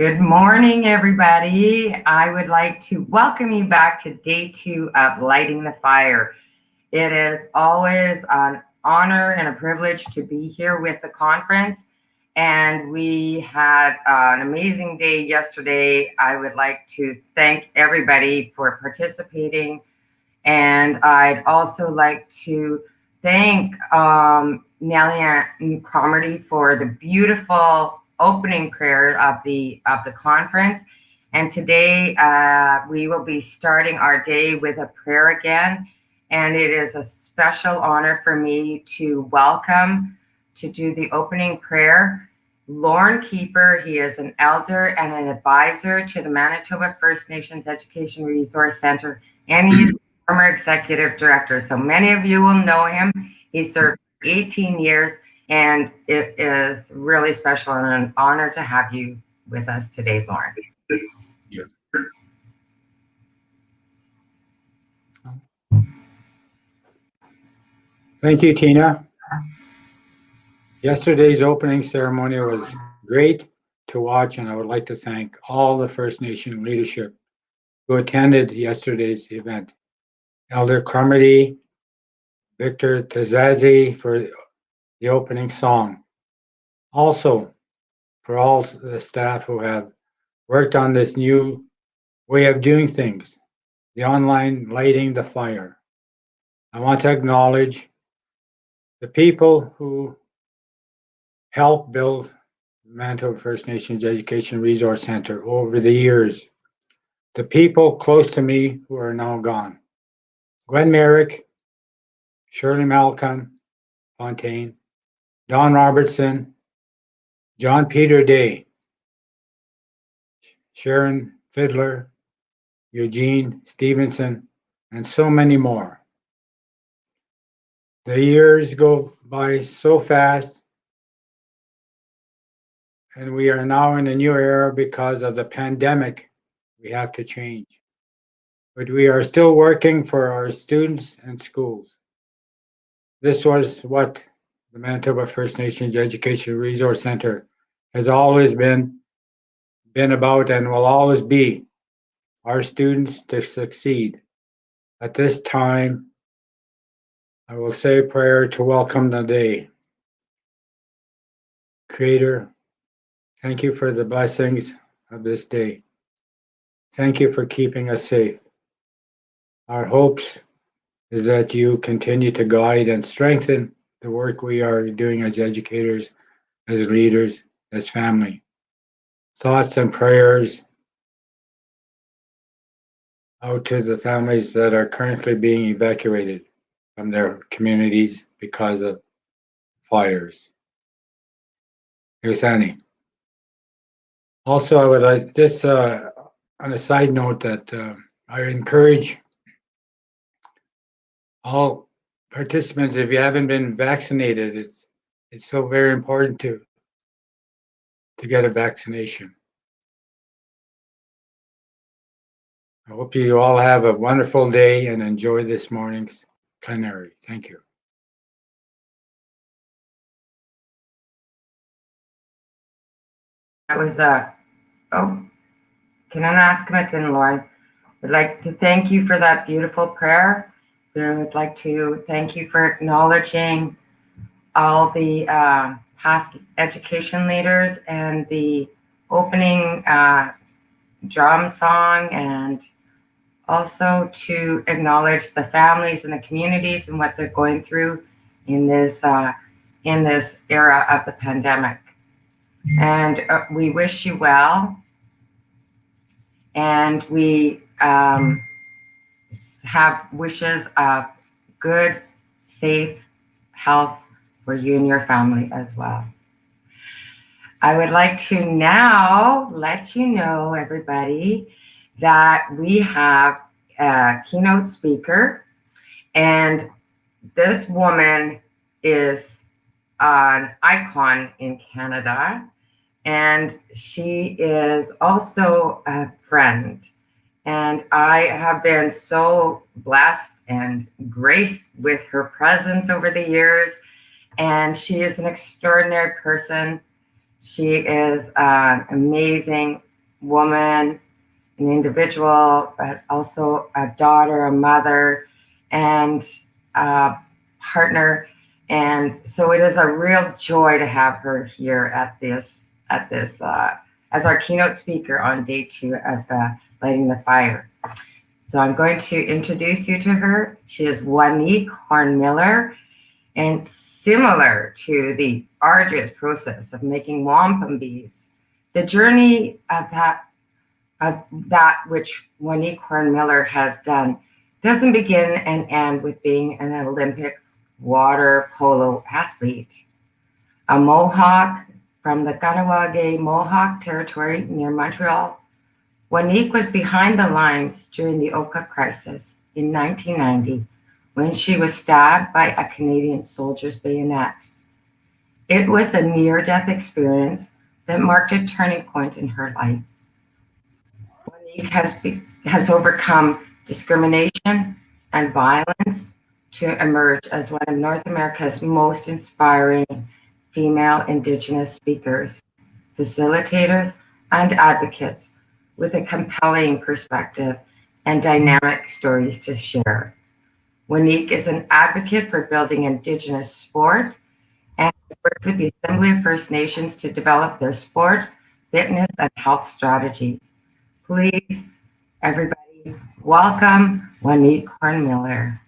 Good morning, everybody. I would like to welcome you back to day 2 of Lighting the Fire. It is always an honor and a privilege to be here with the conference. And we had an amazing day yesterday. I would like to thank everybody for participating. And I'd also like to thank Nellie Cromarty for the beautiful opening prayer of the conference. And today we will be starting our day with a prayer again. And it is a special honor for me to welcome to do the opening prayer Lorne Keeper. He is an elder and an advisor to the Manitoba First Nations Education Resource Center, and he's former executive director. So many of you will know him. He served 18 years, and it is really special and an honor to have you with us today, Lorne. Thank you, Tina. Yesterday's opening ceremony was great to watch, and I would like to thank all the First Nation leadership who attended yesterday's event. Elder Cromarty, Victor Tazazi for the opening song. Also, for all the staff who have worked on this new way of doing things, the online Lighting the Fire. I want to acknowledge the people who helped build the Manitoba First Nations Education Resource Center over the years. The people close to me who are now gone. Gwen Merrick, Shirley Malcolm Fontaine, Don Robertson, John Peter Day, Sharon Fiddler, Eugene Stevenson, and so many more. The years go by so fast, and we are now in a new era because of the pandemic. We have to change. But we are still working for our students and schools. This was what the Manitoba First Nations Education Resource Center has always been about and will always be, our students to succeed. At this time, I will say a prayer to welcome the day. Creator, thank you for the blessings of this day. Thank you for keeping us safe. Our hopes is that you continue to guide and strengthen the work we are doing as educators, as leaders, as family. Thoughts and prayers out to the families that are currently being evacuated from their communities because of fires. Here's Annie. Also, I would like this on a side note that I encourage all participants, if you haven't been vaccinated, it's so very important to get a vaccination. I hope you all have a wonderful day and enjoy this morning's plenary. Thank you. That was Kinanaskamatin, Lorne. I'd like to thank you for that beautiful prayer. I would like to thank you for acknowledging all the past education leaders and the opening drum song, and also to acknowledge the families and the communities and what they're going through in this era of the pandemic. And we wish you well, and we have wishes of good, safe health for you and your family as well. I would like to now let you know, everybody, that we have a keynote speaker, and this woman is an icon in Canada, and she is also a friend. And I have been so blessed and graced with her presence over the years. And she is an extraordinary person. She is an amazing woman, an individual, but also a daughter, a mother, and a partner. And so it is a real joy to have her here at this as our keynote speaker on day 2 of Lighting the Fire. So I'm going to introduce you to her. She is Juanique Horn-Miller, and similar to the arduous process of making wampum beads, the journey of that which Juanique Horn-Miller has done doesn't begin and end with being an Olympic water polo athlete. A Mohawk from the Kahnawake Mohawk territory near Montreal, Juanique was behind the lines during the Oka crisis in 1990 when she was stabbed by a Canadian soldier's bayonet. It was a near-death experience that marked a turning point in her life. Juanique has overcome discrimination and violence to emerge as one of North America's most inspiring female Indigenous speakers, facilitators, and advocates with a compelling perspective and dynamic stories to share. Juanique is an advocate for building Indigenous sport and has worked with the Assembly of First Nations to develop their sport, fitness, and health strategy. Please, everybody, welcome Juanique Horn-Miller.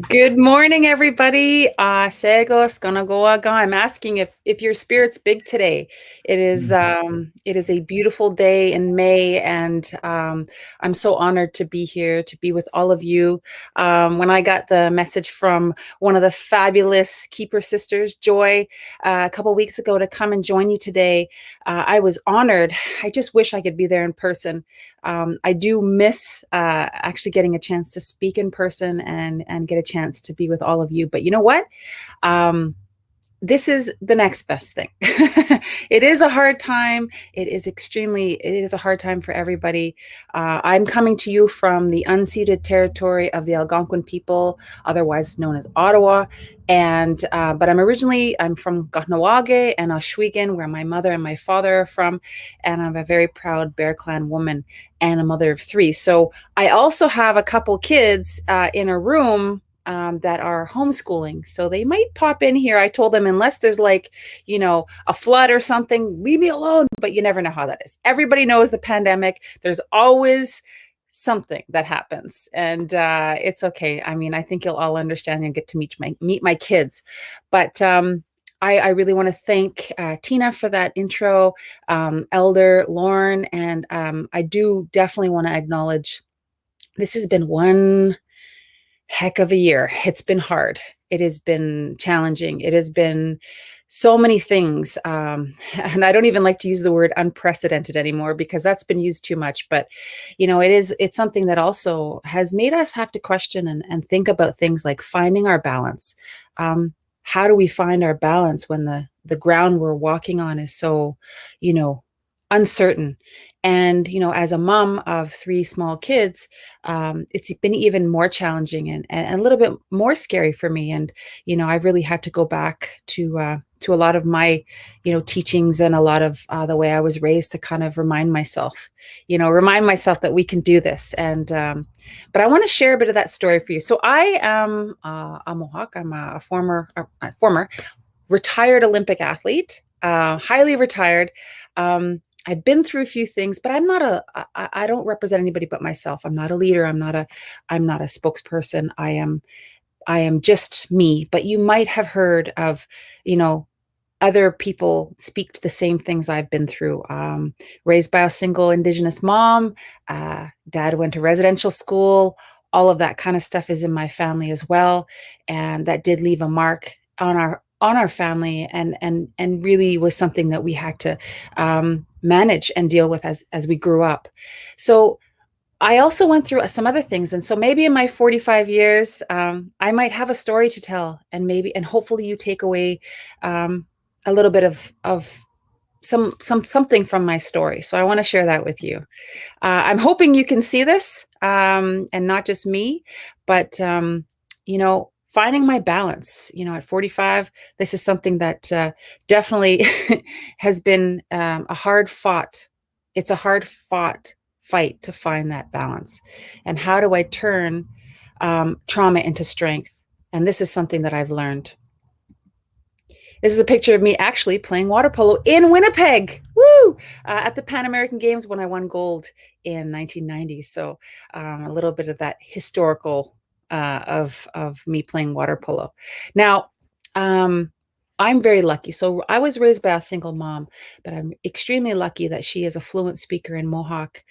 Good morning, everybody. Segos Ganagoaga. I'm asking if your spirit's big today. It is a beautiful day in May, and I'm so honored to be here, to be with all of you. When I got the message from one of the fabulous Keeper sisters, Joy, a couple weeks ago to come and join you today, I was honored. I just wish I could be there in person. I do miss actually getting a chance to speak in person and get a chance to be with all of you. But you know what? This is the next best thing. It is a hard time. It is a hard time for everybody. I'm coming to you from the unceded territory of the Algonquin people, otherwise known as Ottawa. But I'm from Kahnawake and Ohsweken, where my mother and my father are from. And I'm a very proud Bear Clan woman and a mother of 3. So I also have a couple kids in a room that are homeschooling. So they might pop in here. I told them, unless there's a flood or something, leave me alone. But you never know how that is. Everybody knows the pandemic. There's always something that happens, and it's okay. I mean, I think you'll all understand and get to meet my kids. But I really want to thank Tina for that intro, Elder Lauren, and I do definitely want to acknowledge this has been one heck of a year. It's been hard. It has been challenging. It has been so many things. And I don't even like to use the word unprecedented anymore because that's been used too much. But, it's something that also has made us have to question and think about things like finding our balance. How do we find our balance when the ground we're walking on is so, uncertain? And, as a mom of 3 small kids, it's been even more challenging and a little bit more scary for me. And, I've really had to go back to a lot of my, teachings and a lot of the way I was raised to kind of remind myself that we can do this. And, but I want to share a bit of that story for you. So I am a Mohawk. I'm a former retired Olympic athlete, highly retired. I've been through a few things, but I don't represent anybody but myself. I'm not a leader. I'm not a spokesperson. I am just me. But you might have heard of, other people speak to the same things I've been through. Raised by a single Indigenous mom, dad went to residential school. All of that kind of stuff is in my family as well. And that did leave a mark on our family and really was something that we had to manage and deal with as we grew up. So I also went through some other things. And so maybe in my 45 years, I might have a story to tell, and hopefully you take away a little bit of something from my story. So I want to share that with you. I'm hoping you can see this and not just me, but finding my balance. At 45, this is something that definitely has been a hard fought. It's a hard fought fight to find that balance. And how do I turn trauma into strength? And this is something that I've learned. This is a picture of me actually playing water polo in Winnipeg, woo, at the Pan American Games when I won gold in 1990. So a little bit of that historical of me playing water polo. Now, I'm very lucky. So I was raised by a single mom, but I'm extremely lucky that she is a fluent speaker in Mohawk.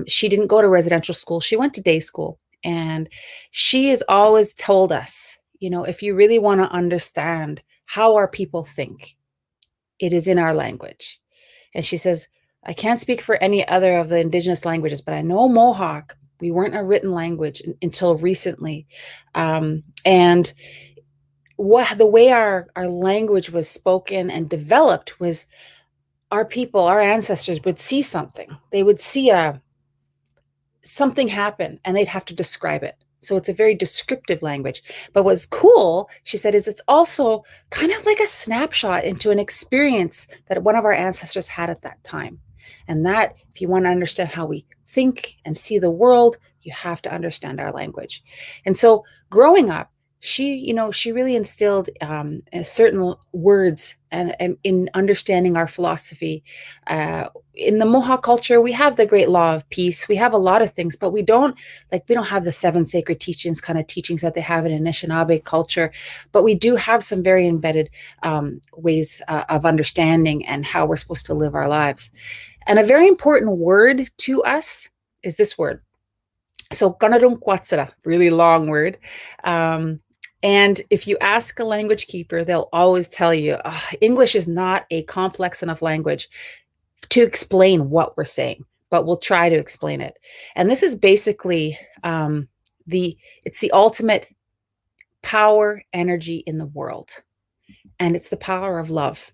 She didn't go to residential school. She went to day school. And she has always told us, if you really want to understand how our people think, it is in our language. And she says, I can't speak for any other of the indigenous languages, but I know Mohawk, we weren't a written language until recently. And the way our language was spoken and developed was our people, our ancestors would see something. They would see something happen and they'd have to describe it. So it's a very descriptive language. But what's cool, she said, is it's also kind of like a snapshot into an experience that one of our ancestors had at that time. And that, if you want to understand how we think and see the world, you have to understand our language. And so growing up, she really instilled certain words and in understanding our philosophy. In the Mohawk culture, we have the great law of peace. We have a lot of things, but we don't have the 7 sacred teachings kind of teachings that they have in Anishinaabe culture. But we do have some very embedded ways of understanding and how we're supposed to live our lives. And a very important word to us is this word. So, Ganarunquatsara, really long word. And if you ask a language keeper, they'll always tell you, English is not a complex enough language to explain what we're saying, but we'll try to explain it. And this is basically it's the ultimate power energy in the world. And it's the power of love.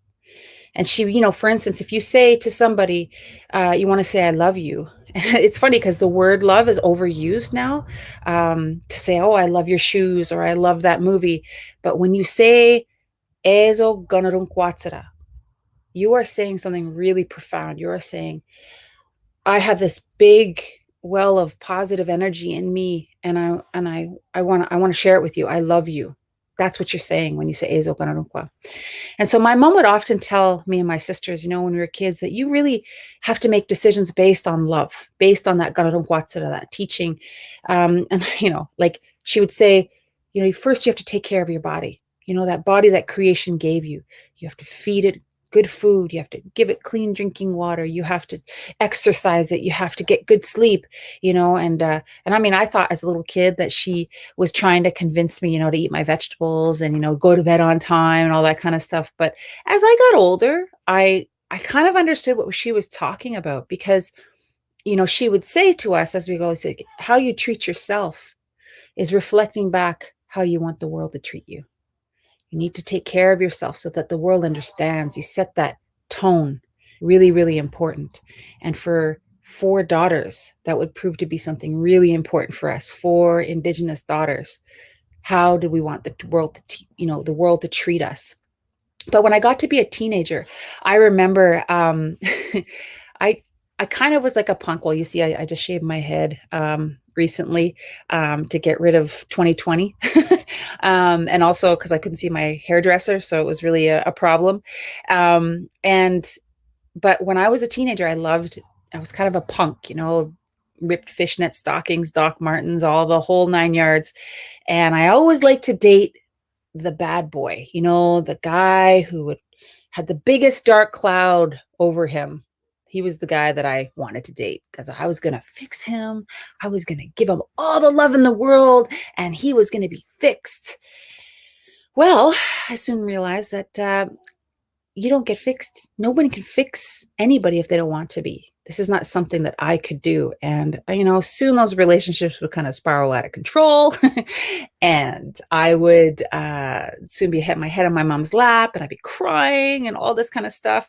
And she, for instance, if you say to somebody, you want to say, I love you. It's funny because the word love is overused now to say, oh, I love your shoes or I love that movie. But when you say, Ezo ganarunquatsara, you are saying something really profound. You are saying, I have this big well of positive energy in me, and I want to share it with you. I love you. That's what you're saying when you say Ezo ganarunqua. And so my mom would often tell me and my sisters, when we were kids, that you really have to make decisions based on love, based on that ganarunquatsara, that teaching. And she would say, first you have to take care of your body. That body that creation gave you. You have to feed it good food. You have to give it clean drinking water. You have to exercise it. You have to get good sleep, and I mean, I thought as a little kid that she was trying to convince me, to eat my vegetables and, go to bed on time and all that kind of stuff. But as I got older, I kind of understood what she was talking about because, she would say to us as we go, how you treat yourself is reflecting back how you want the world to treat you. You need to take care of yourself so that the world understands. You set that tone, really, really important. And for 4 daughters, that would prove to be something really important for us, 4 Indigenous daughters. How do we want the world to treat us? But when I got to be a teenager, I remember I kind of was like a punk. Well, you see, I just shaved my head recently to get rid of 2020. And also because I couldn't see my hairdresser. So it was really a problem. But when I was a teenager, I was kind of a punk, ripped fishnet stockings, Doc Martens, all the whole 9 yards. And I always liked to date the bad boy, the guy who had the biggest dark cloud over him. He was the guy that I wanted to date because I was going to fix him. I was going to give him all the love in the world and he was going to be fixed. Well, I soon realized that you don't get fixed. Nobody can fix anybody if they don't want to be. This is not something that I could do. And, soon those relationships would kind of spiral out of control. And I would soon be my head on my mom's lap and I'd be crying and all this kind of stuff.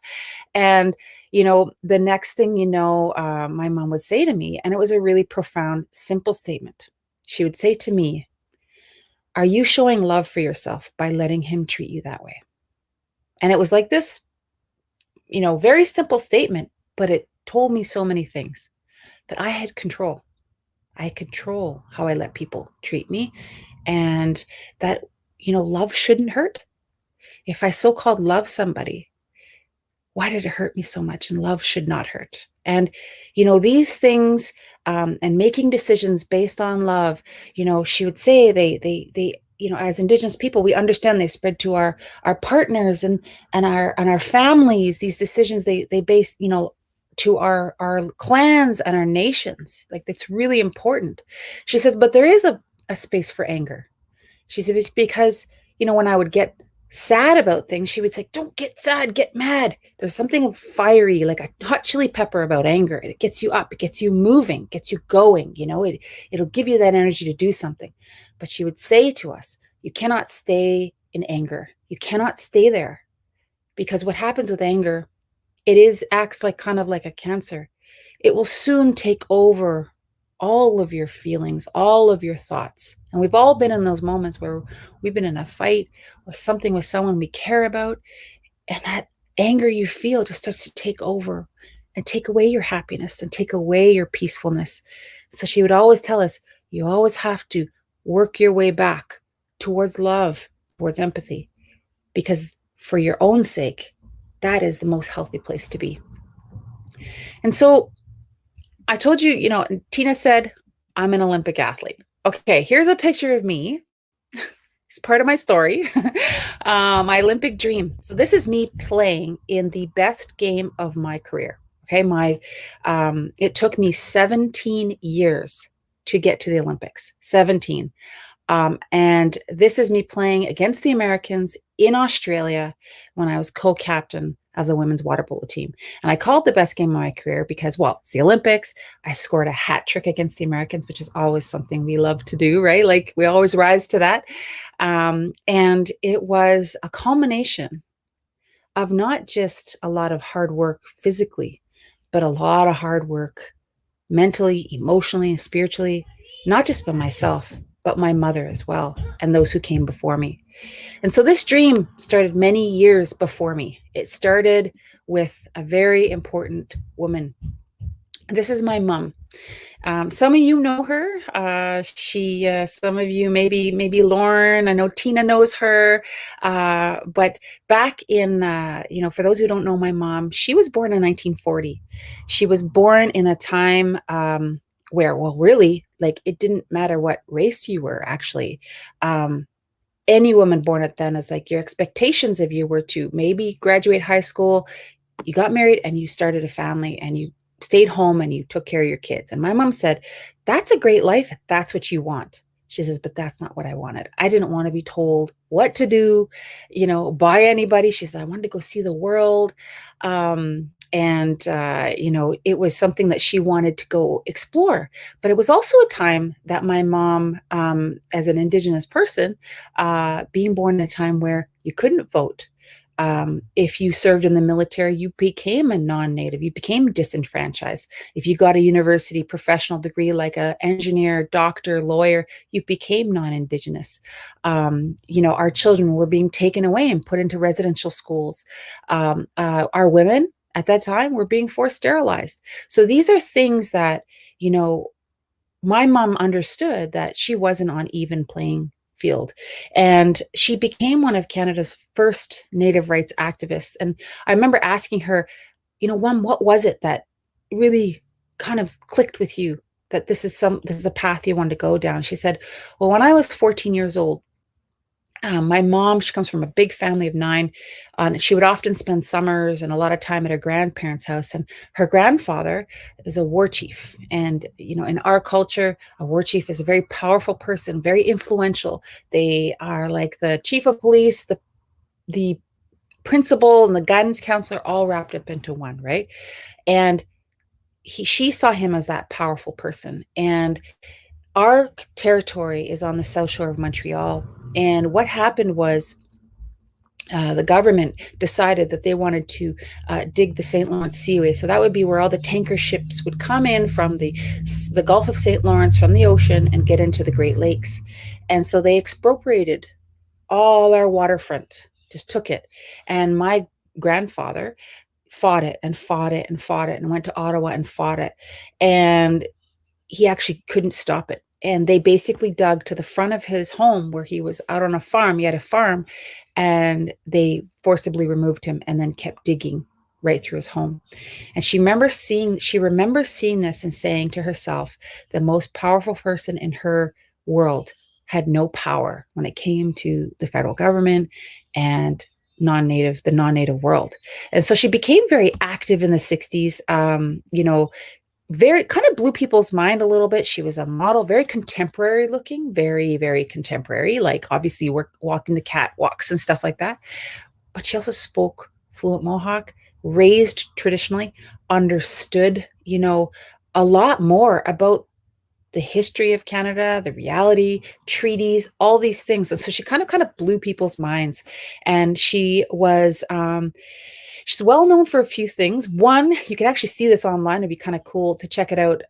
And, the next thing my mom would say to me, and it was a really profound, simple statement. She would say to me, are you showing love for yourself by letting him treat you that way? And it was like this, very simple statement, but it told me so many things, that I had control. I control how I let people treat me, and that, love shouldn't hurt. If I so-called love somebody, why did it hurt me so much? And love should not hurt. And, these things, and making decisions based on love, she would say they, as Indigenous people, we understand they spread to our partners and our families. These decisions, they base, to our clans and our nations. Like, it's really important. She says, but there is a space for anger. She said, because, when I would get sad about things, she would say, don't get sad, get mad. There's something fiery, like a hot chili pepper about anger. It gets you up, it gets you moving, gets you going, it'll give you that energy to do something. But she would say to us, you cannot stay in anger. You cannot stay there, because what happens with anger, acts like kind of like a cancer. It will soon take over all of your feelings, all of your thoughts. And we've all been in those moments where we've been in a fight or something with someone we care about, and that anger you feel just starts to take over and take away your happiness and take away your peacefulness. So she would always tell us, you always have to work your way back towards love, towards empathy, because for your own sake, that is the most healthy place to be. And so I told you, Tina said, I'm an Olympic athlete. Okay, here's a picture of me. It's part of my story, my Olympic dream. So this is me playing in the best game of my career. Okay, it took me 17 years to get to the Olympics, 17. And this is me playing against the Americans in Australia when I was co-captain of the women's water polo team. And I called the best game of my career because, well, it's the Olympics. I scored a hat trick against the Americans, which is always something we love to do, right? Like, we always rise to that. And it was a culmination of not just a lot of hard work physically, but a lot of hard work mentally, emotionally, and spiritually, not just by myself, but my mother as well, and those who came before me. And so this dream started many years before me. It started with a very important woman. This is my mom. Some of you know her. Some of you, maybe Lauren. I know Tina knows her. But back in, for those who don't know my mom, she was born in 1940. She was born in a time where, well, really, like, it didn't matter what race you were, actually. Any woman born at then, is like, your expectations of you were to maybe graduate high school, you got married, and you started a family, and you stayed home and you took care of your kids. And my mom said, that's a great life if that's what you want. She says, but that's not what I wanted. I didn't want to be told what to do, by anybody. She said, I wanted to go see the world. It was something that she wanted to go explore. But it was also a time that my mom, as an Indigenous person, being born in a time where you couldn't vote. If you served in the military, you became a non-native, you became disenfranchised. If you got a university professional degree, like an engineer, doctor, lawyer, you became non-Indigenous. Our children were being taken away and put into residential schools. Our women at that time were being forced sterilized. So these are things that, my mom understood, that she wasn't on even playing field. And she became one of Canada's first Native rights activists. And I remember asking her, Mom, what was it that really kind of clicked with you, that this is a path you wanted to go down? She said, well, when I was 14 years old, my mom, she comes from a big family of 9. She would often spend summers and a lot of time at her grandparents' house. And her grandfather is a war chief. And, in our culture, a war chief is a very powerful person, very influential. They are like the chief of police, the principal, and the guidance counselor, all wrapped up into one, right? And she saw him as that powerful person. And our territory is on the south shore of Montreal. And what happened was the government decided that they wanted to dig the St. Lawrence Seaway. So that would be where all the tanker ships would come in from the Gulf of St. Lawrence, from the ocean, and get into the Great Lakes. And so they expropriated all our waterfront, just took it. And my grandfather fought it and fought it and fought it and went to Ottawa and fought it. And he actually couldn't stop it. And they basically dug to the front of his home where he was out on a farm. He had a farm, and they forcibly removed him and then kept digging right through his home. And she remembers seeing this and saying to herself, the most powerful person in her world had no power when it came to the federal government and the non-native world. And so she became very active in the 60s. Very kind of blew people's mind a little bit. She was a model, very contemporary looking, very, very contemporary, like obviously walking the catwalks and stuff like that. But she also spoke fluent Mohawk, raised traditionally, understood, a lot more about the history of Canada, the reality, treaties, all these things. And so she kind of blew people's minds. And she's well known for a few things. One, you can actually see this online. It'd be kind of cool to check it out.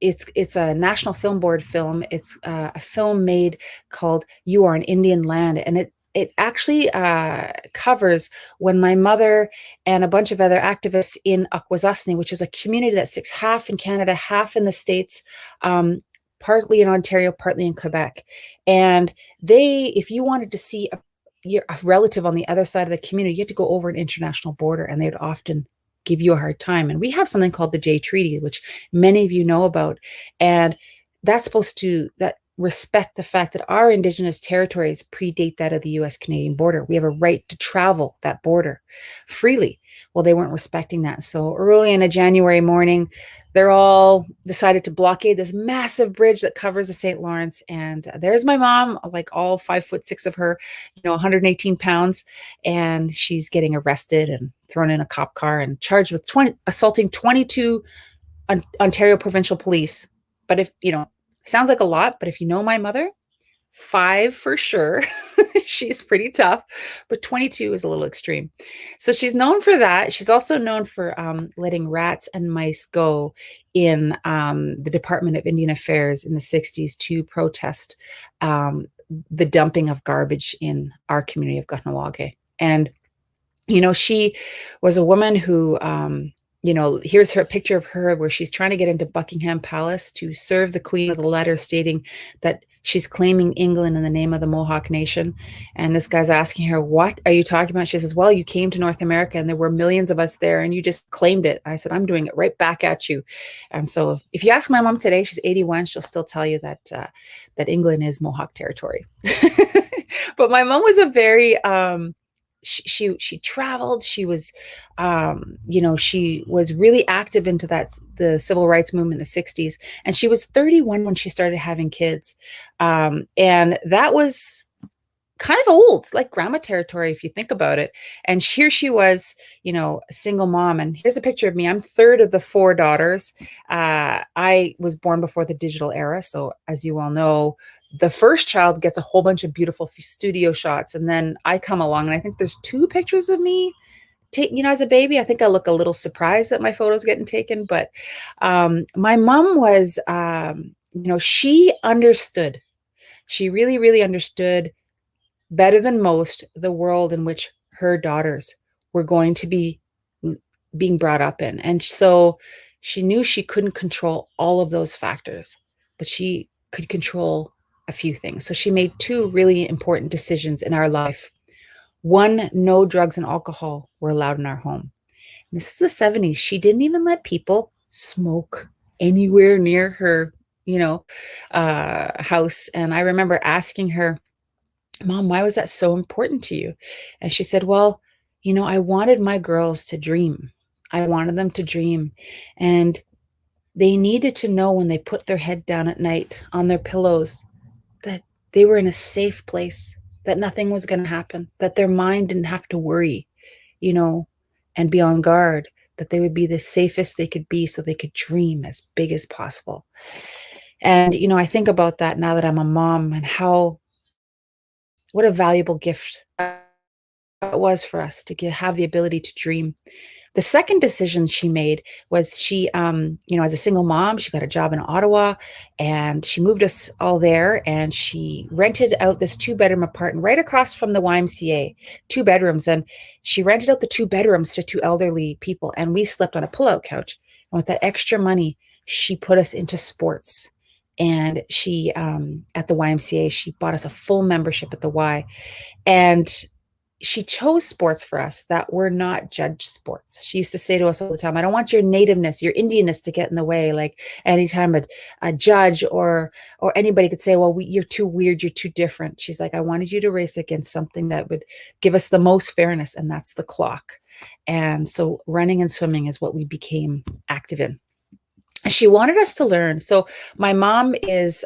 It's a National Film Board film. It's a film made called "You Are an Indian Land," and it actually covers when my mother and a bunch of other activists in Akwesasne, which is a community that sits half in Canada, half in the States, partly in Ontario, partly in Quebec. And if you wanted to see a relative on the other side of the community, you had to go over an international border, and they'd often give you a hard time. And we have something called the Jay Treaty, which many of you know about. And that's supposed to respect the fact that our Indigenous territories predate that of the US-Canadian border. We have a right to travel that border freely. Well, they weren't respecting that. So early in a January morning, they're all decided to blockade this massive bridge that covers the St. Lawrence. And there's my mom, like all 5'6" of her, 118 pounds. And she's getting arrested and thrown in a cop car and charged with assaulting 22 Ontario provincial police. But sounds like a lot, but if you know my mother, 5 for sure. She's pretty tough, but 22 is a little extreme. So she's known for that. She's also known for letting rats and mice go in the Department of Indian Affairs in the 60s to protest the dumping of garbage in our community of Kahnawake. And, she was a woman who here's her picture of her where she's trying to get into Buckingham Palace to serve the Queen with a letter stating that she's claiming England in the name of the Mohawk Nation. And this guy's asking her, what are you talking about? She says, well, you came to North America and there were millions of us there and you just claimed it. I said, I'm doing it right back at you. And so if you ask my mom today, she's 81, she'll still tell you that England is Mohawk territory. But my mom was a very, she traveled. She was, she was really active into the civil rights movement in the 60s. And she was 31 when she started having kids. And that was kind of old, like grandma territory, if you think about it. And here she was, a single mom. And here's a picture of me. I'm third of the 4 daughters. I was born before the digital era. So as you all know, the first child gets a whole bunch of beautiful studio shots. And then I come along and I think there's 2 pictures of me as a baby. I think I look a little surprised that my photos getting taken, but my mom was, she understood. She really, really understood better than most the world in which her daughters were going to be being brought up in. And so she knew she couldn't control all of those factors, but she could control a few things. So she made 2 really important decisions in our life. One, no drugs and alcohol were allowed in our home. And this is the 70s. She didn't even let people smoke anywhere near her, house. And I remember asking her, Mom, why was that so important to you? And she said, well, I wanted my girls to dream. I wanted them to dream. And they needed to know when they put their head down at night on their pillows that they were in a safe place, that nothing was going to happen, that their mind didn't have to worry, and be on guard, that they would be the safest they could be so they could dream as big as possible. And, I think about that now that I'm a mom and what a valuable gift it was for us to have the ability to dream. The second decision she made was she, as a single mom, she got a job in Ottawa and she moved us all there, and she rented out this 2-bedroom apartment right across from the YMCA, 2 bedrooms. And she rented out the 2 bedrooms to 2 elderly people, and we slept on a pullout couch. And with that extra money, she put us into sports. And she, at the YMCA, she bought us a full membership at the Y. And she chose sports for us that were not judged sports. She used to say to us all the time, I don't want your nativeness, your Indianness to get in the way. Like anytime a judge or anybody could say, well, you're too weird, you're too different. She's like, I wanted you to race against something that would give us the most fairness, and that's the clock. And so running and swimming is what we became active in. She wanted us to learn. So my mom is,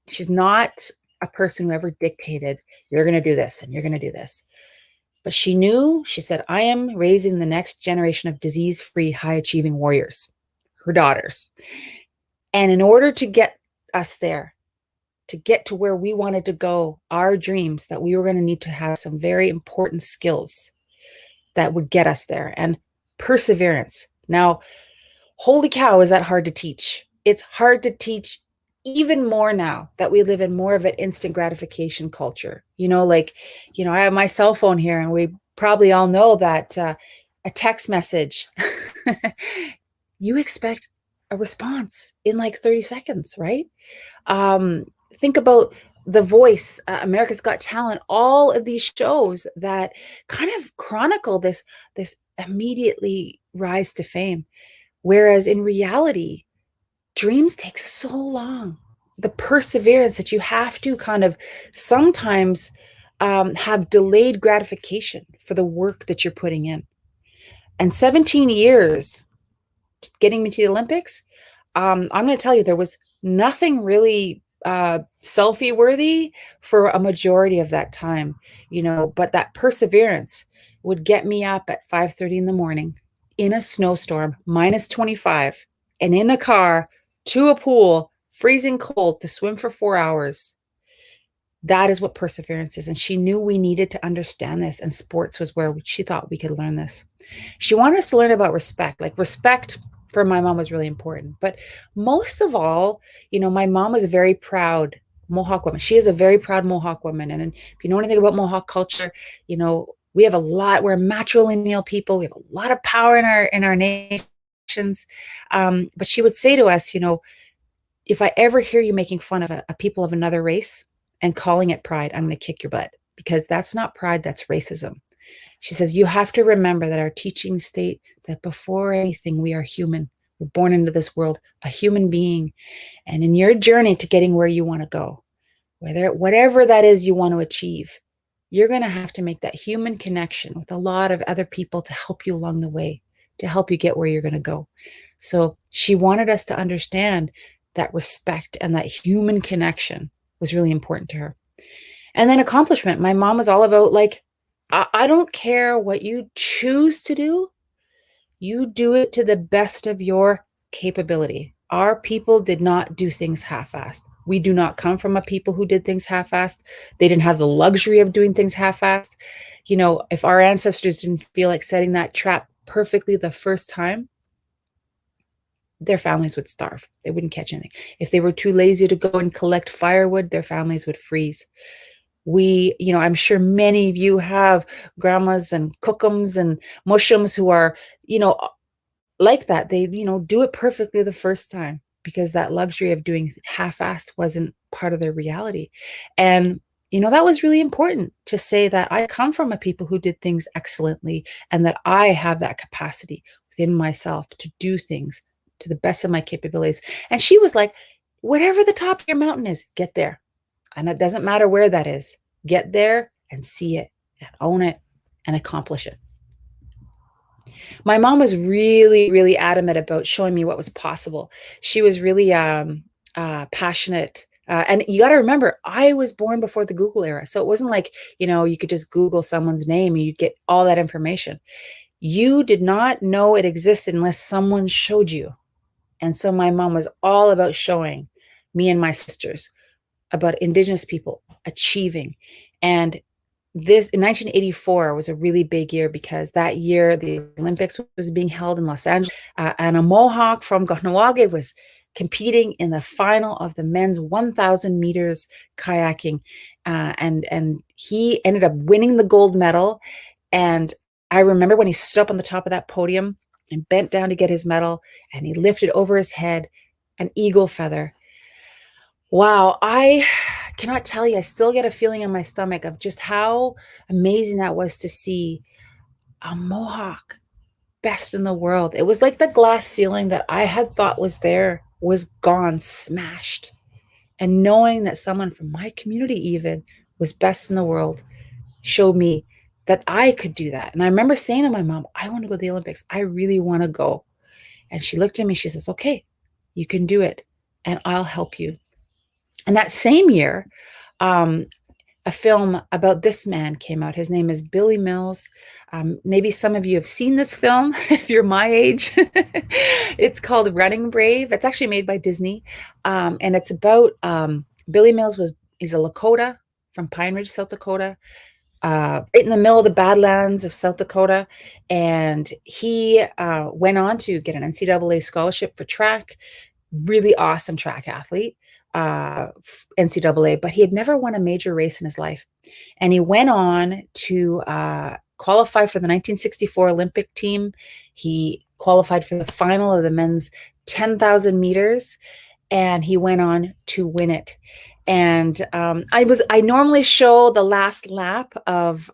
she's not a person who ever dictated, you're going to do this and you're going to do this. But she knew, she said, I am raising the next generation of disease-free, high-achieving warriors, her daughters. And in order to get us there, to get to where we wanted to go, our dreams, that we were going to need to have some very important skills that would get us there. And perseverance. Now, holy cow, is that hard to teach? It's hard to teach even more now that we live in more of an instant gratification culture. I have my cell phone here, and we probably all know that a text message, you expect a response in like 30 seconds, right? Think about The Voice, America's Got Talent, all of these shows that kind of chronicle this immediately rise to fame. Whereas in reality, dreams take so long. The perseverance that you have to kind of sometimes have delayed gratification for the work that you're putting in. And 17 years getting me to the Olympics, I'm going to tell you, there was nothing really selfie worthy for a majority of that time, but that perseverance would get me up at 5:30 in the morning in a snowstorm, -25, and in a car to a pool, freezing cold, to swim for 4 hours. That is what perseverance is. And she knew we needed to understand this. And sports was where she thought we could learn this. She wanted us to learn about respect. Like, respect for my mom was really important. But most of all, my mom was a very proud Mohawk woman. She is a very proud Mohawk woman. And if you know anything about Mohawk culture, we have a lot, we're matrilineal people. We have a lot of power in our nations. But she would say to us, if I ever hear you making fun of a people of another race and calling it pride, I'm going to kick your butt, because that's not pride, that's racism. She says, you have to remember that our teachings state that before anything, we are human. We're born into this world, a human being. And in your journey to getting where you want to go, whatever that is you want to achieve, you're going to have to make that human connection with a lot of other people to help you along the way, to help you get where you're going to go. So she wanted us to understand that respect and that human connection was really important to her. And then accomplishment. My mom was all about, like, I don't care what you choose to do. You do it to the best of your capability. Our people did not do things half-assed. We do not come from a people who did things half-assed. They didn't have the luxury of doing things half-assed. If our ancestors didn't feel like setting that trap perfectly the first time, their families would starve. They wouldn't catch anything. If they were too lazy to go and collect firewood, their families would freeze. I'm sure many of you have grandmas and cookums and mushums who are, like that. They, do it perfectly the first time, because that luxury of doing half-assed wasn't part of their reality. And, that was really important to say that I come from a people who did things excellently, and that I have that capacity within myself to do things to the best of my capabilities. And she was like, whatever the top of your mountain is, get there. And it doesn't matter where that is. Get there and see it and own it and accomplish it. My mom was really, really adamant about showing me what was possible. She was really passionate. And you got to remember, I was born before the Google era. So it wasn't like, you could just Google someone's name and you'd get all that information. You did not know it existed unless someone showed you. And so my mom was all about showing me and my sisters about Indigenous people achieving. And this in 1984 was a really big year because that year the Olympics was being held in Los Angeles, and a Mohawk from Kahnawake was competing in the final of the men's 1,000 meters kayaking, and he ended up winning the gold medal. And I remember when he stood up on the top of that podium and bent down to get his medal, and he lifted over his head an eagle feather. Wow, I cannot tell you. I still get a feeling in my stomach of just how amazing that was to see a Mohawk best in the world. It was like the glass ceiling that I had thought was there was gone, smashed. And knowing that someone from my community even was best in the world showed me that I could do that. And I remember saying to my mom, I want to go to the Olympics. I really want to go. And she looked at me, she says, okay, you can do it. And I'll help you. And that same year, a film about this man came out. His name is Billy Mills. Maybe some of you have seen this film if you're my age. It's called Running Brave. It's actually made by Disney. And it's about Billy Mills he's a Lakota from Pine Ridge, South Dakota, right in the middle of the Badlands of South Dakota. And he went on to get an NCAA scholarship for track. Really awesome track athlete. NCAA, but he had never won a major race in his life. And he went on to qualify for the 1964 Olympic team. He qualified for the final of the men's 10,000 meters, and he went on to win it. And I normally show the last lap of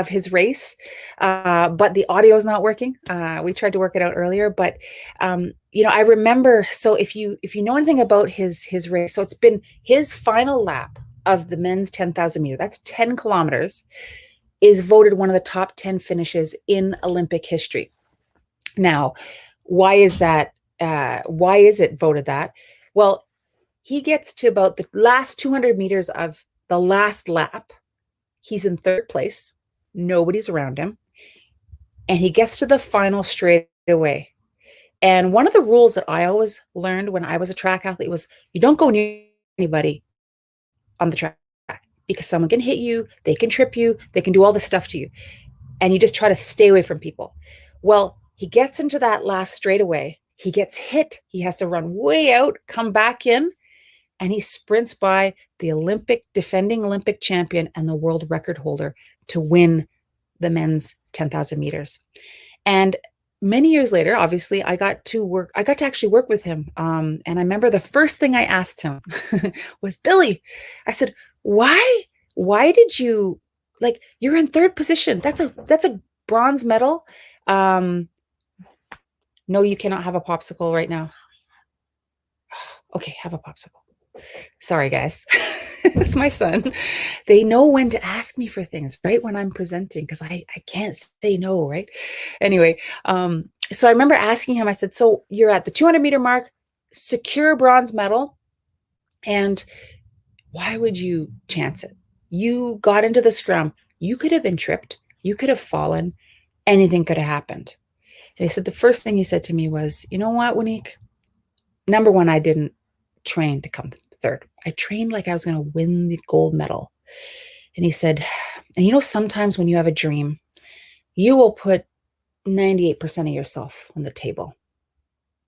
his race, but the audio is not working. We tried to work it out earlier, but I remember. So if you know anything about his race, so it's been his final lap of the men's 10,000 meter. That's 10 kilometers. Is voted one of the top 10 finishes in Olympic history. Now, why is that? Why is it voted that? Well, he gets to about the last 200 meters of the last lap. He's in third place. Nobody's around him. And he gets to the final straight away. And one of the rules that I always learned when I was a track athlete was you don't go near anybody on the track because someone can hit you, they can trip you, they can do all this stuff to you. And you just try to stay away from people. Well, he gets into that last straightaway. He gets hit. He has to run way out, come back in, and he sprints by the defending Olympic champion and the world record holder to win the men's 10,000 meters. And many years later, obviously, I got to actually work with him. And I remember the first thing I asked him was, Billy, I said, why did you, you're in third position. That's a bronze medal. No, you cannot have a popsicle right now. Okay, have a popsicle. Sorry, guys. It's my son. They know when to ask me for things right when I'm presenting because I can't say no, right? Anyway, so I remember asking him, I said, so you're at the 200 meter mark, secure bronze medal, and why would you chance it? You got into the scrum. You could have been tripped. You could have fallen. Anything could have happened. And he said, the first thing he said to me was, you know what, Wanique? Number one, I didn't train to come third. I trained like I was going to win the gold medal. And he said, and sometimes when you have a dream, you will put 98% of yourself on the table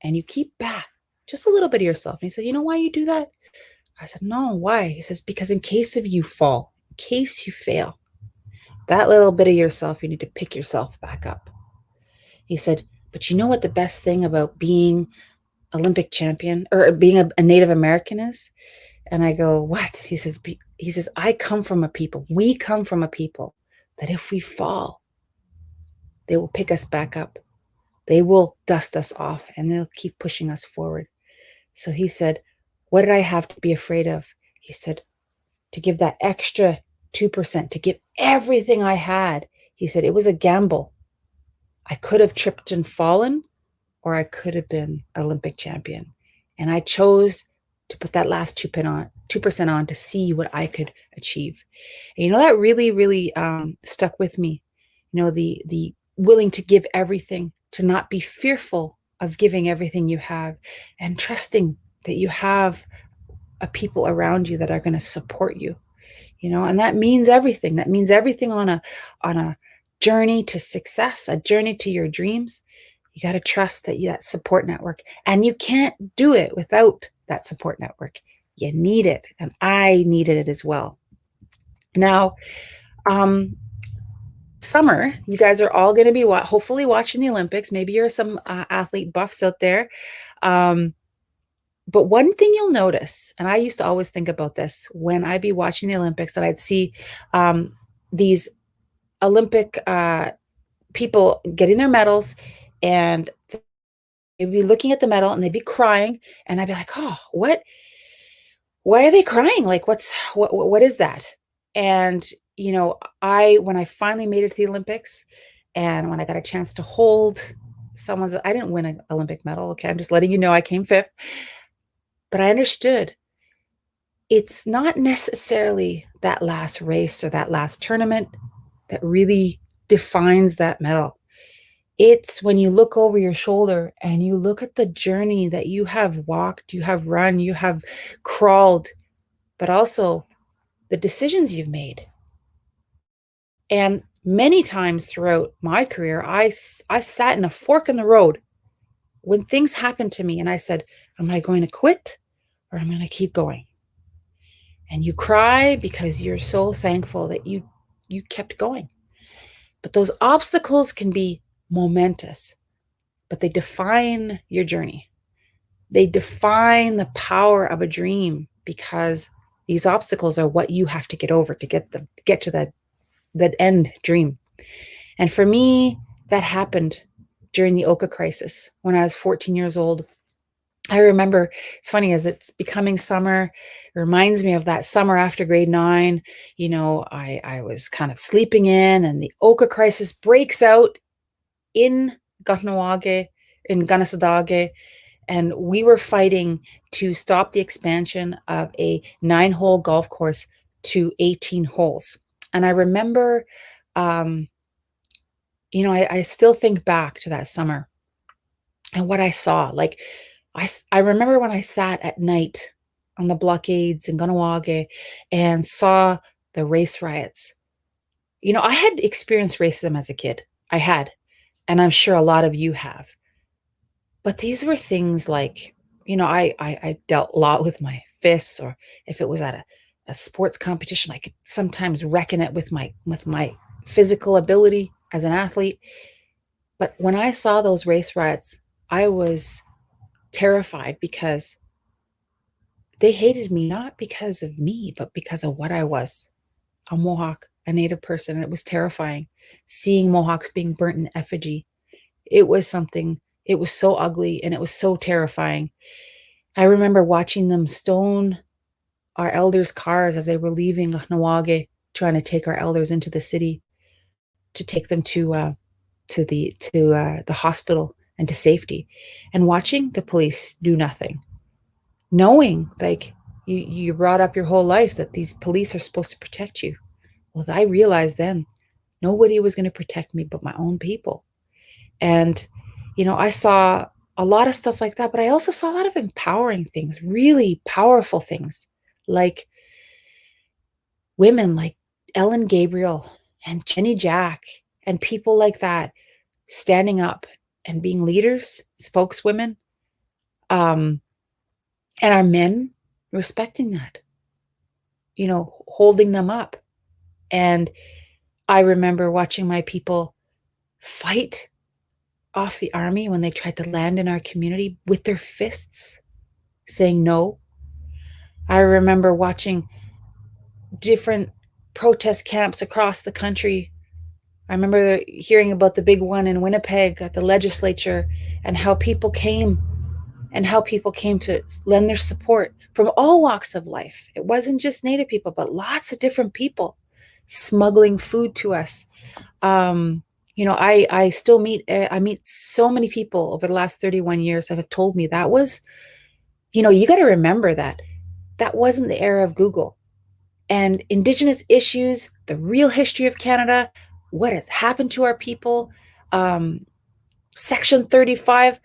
and you keep back just a little bit of yourself. And he said, you know why you do that? I said, no, why? He says, because in case of you fall, in case you fail, that little bit of yourself, you need to pick yourself back up. He said, but you know what the best thing about being Olympic champion or being a Native American is? And I go, what? He says, I come from a people. We come from a people that if we fall, they will pick us back up. They will dust us off and they'll keep pushing us forward. So he said, what did I have to be afraid of? He said, to give that extra 2%, to give everything I had. He said, it was a gamble. I could have tripped and fallen, or I could have been Olympic champion. And I chose to put that last 2% on to see what I could achieve. And that really, really stuck with me. The willing to give everything, to not be fearful of giving everything you have, and trusting that you have a people around you that are going to support you. and that means everything. That means everything on a journey to success, a journey to your dreams. You got to trust that support network, and you can't do it without that support network. You need it, and I needed it as well. Now, summer, you guys are all going to be hopefully watching the Olympics. Maybe you're some athlete buffs out there. But one thing you'll notice, and I used to always think about this when I'd be watching the Olympics, and I'd see these Olympic people getting their medals, and they'd be looking at the medal and they'd be crying, and I'd be like, oh, what? Why are they crying? Like, what is that? And when I finally made it to the Olympics, and when I got a chance to hold I didn't win an Olympic medal. Okay, I'm just letting you know I came fifth. But I understood it's not necessarily that last race or that last tournament that really defines that medal. It's when you look over your shoulder and you look at the journey that you have walked, you have run, you have crawled, but also the decisions you've made. And many times throughout my career, I sat in a fork in the road when things happened to me, and I said, am I going to quit? Or I'm going to keep going. And you cry because you're so thankful that you kept going. But those obstacles can be momentous, but they define your journey. They define the power of a dream, because these obstacles are what you have to get over to get to that end dream. And for me, that happened during the Oka crisis when I was 14 years old. I remember, it's funny, as it's becoming summer, it reminds me of that summer after grade 9. I was kind of sleeping in, and the Oka crisis breaks out in Kahnawake, in Kanesatake, and we were fighting to stop the expansion of a 9-hole golf course to 18 holes. And I remember, I still think back to that summer and what I saw. Like, I remember when I sat at night on the blockades in Kahnawake and saw the race riots. I had experienced racism as a kid. I had, and I'm sure a lot of you have. But these were things like, I dealt a lot with my fists, or if it was at a sports competition, I could sometimes reckon it with my physical ability as an athlete. But when I saw those race riots, I was terrified, because they hated me not because of me, but because of what I was, a Mohawk, a Native person. And it was terrifying seeing Mohawks being burnt in effigy. It was so ugly, and it was so terrifying. I remember watching them stone our elders' cars as they were leaving Kahnawake, trying to take our elders into the city to take them to the hospital and to safety, and watching the police do nothing, knowing, like, you brought up your whole life that these police are supposed to protect you. Well, I realized then nobody was going to protect me but my own people. And, I saw a lot of stuff like that, but I also saw a lot of empowering things, really powerful things, like women like Ellen Gabriel and Jenny Jack and people like that standing up and being leaders, spokeswomen, and our men respecting that, holding them up. And I remember watching my people fight off the army when they tried to land in our community with their fists, saying no. I remember watching different protest camps across the country. I remember hearing about the big one in Winnipeg at the legislature, and how people came to lend their support from all walks of life. It wasn't just Native people, but lots of different people smuggling food to us. I still meet so many people over the last 31 years that have told me that was, you got to remember that wasn't the era of Google. And Indigenous issues, the real history of Canada, what has happened to our people, Section 35,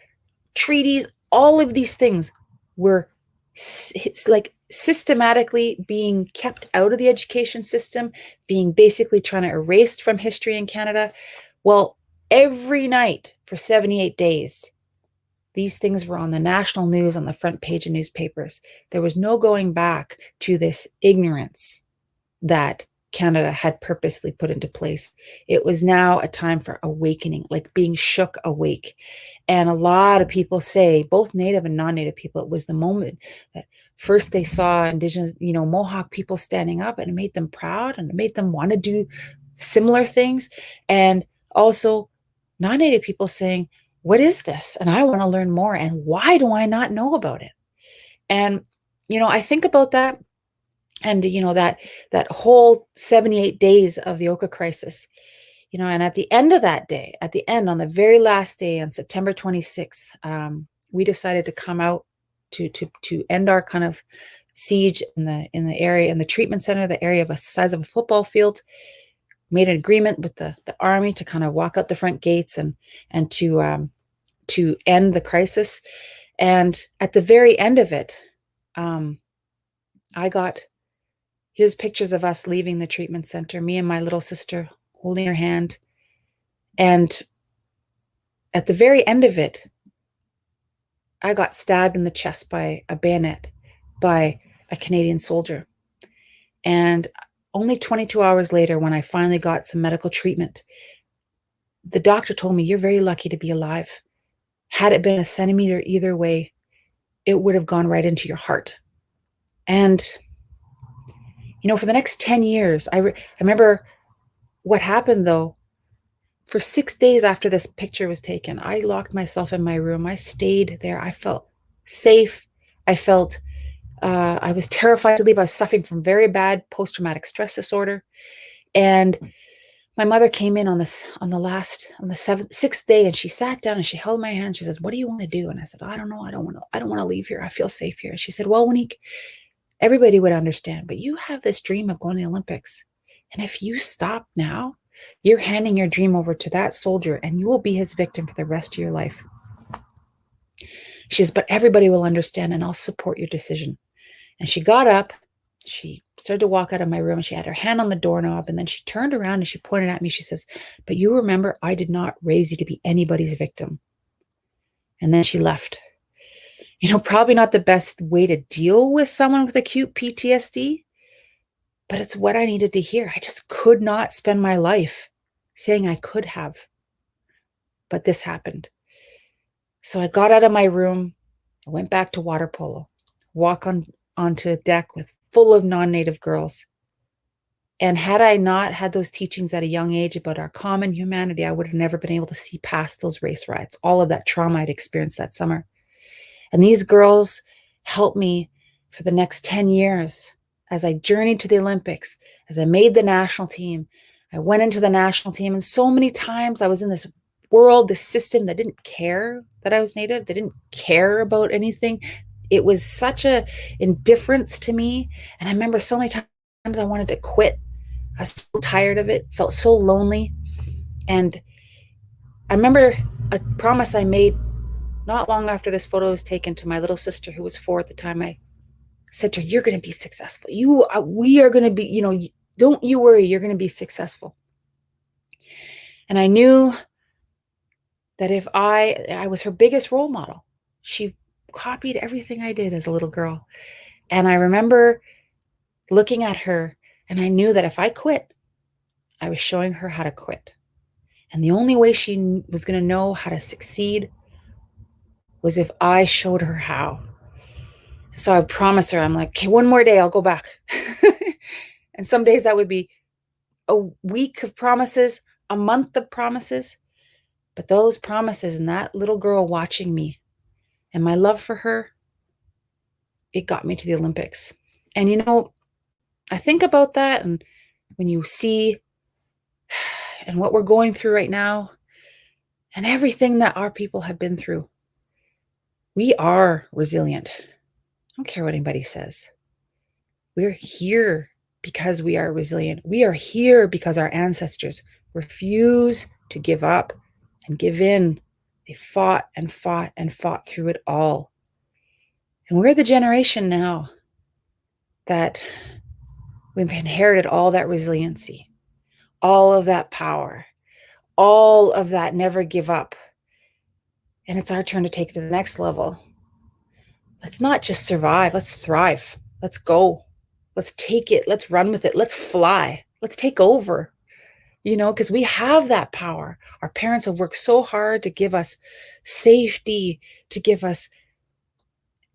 treaties, all of these things were it's like systematically being kept out of the education system, being basically trying to erased from history in Canada. Well, every night for 78 days, these things were on the national news, on the front page of newspapers. There was no going back to this ignorance that Canada had purposely put into place. It was now a time for awakening, like being shook awake. And a lot of people say, both Native and non-Native people, it was the moment that first they saw Indigenous, Mohawk people standing up, and it made them proud and it made them want to do similar things. And also non-Native people saying, what is this? And I want to learn more. And why do I not know about it? And, I think about that. And, that whole 78 days of the Oka crisis, and at the end of that day, on the very last day, on September 26th, we decided to come out to end our kind of siege in the area, in the treatment center, the area of the size of a football field. Made an agreement with the army to kind of walk out the front gates and to end the crisis. And at the very end of it, here's pictures of us leaving the treatment center, me and my little sister holding her hand. And at the very end of it, I got stabbed in the chest by a bayonet by a Canadian soldier. And only 22 hours later, when I finally got some medical treatment, the doctor told me, you're very lucky to be alive. Had it been a centimeter either way, it would have gone right into your heart. And, for the next 10 years, I remember what happened, though. For 6 days after this picture was taken, I locked myself in my room. I stayed there. I felt safe. I felt I was terrified to leave. I was suffering from very bad post-traumatic stress disorder. And my mother came in on the 6th day, and she sat down and she held my hand. She says, what do you want to do? And I said, I don't know. I don't want to leave here. I feel safe here. And she said, well, Monique, everybody would understand, but you have this dream of going to the Olympics. And if you stop now, you're handing your dream over to that soldier, and you will be his victim for the rest of your life. She says, but everybody will understand, and I'll support your decision. And she got up, she started to walk out of my room, and she had her hand on the doorknob, and then she turned around and she pointed at me. She says, but you remember, I did not raise you to be anybody's victim. And then she left. Probably not the best way to deal with someone with acute PTSD, but it's what I needed to hear. I just could not spend my life saying I could have. But this happened. So I got out of my room, I went back to water polo, walk onto a deck full of non-Native girls. And had I not had those teachings at a young age about our common humanity, I would have never been able to see past those race riots, all of that trauma I'd experienced that summer. And these girls helped me for the next 10 years as I journeyed to the Olympics, as I made the national team. I went into the national team, and so many times I was in this world, this system that didn't care that I was Native. They didn't care about anything. It was such a indifference to me. And I remember so many times I wanted to quit. I was so tired of it, felt so lonely. And I remember a promise I made not long after this photo was taken to my little sister, who was 4 at the time. I said to her, you're going to be successful. We are going to be, don't you worry, you're going to be successful. And I knew that if I was her biggest role model. She copied everything I did as a little girl. And I remember looking at her, and I knew that if I quit, I was showing her how to quit. And the only way she was going to know how to succeed was if I showed her how. So I promised her, I'm like, okay, one more day, I'll go back. And some days that would be a week of promises, a month of promises. But those promises and that little girl watching me and my love for her, it got me to the Olympics. And, I think about that, and when you see and what we're going through right now and everything that our people have been through, we are resilient. I don't care what anybody says. We're here because we are resilient. We are here because our ancestors refuse to give up and give in. They fought and fought and fought through it all. And we're the generation now that we've inherited all that resiliency, all of that power, all of that never give up. And it's our turn to take it to the next level. Let's not just survive, let's thrive. Let's go. Let's take it. Let's run with it. Let's fly. Let's take over, because we have that power. Our parents have worked so hard to give us safety, to give us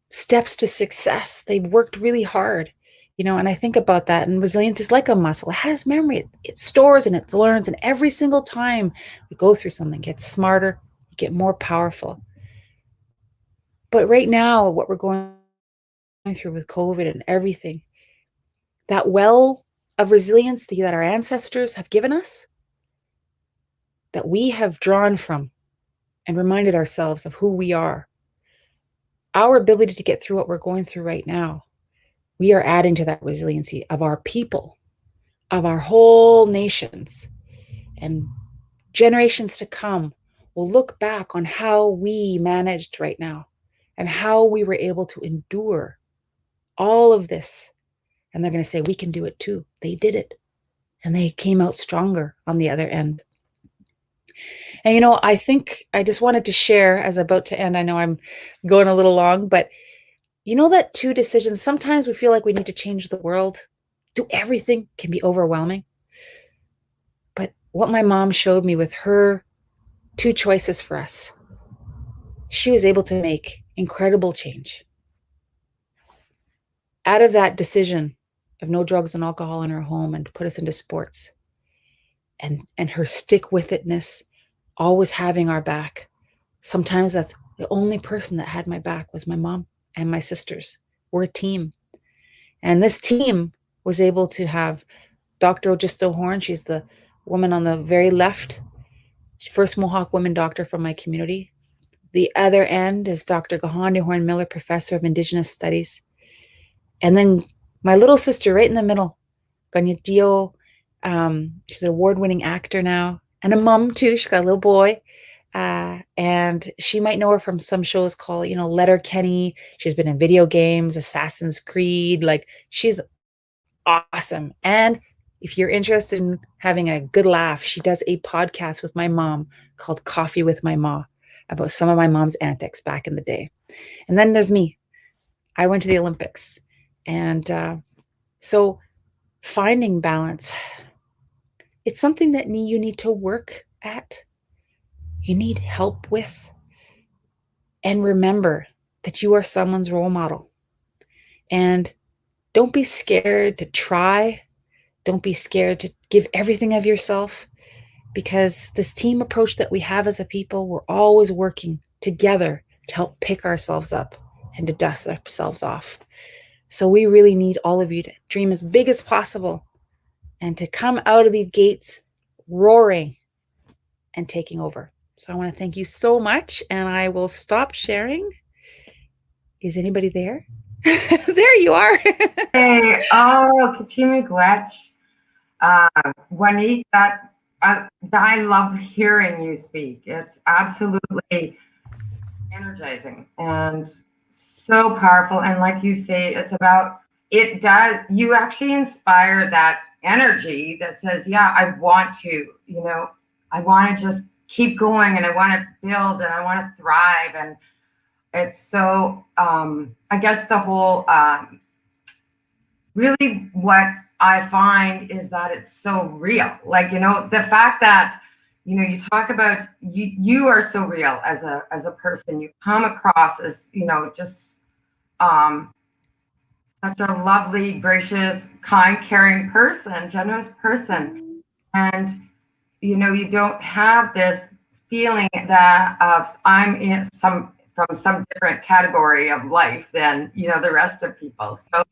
steps to success. They've worked really hard, and I think about that. And resilience is like a muscle. It has memory. It stores and it learns. And every single time we go through something, it gets smarter, you get more powerful. But right now, what we're going through with COVID and everything, that well of resilience that our ancestors have given us, that we have drawn from and reminded ourselves of who we are, our ability to get through what we're going through right now, we are adding to that resiliency of our people, of our whole nations. And generations to come will look back on how we managed right now and how we were able to endure all of this. And they're going to say, we can do it too. They did it. And they came out stronger on the other end. And, I think I just wanted to share as I'm about to end. I know I'm going a little long, but that 2 decisions, sometimes we feel like we need to change the world, do everything, can be overwhelming. But what my mom showed me with her 2 choices for us, she was able to make incredible change. Out of that decision of no drugs and alcohol in her home and to put us into sports, and her stick with itness, always having our back. Sometimes that's the only person that had my back was my mom and my sisters. We're a team. And this team was able to have Dr. Ogisto Horn. She's the woman on the very left, first Mohawk woman doctor from my community. The other end is Dr. Gahandi Horn Miller, professor of Indigenous Studies. And then my little sister right in the middle, Ganya Dio. She's an award-winning actor now and a mom too. She's got a little boy. And she might know her from some shows called, Letterkenny. She's been in video games, Assassin's Creed. Like, she's awesome. And if you're interested in having a good laugh, she does a podcast with my mom called Coffee with My Ma about some of my mom's antics back in the day. And then there's me. I went to the Olympics. And so finding balance, it's something that you need to work at. You need help with. And remember that you are someone's role model. And don't be scared to try. Don't be scared to give everything of yourself, because this team approach that we have as a people, we're always working together to help pick ourselves up and to dust ourselves off. So we really need all of you to dream as big as possible and to come out of these gates roaring and taking over. So I want to thank you so much, and I will stop sharing. Is anybody there? There you are. Hey, Kachimi Gwetch. Juanita, I love hearing you speak. It's absolutely energizing and so powerful. And like you say, you actually inspire that energy that says, yeah, I want to just keep going, and I want to build, and I want to thrive. And it's so, I guess the whole, really what I find is that it's so real. Like, the fact that, you talk about, you are so real as a person. You come across as, just such a lovely, gracious, kind, caring person, generous person. And, you don't have this feeling that I'm from some different category of life than, the rest of people. So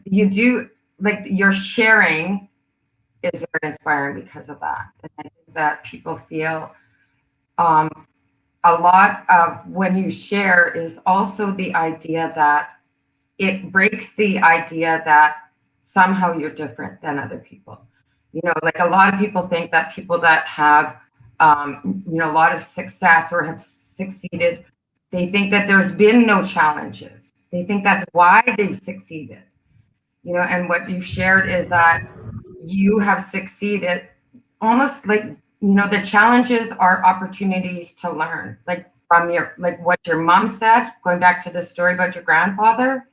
your sharing is very inspiring because of that. And I think that people feel a lot of when you share is also the idea that it breaks the idea that somehow you're different than other people. Like a lot of people think that people that have, a lot of success or have succeeded, they think that there's been no challenges. They think that's why they've succeeded. You know, and what you've shared is that you have succeeded almost like, you know, the challenges are opportunities to learn, like from your, like what your mom said, going back to the story about your grandfather,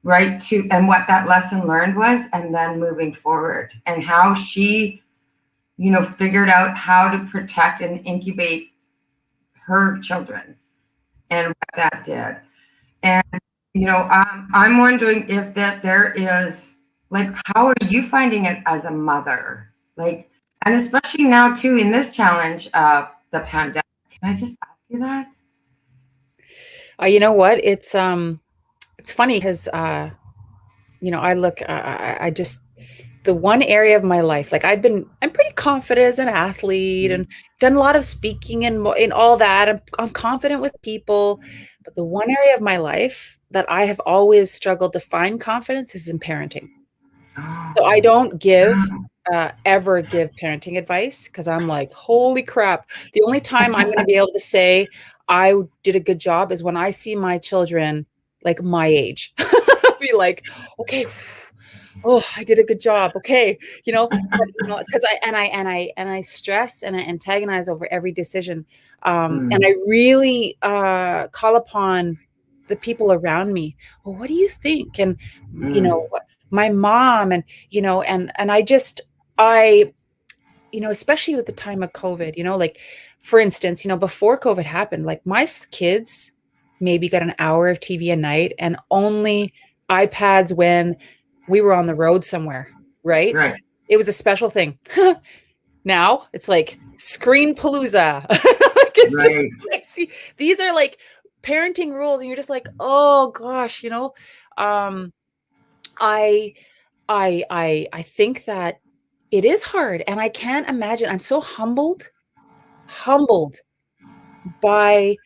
right? To, and what that lesson learned was, and then moving forward, and how she, you know, figured out how to protect and incubate her children and what that did. And, you know, I'm wondering if that there is, like, how are you finding it as a mother? Like, and especially now too, in this challenge of the pandemic. Can I just ask you that? You know what? It's funny because you know, I just the one area of my life, like I'm pretty confident as an athlete and done a lot of speaking and in all that. I'm confident with people, but the one area of my life that I have always struggled to find confidence is in parenting. So I Oh, don't ever give parenting advice because I'm like, holy crap. The only time I'm going to be able to say I did a good job is when I see my children like my age. I'll be like, okay, oh, I did a good job. Okay. But because I stress and I antagonize over every decision. And mm, I really call upon the people around me. Well, what do you think? And mm, my mom and I just I especially with the time of COVID, like for instance, before COVID happened, like kids maybe got an hour of TV a night and only iPads when we were on the road somewhere, right? right, It was a special thing. Now it's like screen palooza. Like it's just right. crazy. These are like parenting rules, and you're just like, oh gosh, um, I I think that it is hard, and I can't imagine. I'm so humbled by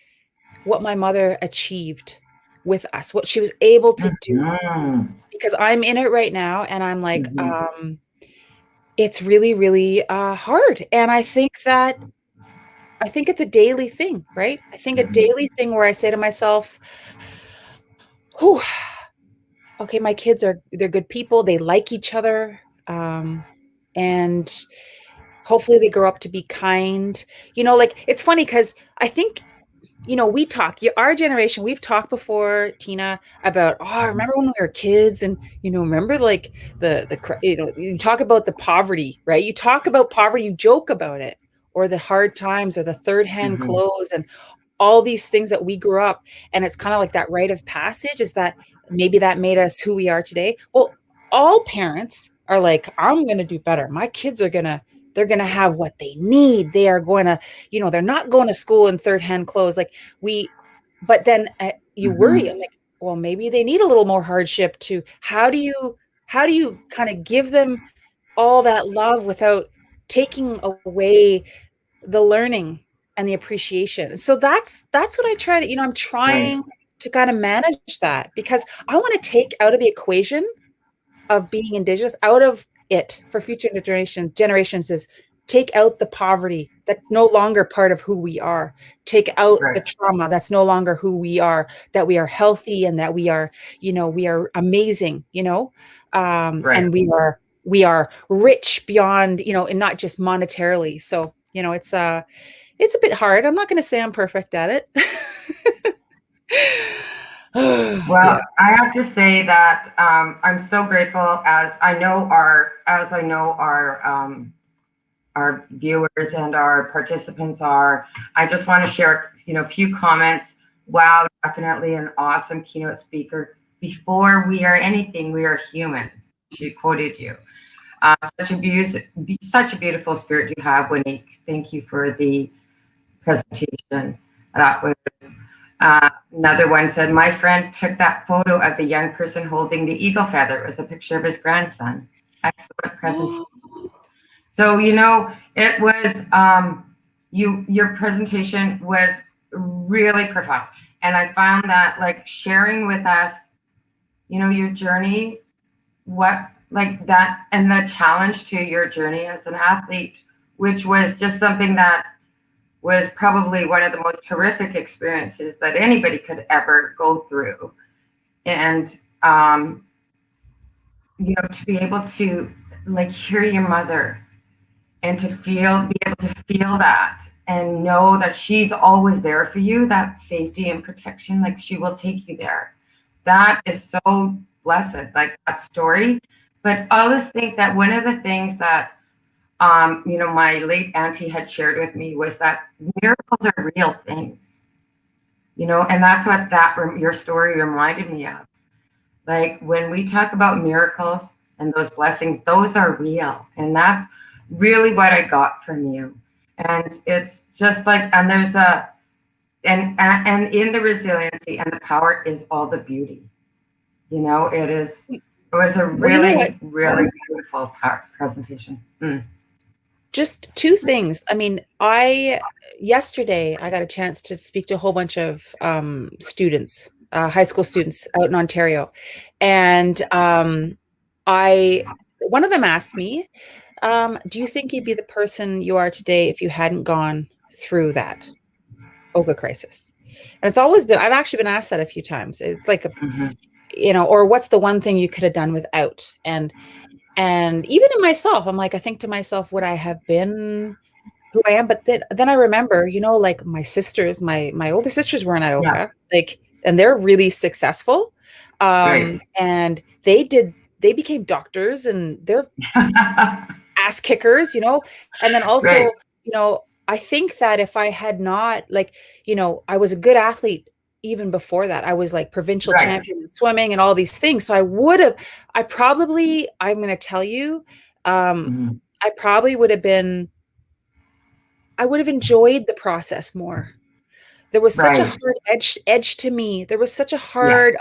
what my mother achieved with us, what she was able to do, Mhm, because I'm in it right now, and I'm like, mhm, it's really, really hard. And I think it's a daily thing, right? I think a mhm, daily thing where I say to myself, "Whew, okay, my kids they're good people. They like each other, and hopefully they grow up to be kind." Like it's funny because I think we talk. Our generation, we've talked before, Tina, about remember when we were kids, and remember like you talk about the poverty, right? You talk about poverty, you joke about it, or the hard times, or the third hand mhm, clothes, and all these things that we grew up, and it's kind of like that rite of passage is that maybe that made us who we are today. Well, all parents are like, I'm going to do better. My kids are going to they're going to have what they need. They are going to, they're not going to school in third hand clothes. Like but then you worry. mhm, I'm like, well, maybe they need a little more hardship to, how do you kind of give them all that love without taking away the learning and the appreciation. So that's what I try to, I'm right. trying to kind of manage that, because I want to take out of the equation of being Indigenous, out of it for future generations, is take out the poverty that's no longer part of who we are, take out Right, the trauma that's no longer who we are, that we are healthy, and that we are amazing, right. and we are rich beyond, and not just monetarily. So it's a bit hard. I'm not going to say I'm perfect at it. Well, Yeah. I have to say that I'm so grateful, as I know our viewers and our participants are. I just want to share, a few comments. Wow, definitely an awesome keynote speaker. Before we are anything, we are human. She quoted you. Such a beautiful spirit you have, Winnie. Thank you for the presentation. That was another one said, my friend took that photo of the young person holding the eagle feather. It was a picture of his grandson. Excellent presentation. So, it was, your presentation was really profound. And I found that like sharing with us, your journeys, what like that, and the challenge to your journey as an athlete, which was just something that was probably one of the most horrific experiences that anybody could ever go through. And, to be able to like hear your mother and to be able to feel that and know that she's always there for you, that safety and protection, like she will take you there. That is so blessed, like that story. But I always think that one of the things that, my late auntie had shared with me was that miracles are real things, and that's what your story reminded me of. Like when we talk about miracles and those blessings, those are real. And that's really what I got from you. And it's just like, and there's and in the resiliency and the power is all the beauty. It was a really, really beautiful presentation. Just two things. I mean, yesterday I got a chance to speak to a whole bunch of students, high school students out in Ontario. And one of them asked me, do you think you'd be the person you are today if you hadn't gone through that Oka crisis? And I've actually been asked that a few times. It's like, or what's the one thing you could have done without? And even in myself, I'm like, I think to myself, would I have been who I am? But then I remember, like my sisters, my older sisters weren't at Oka, and they're really successful. Right. And they became doctors and they're ass kickers, and then also, right. I think that if I had not, I was a good athlete even before that. I was like provincial champion in swimming and all these things. So I'm going to tell you, I probably would have enjoyed the process more. There was such a hard edge to me. There was such a hard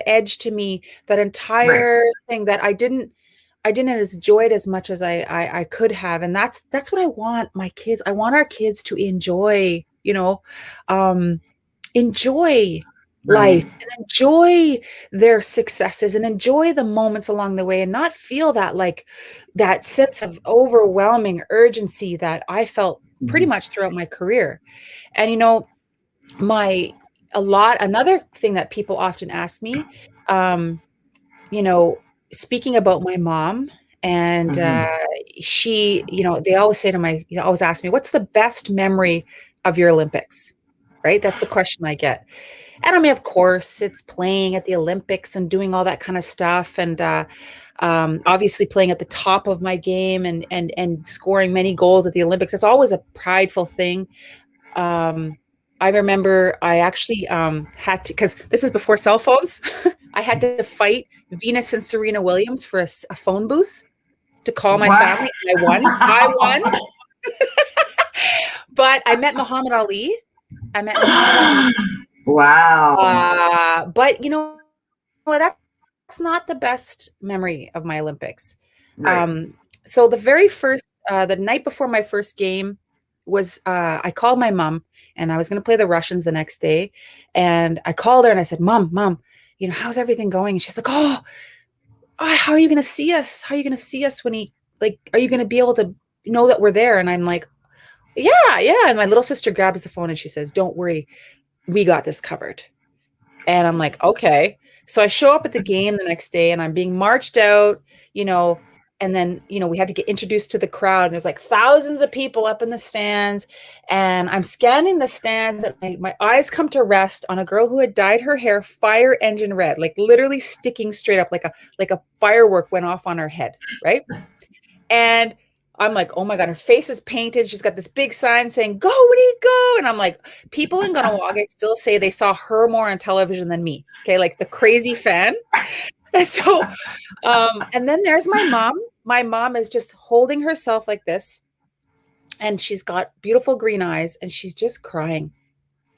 edge to me, that entire thing, that I didn't enjoy it as much as I could have. And that's what I want my kids. I want our kids to enjoy, enjoy life and enjoy their successes and enjoy the moments along the way, and not feel that sense of overwhelming urgency that I felt pretty much throughout my career. And, another thing that people often ask me, speaking about my mom, and she, they always always ask me, what's the best memory of your Olympics? Right? That's the question I get. And I mean, of course, it's playing at the Olympics and doing all that kind of stuff. And obviously playing at the top of my game and scoring many goals at the Olympics. It's always a prideful thing. I remember I actually had to, because this is before cell phones, I had to fight Venus and Serena Williams for a phone booth to call my family. And I won. But I met Muhammad Ali. Wow. But that's not the best memory of my Olympics. So the very first, the night before my first game was, I called my mom, and I was going to play the Russians the next day. And I called her and I said, Mom, how's everything going? And she's like, oh, how are you going to see us? How are you going to see us when are you going to be able to know that we're there? And I'm like, yeah. And my little sister grabs the phone and she says, don't worry, we got this covered. And I'm like, okay. So I show up at the game the next day and I'm being marched out, and then, we had to get introduced to the crowd. And there's like thousands of people up in the stands, and I'm scanning the stands, and my eyes come to rest on a girl who had dyed her hair fire engine red, like literally sticking straight up, like a firework went off on her head. Right. And I'm like, oh my God, her face is painted. She's got this big sign saying, go, Winnie, go. And I'm like, people in Kahnawake still say they saw her more on television than me. Okay. Like the crazy fan. And so, and then there's my mom. My mom is just holding herself like this, and she's got beautiful green eyes, and she's just crying,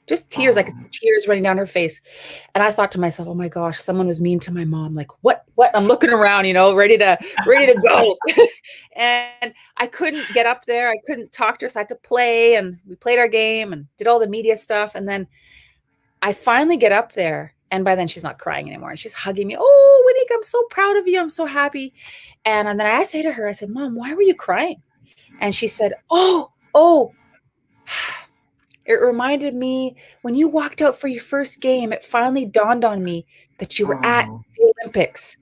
just tears, like tears running down her face. And I thought to myself, oh my gosh, someone was mean to my mom. Like what? I'm looking around, ready to go. And I couldn't get up there. I couldn't talk to her. So I had to play, and we played our game and did all the media stuff. And then I finally get up there. And by then she's not crying anymore. And she's hugging me. Oh, Winnie, I'm so proud of you. I'm so happy. And then I say to her, I said, Mom, why were you crying? And she said, oh, It reminded me when you walked out for your first game, it finally dawned on me that you were at Oh, the Olympics.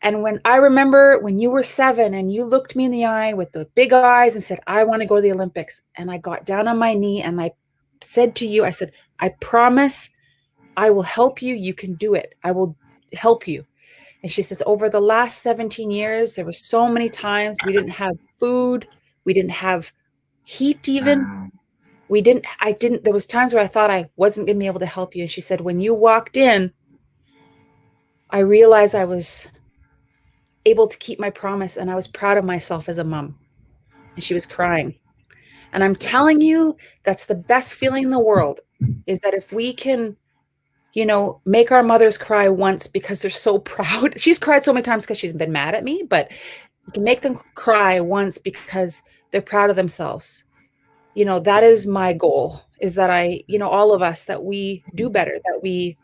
And when I remember when you were 7 and you looked me in the eye with the big eyes and said, I want to go to the Olympics. And I got down on my knee and I said to you, I said, I promise I will help you. You can do it. I will help you. And she says, over the last 17 years, there were so many times we didn't have food. We didn't have heat even. wow. There was times where I thought I wasn't going to be able to help you. And she said, when you walked in, I realized I was able to keep my promise and I was proud of myself as a mom. And she was crying. And I'm telling you, that's the best feeling in the world is that if we can, make our mothers cry once because they're so proud. She's cried so many times because she's been mad at me, but you can make them cry once because they're proud of themselves. That is my goal is that all of us, that we do better, that we,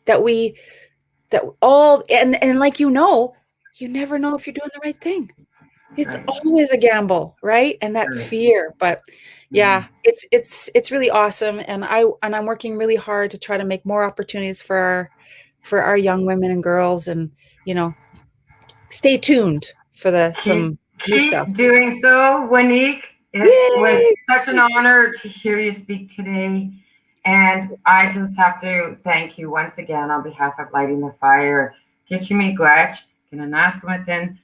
that all, and like, you never know if you're doing the right thing. It's Right. always a gamble, right? And that Right. fear, but Mm. yeah, it's really awesome. And I'm working really hard to try to make more opportunities for our young women and girls, and, stay tuned for some new stuff. Keep doing so, Wanique. It was Yay! such an honor to hear you speak today. And I just have to thank you once again on behalf of Lighting the Fire. Gichimiigwech, Kinanaskamatin.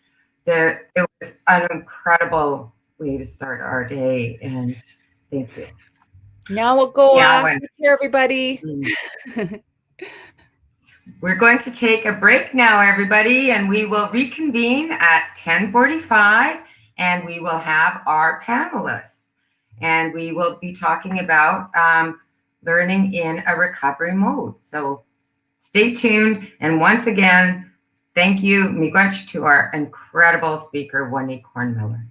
It was an incredible way to start our day. And thank you. Yeah, Nyawagoa. Take care, everybody. we're going to take a break now, everybody, and we will reconvene at 10:45, and we will have our panelists, and we will be talking about learning in a recovery mode. So stay tuned, and once again, thank you, miigwech, to our incredible speaker, Wanique Hornmiller.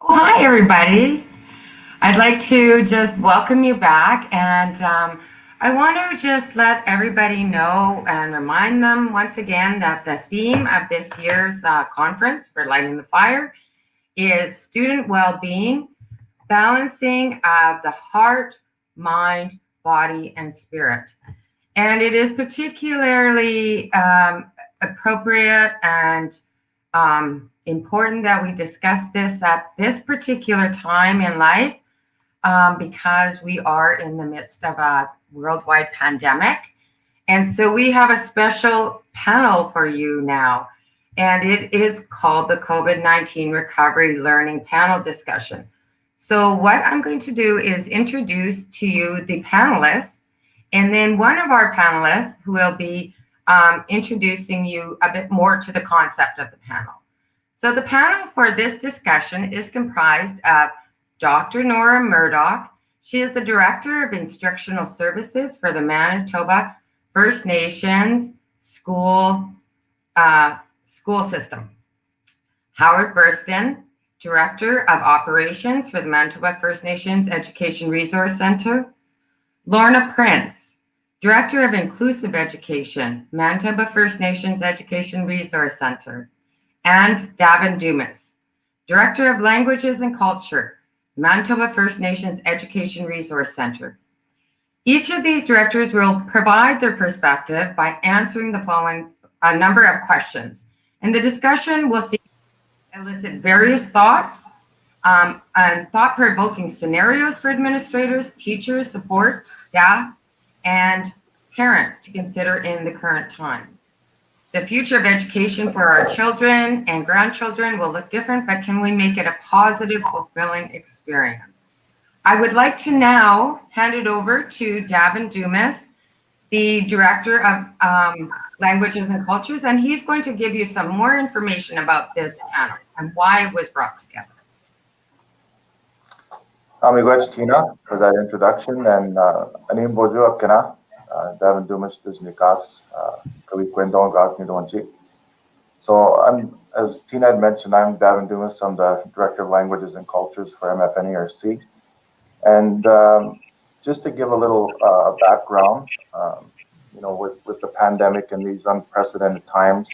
Oh, hi, everybody. I'd like to just welcome you back, and I want to just let everybody know and remind them once again that the theme of this year's conference for Lighting the Fire is student well-being, balancing of the heart, mind, body, and spirit. And it is particularly appropriate and important that we discuss this at this particular time in life because we are in the midst of a worldwide pandemic. And so we have a special panel for you now, and it is called the COVID-19 Recovery Learning Panel Discussion. So what I'm going to do is introduce to you the panelists, and then one of our panelists who will be introducing you a bit more to the concept of the panel. So the panel for this discussion is comprised of Dr. Nora Murdoch. She is the Director of Instructional Services for the Manitoba First Nations school system. Howard Burston, Director of Operations for the Manitoba First Nations Education Resource Center. Lorna Prince, Director of Inclusive Education, Manitoba First Nations Education Resource Center. And Davin Dumas, Director of Languages and Culture, Manitoba First Nations Education Resource Center. Each of these directors will provide their perspective by answering the following a number of questions. And the discussion will elicit various thoughts and thought-provoking scenarios for administrators, teachers, support, staff, and parents to consider in the current time. The future of education for our children and grandchildren will look different, but can we make it a positive, fulfilling experience? I would like to now hand it over to Davin Dumas, the Director of Languages and Cultures, and he's going to give you some more information about this panel and why it was brought together. Miigwech Tina for that introduction, and Anim Boju Akena, Davin Dumas Disnikas, Kali Kwendon Gatnidonchi. So as Tina had mentioned, I'm Davin Dumas. I'm the Director of Languages and Cultures for MFNERC. And just to give a little background, with the pandemic and these unprecedented times,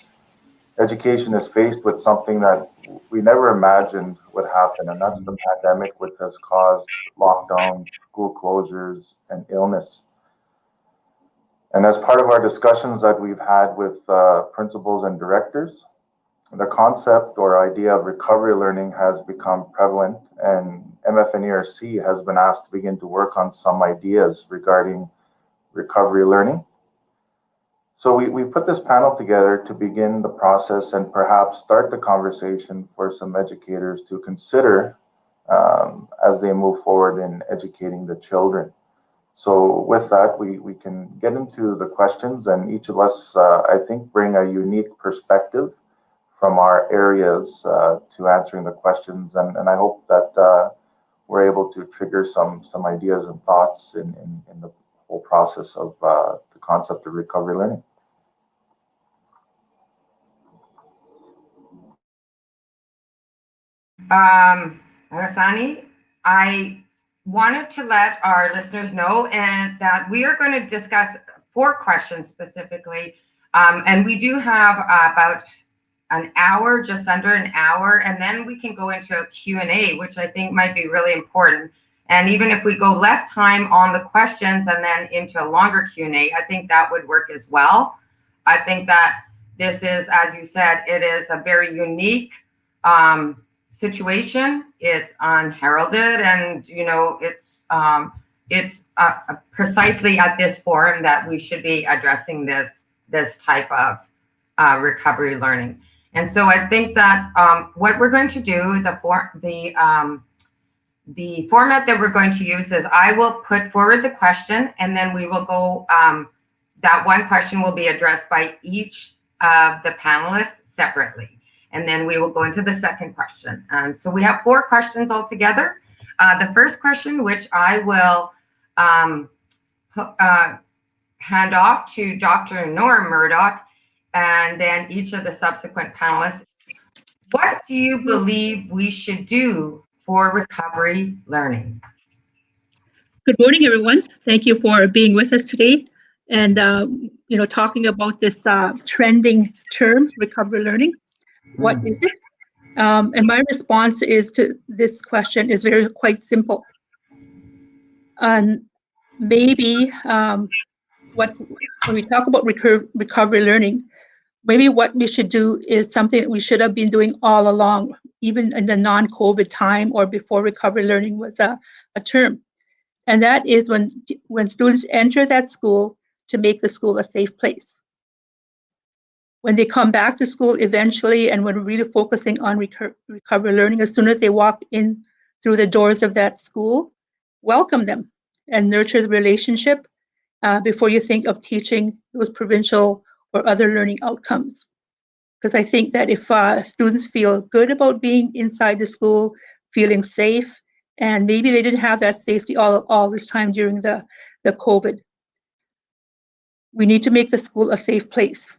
education is faced with something that we never imagined would happen, and that's the pandemic, which has caused lockdowns, school closures, and illness. And as part of our discussions that we've had with principals and directors, the concept or idea of recovery learning has become prevalent, and MFNERC has been asked to begin to work on some ideas regarding recovery learning. So we put this panel together to begin the process and perhaps start the conversation for some educators to consider as they move forward in educating the children. So with that, we can get into the questions, and each of us, I think, bring a unique perspective from our areas to answering the questions. And I hope that we're able to trigger some ideas and thoughts in the whole process of the concept of recovery learning. Hassani, I wanted to let our listeners know and that we are going to discuss 4 questions specifically. And we do have about an hour, just under an hour, and then we can go into a Q&A, which I think might be really important. And even if we go less time on the questions and then into a longer Q&A, I think that would work as well. I think that this is, as you said, it is a very unique situation. It's unheralded, and it's precisely at this forum that we should be addressing this type of recovery learning. And so I think that what we're going to do, the format that we're going to use is I will put forward the question, and then we will go. That one question will be addressed by each of the panelists separately. And then we will go into the second question. So we have 4 questions altogether. The first question, which I will hand off to Dr. Nora Murdoch, and then each of the subsequent panelists. What do you believe we should do for recovery learning? Good morning, everyone. Thank you for being with us today and, talking about this trending term, recovery learning. What is it? And my response is to this question is quite simple. And maybe when we talk about recovery learning, maybe what we should do is something that we should have been doing all along, even in the non-COVID time or before recovery learning was a term. And that is when students enter that school to make the school a safe place. When they come back to school eventually, and when we're really focusing on recovery learning, as soon as they walk in through the doors of that school, welcome them and nurture the relationship before you think of teaching those provincial or other learning outcomes. Because I think that if students feel good about being inside the school, feeling safe, and maybe they didn't have that safety all this time during the COVID. We need to make the school a safe place,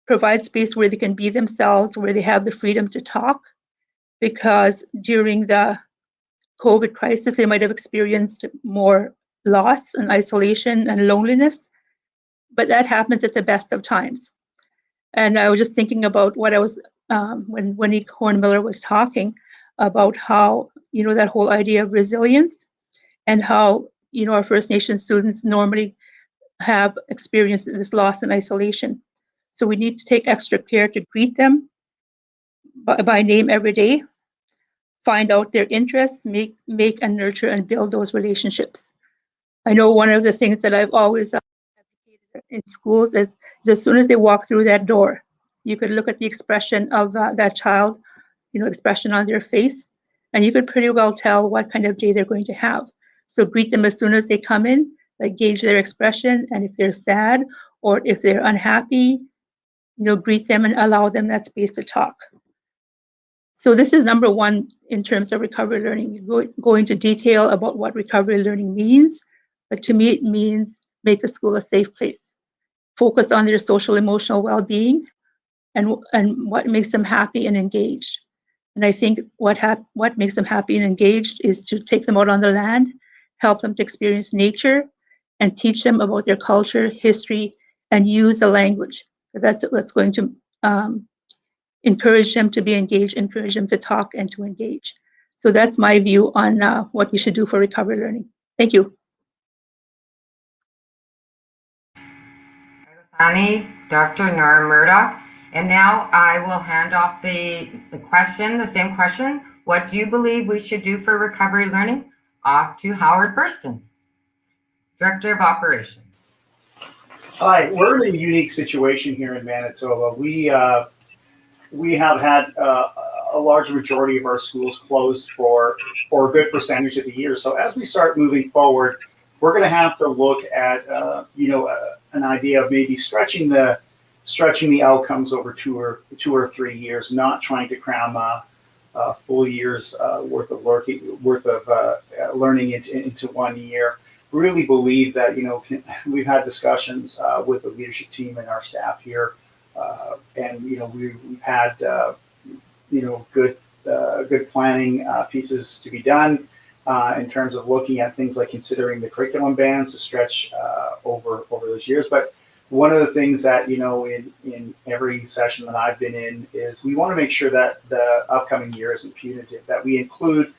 provide space where they can be themselves, where they have the freedom to talk, because during the COVID crisis, they might have experienced more loss and isolation and loneliness, but that happens at the best of times. And I was just thinking about what I was, when Winnie Hornmiller was talking about how, that whole idea of resilience and how, our First Nation students normally have experienced this loss and isolation. So we need to take extra care to greet them by name every day, find out their interests, make and nurture and build those relationships. I know one of the things that I've always advocated in schools is as soon as they walk through that door, you could look at the expression of that child, expression on their face, and you could pretty well tell what kind of day they're going to have. So greet them as soon as they come in, gauge their expression, and if they're sad or if they're unhappy, greet them and allow them that space to talk. So this is number one in terms of recovery learning. Go into detail about what recovery learning means, but to me it means make the school a safe place. Focus on their social emotional well-being and what makes them happy and engaged. And I think what makes them happy and engaged is to take them out on the land, help them to experience nature, and teach them about their culture, history, and use the language. That's what's going to encourage them to be engaged, encourage them to talk and to engage. So that's my view on what we should do for recovery learning. Thank you. Dr. Nora Murdoch. And now I will hand off the same question. What do you believe we should do for recovery learning? Off to Howard Burston, Director of Operations. Hi, we're in a unique situation here in Manitoba. We have had a large majority of our schools closed for a good percentage of the year. So as we start moving forward, we're going to have to look at an idea of maybe stretching the outcomes over two or 3 years, not trying to cram full years worth of learning into 1 year. Really believe that we've had discussions with the leadership team and our staff here, and we've had good planning pieces to be done in terms of looking at things like considering the curriculum bands to stretch over those years. But one of the things that in every session that I've been in is we want to make sure that the upcoming year isn't punitive, that we include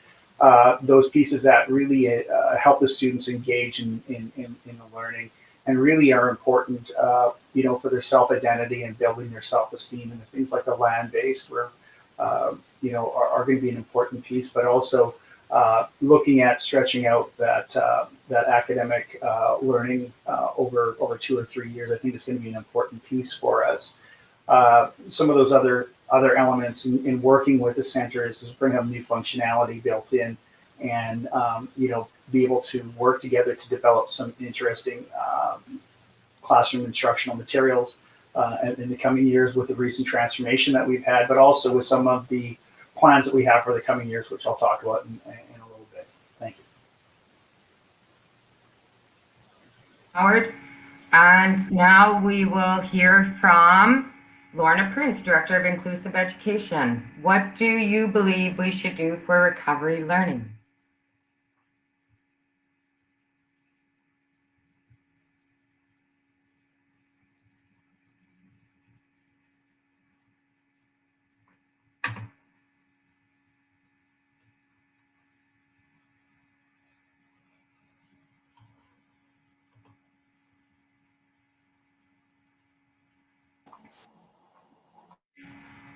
those pieces that really help the students engage in the learning and really are important, for their self-identity and building their self-esteem, and things like the land-based are going to be an important piece, but also looking at stretching out that academic learning over 2 or 3 years, I think is going to be an important piece for us. Some of those other elements in working with the centers is bring up new functionality built in, and be able to work together to develop some interesting classroom instructional materials in the coming years with the recent transformation that we've had, but also with some of the plans that we have for the coming years, which I'll talk about in a little bit. Thank you. Howard. And now we will hear from Lorna Prince, Director of Inclusive Education. What do you believe we should do for recovery learning?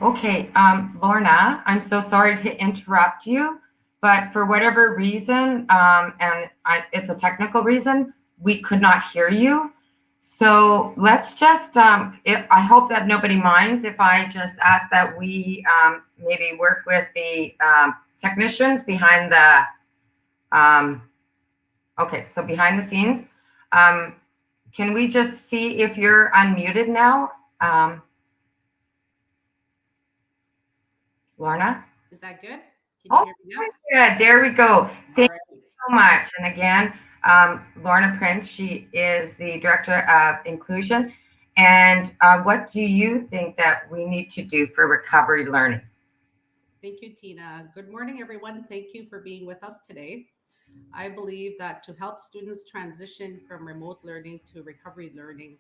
Okay, Lorna, I'm so sorry to interrupt you, but for whatever reason, it's a technical reason, we could not hear you. So let's just, I hope that nobody minds if I just ask that we maybe work with the technicians behind the, okay, so behind the scenes. Can we just see if you're unmuted now? Lorna? Is that good? Can you Oh, hear me now? good. There we go. Thank All you right. so much. And again, Lorna Prince, she is the Director of Inclusion. And what do you think that we need to do for recovery learning? Thank you, Tina. Good morning, everyone. Thank you for being with us today. I believe that to help students transition from remote learning to recovery learning,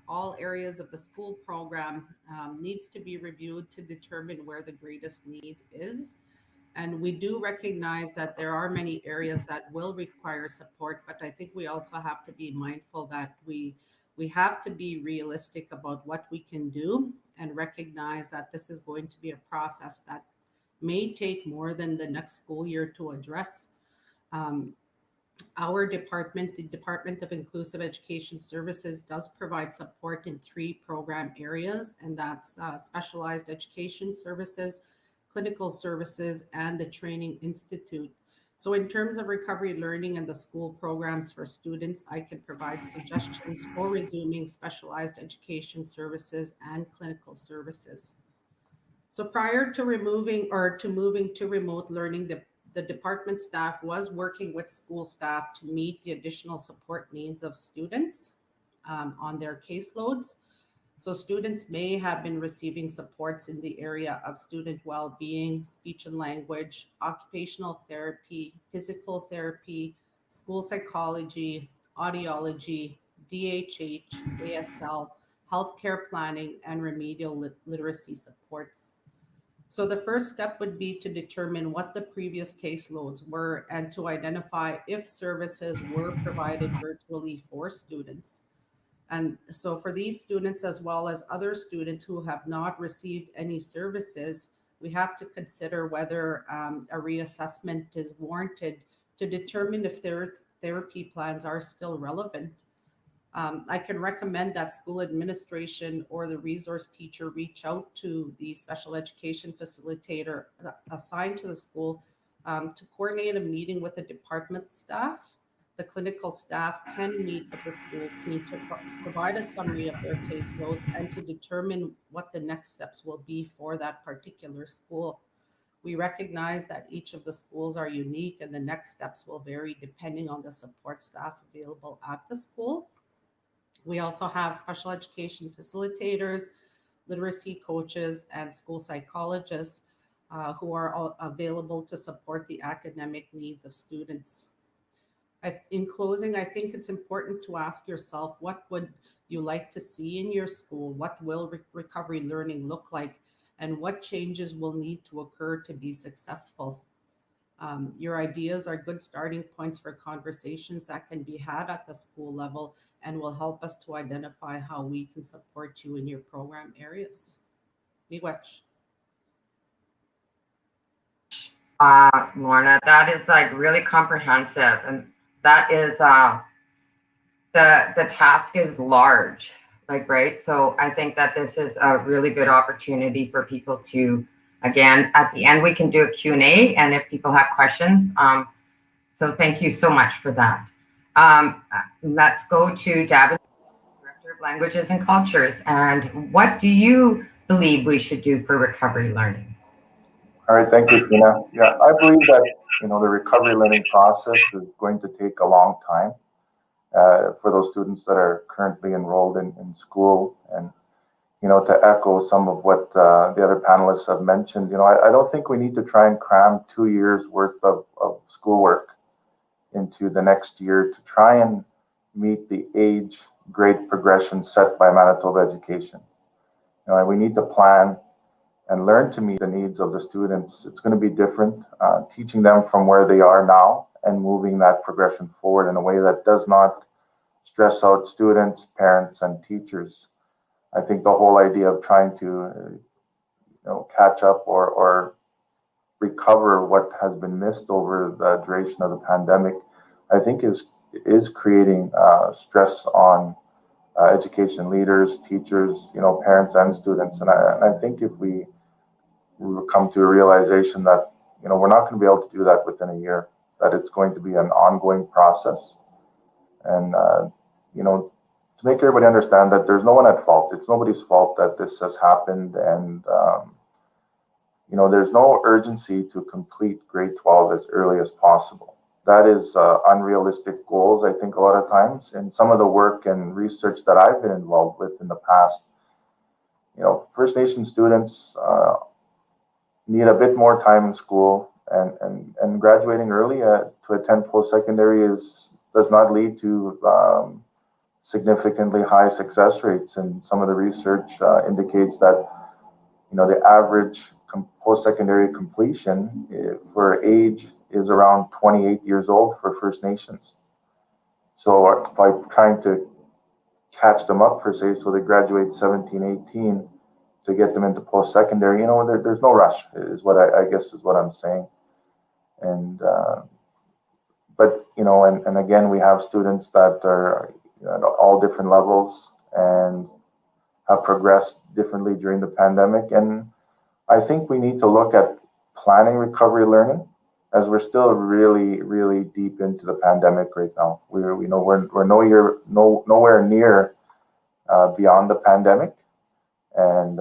all areas of the school program needs to be reviewed to determine where the greatest need is. And we do recognize that there are many areas that will require support, but I think we also have to be mindful that we have to be realistic about what we can do and recognize that this is going to be a process that may take more than the next school year to address. Um, our department, the Department of Inclusive Education Services, does provide support in 3 program areas, and that's specialized education services, clinical services, and the Training Institute. So in terms of recovery learning and the school programs for students, I can provide suggestions for resuming specialized education services and clinical services. So prior to moving to remote learning, the department staff was working with school staff to meet the additional support needs of students on their caseloads. So students may have been receiving supports in the area of student well-being, speech and language, occupational therapy, physical therapy, school psychology, audiology, DHH, ASL, healthcare planning, and remedial literacy supports. So the first step would be to determine what the previous caseloads were and to identify if services were provided virtually for students. And so for these students, as well as other students who have not received any services, we have to consider whether a reassessment is warranted to determine if their therapy plans are still relevant. I can recommend that school administration or the resource teacher reach out to the special education facilitator assigned to the school to coordinate a meeting with the department staff. The clinical staff can meet with the school team to provide a summary of their caseloads and to determine what the next steps will be for that particular school. We recognize that each of the schools are unique and the next steps will vary depending on the support staff available at the school. We also have special education facilitators, literacy coaches, and school psychologists who are all available to support the academic needs of students. In closing, I think it's important to ask yourself, what would you like to see in your school? What will recovery learning look like? And what changes will need to occur to be successful? Your ideas are good starting points for conversations that can be had at the school level and will help us to identify how we can support you in your program areas. Miigwech. Lorna, that is like really comprehensive, and that is the task is large, like, right? So I think that this is a really good opportunity for people to, again, at the end we can do a Q&A, and if people have questions, so thank you so much for that. Let's go to Davin, Director of Languages and Cultures, and what do you believe we should do for recovery learning? All right, thank you, Tina. Yeah, I believe that the recovery learning process is going to take a long time for those students that are currently enrolled in school. And to echo some of what the other panelists have mentioned, I don't think we need to try and cram 2 years worth of schoolwork into the next year to try and meet the age grade progression set by Manitoba Education. We need to plan and learn to meet the needs of the students. It's going to be different, teaching them from where they are now and moving that progression forward in a way that does not stress out students, parents, and teachers. I think the whole idea of trying to catch up or recover what has been missed over the duration of the pandemic, I think is creating stress on education leaders, teachers, parents, and students. And I think if we come to a realization that we're not going to be able to do that within a year, that it's going to be an ongoing process, and to make everybody understand that there's no one at fault. It's nobody's fault that this has happened, and there's no urgency to complete grade 12 as early as possible. That is unrealistic goals, I think, a lot of times. And some of the work and research that I've been involved with in the past, First Nation students need a bit more time in school, and graduating early to attend post-secondary does not lead to significantly high success rates. And some of the research indicates that the average post-secondary completion for age is around 28 years old for First Nations. So by trying to catch them up per se, so they graduate 17, 18, to get them into post-secondary, there's no rush, is what I guess is what I'm saying. And but and again, we have students that are at all different levels and have progressed differently during the pandemic. And I think we need to look at planning recovery learning, as we're still really, really deep into the pandemic right now. We're nowhere near beyond the pandemic, and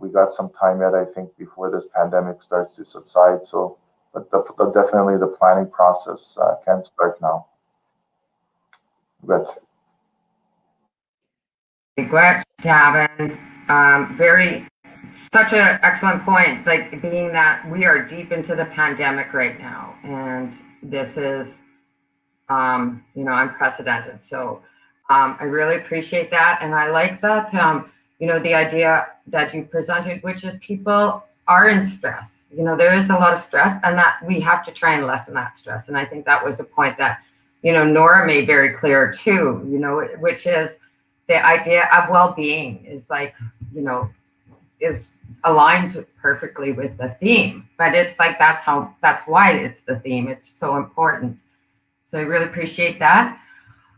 we got some time yet, I think, before this pandemic starts to subside. So, but definitely the planning process can start now. But Great, Gavin. Such an excellent point. Like, being that we are deep into the pandemic right now, and this is, unprecedented. So, I really appreciate that, and I like that. The idea that you presented, which is people are in stress. There is a lot of stress, and that we have to try and lessen that stress. And I think that was a point that, Nora made very clear too. Which is the idea of well-being is like, aligns perfectly with the theme, but it's like, that's why it's the theme. It's so important. So I really appreciate that.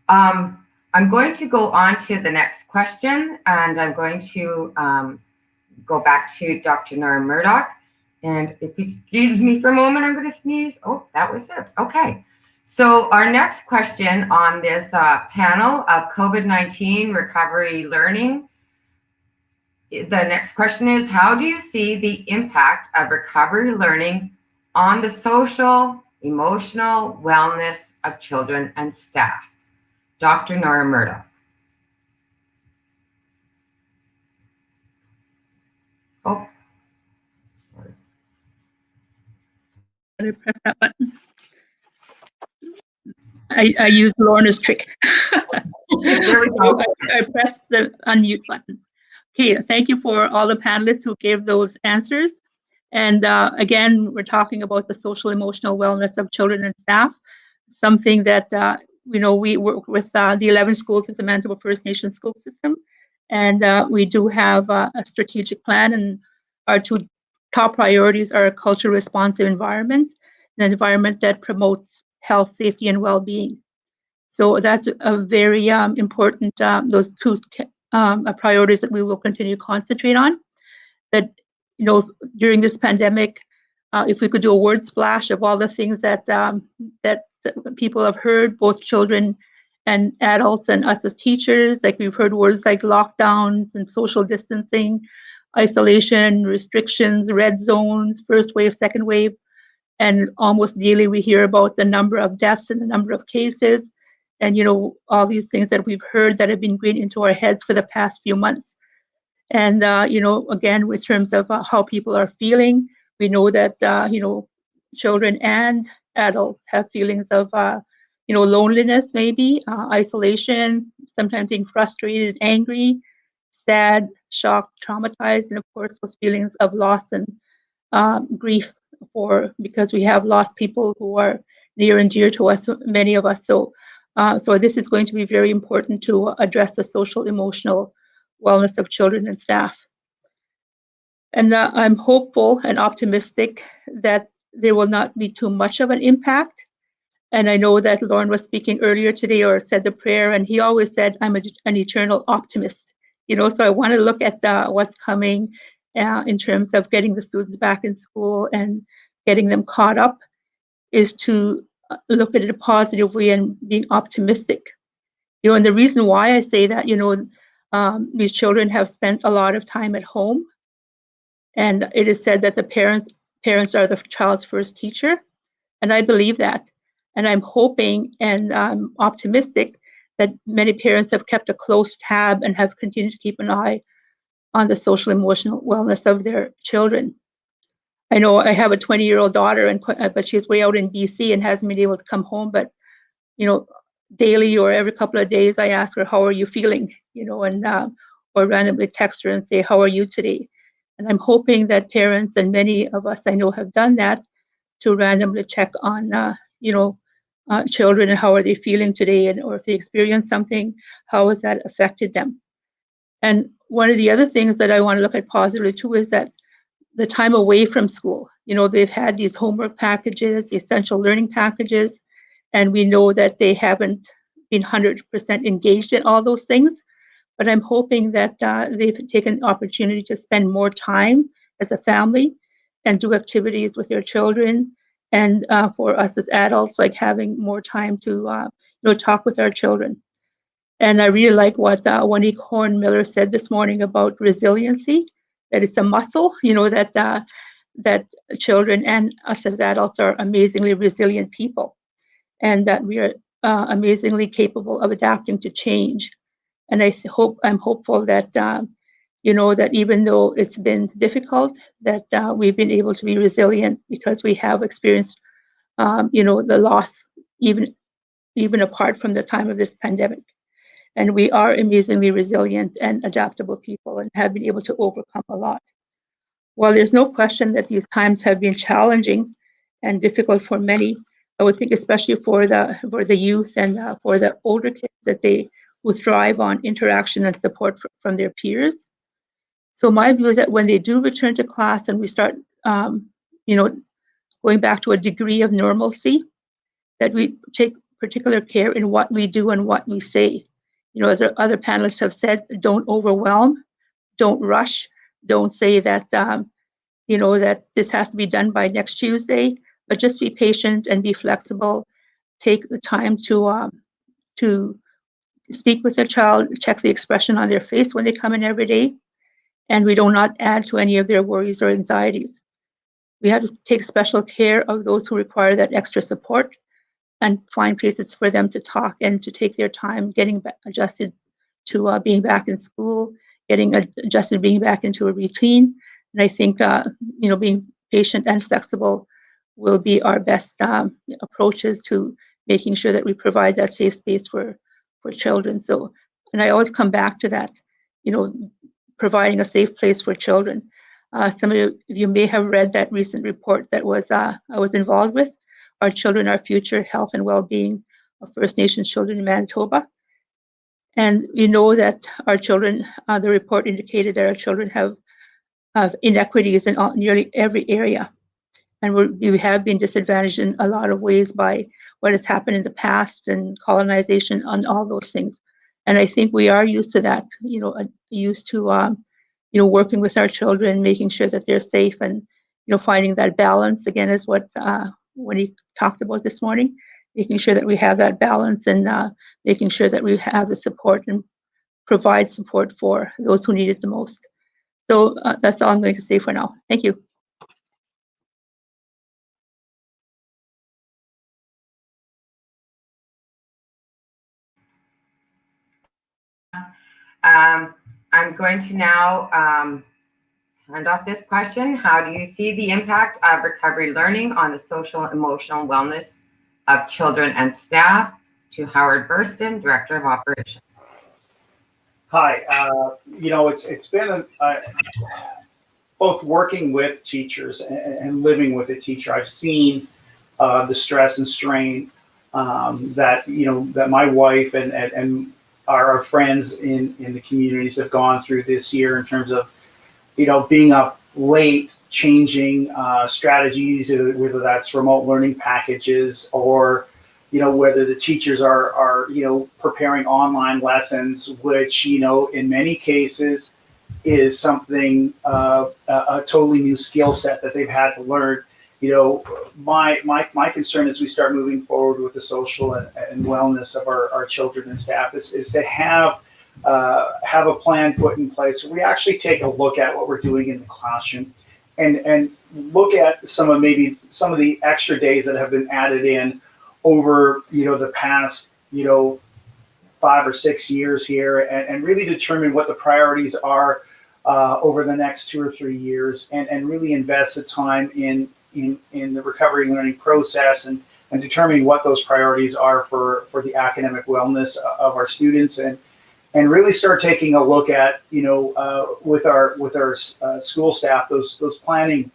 I'm going to go on to the next question, and I'm going to go back to Dr. Nora Murdoch. And if you excuse me for a moment, I'm going to sneeze. Oh, that was it. Okay. So our next question on this panel of COVID-19 recovery learning, the next question is, how do you see the impact of recovery learning on the social, emotional wellness of children and staff? Dr. Nora Murdoch. Oh, sorry. I press that button. I used Lorna's trick. There we go. I pressed the unmute button. Okay, thank you for all the panelists who gave those answers. And again, we're talking about the social emotional wellness of children and staff, something that we work with the 11 schools of the Manitoba First Nation school system. And we do have a strategic plan, and our two top priorities are a culture responsive environment, and an environment that promotes health, safety, and well-being. So that's a very important, those two priorities that we will continue to concentrate on. That, during this pandemic, if we could do a word splash of all the things that that people have heard, both children and adults and us as teachers, like we've heard words like lockdowns and social distancing, isolation, restrictions, red zones, first wave, second wave, and almost daily we hear about the number of deaths and the number of cases, and all these things that we've heard that have been green into our heads for the past few months. And, again, with terms of how people are feeling, we know that, children and adults have feelings of, loneliness, maybe, isolation, sometimes being frustrated, angry, sad, shocked, traumatized, and of course, those feelings of loss and grief because we have lost people who are near and dear to us, many of us. So this is going to be very important to address the social emotional wellness of children and staff. And I'm hopeful and optimistic that there will not be too much of an impact. And I know that Lauren was speaking earlier today or said the prayer, and he always said, I'm an eternal optimist. So I want to look at what's coming in terms of getting the students back in school and getting them caught up, is to look at it a positive way and being optimistic. And the reason why I say that, these children have spent a lot of time at home, and it is said that the parents are the child's first teacher, and I believe that. And I'm hoping and I'm optimistic that many parents have kept a close tab and have continued to keep an eye on the social emotional wellness of their children. I know I have a 20-year-old daughter, but she's way out in BC and hasn't been able to come home. But daily or every couple of days, I ask her, "How are you feeling?" And or randomly text her and say, "How are you today?" And I'm hoping that parents, and many of us I know have done that, to randomly check on children and how are they feeling today, and or if they experience something, how has that affected them. And one of the other things that I want to look at positively too is that the time away from school. They've had these homework packages, essential learning packages, and we know that they haven't been 100% engaged in all those things. But I'm hoping that they've taken the opportunity to spend more time as a family and do activities with their children. And for us as adults, like having more time to talk with our children. And I really like what Juanique Horn-Miller said this morning about resiliency, that it's a muscle, that children and us as adults are amazingly resilient people, and that we are amazingly capable of adapting to change. And I'm hopeful that, that even though it's been difficult, that we've been able to be resilient because we have experienced, the loss, even apart from the time of this pandemic. And we are amazingly resilient and adaptable people and have been able to overcome a lot. While there's no question that these times have been challenging and difficult for many, I would think especially for the youth and for the older kids, that they who thrive on interaction and support from their peers. So my view is that when they do return to class and we start, going back to a degree of normalcy, that we take particular care in what we do and what we say. As our other panelists have said, don't overwhelm, don't rush, don't say that, that this has to be done by next Tuesday, but just be patient and be flexible. Take the time to speak with the child, check the expression on their face when they come in every day, and we do not add to any of their worries or anxieties. We have to take special care of those who require that extra support and find places for them to talk and to take their time getting adjusted to being back in school, getting adjusted, being back into a routine. And I think, being patient and flexible will be our best approaches to making sure that we provide that safe space for children. So, and I always come back to that, providing a safe place for children. Some of you may have read that recent report that I was involved with, Our Children, Our Future, Health and Well-Being of First Nations Children in Manitoba. And that our children, the report indicated that our children have inequities in nearly every area. And we have been disadvantaged in a lot of ways by what has happened in the past and colonization on all those things. And I think we are used to that, used to, working with our children, making sure that they're safe and, finding that balance, again, is what when he talked about this morning, making sure that we have that balance and making sure that we have the support and provide support for those who need it the most. So that's all I'm going to say for now. Thank you. I'm going to now hand off this question. How do you see the impact of recovery learning on the social emotional wellness of children and staff? To Howard Burston, Director of Operations. Hi, it's been both working with teachers and living with a teacher. I've seen the stress and strain that my wife and our friends in the communities have gone through this year in terms of being up late, changing strategies, whether that's remote learning packages or whether the teachers are preparing online lessons, which in many cases is something a totally new skill set that they've had to learn. My concern as we start moving forward with the social and wellness of our children and staff is to have a plan put in place where we actually take a look at what we're doing in the classroom and look at some of the extra days that have been added in over the past 5 or 6 years here, and really determine what the priorities are over the next 2 or 3 years, and really invest the time in the recovery learning process and determining what those priorities are for the academic wellness of our students, and really start taking a look at with our school staff those planning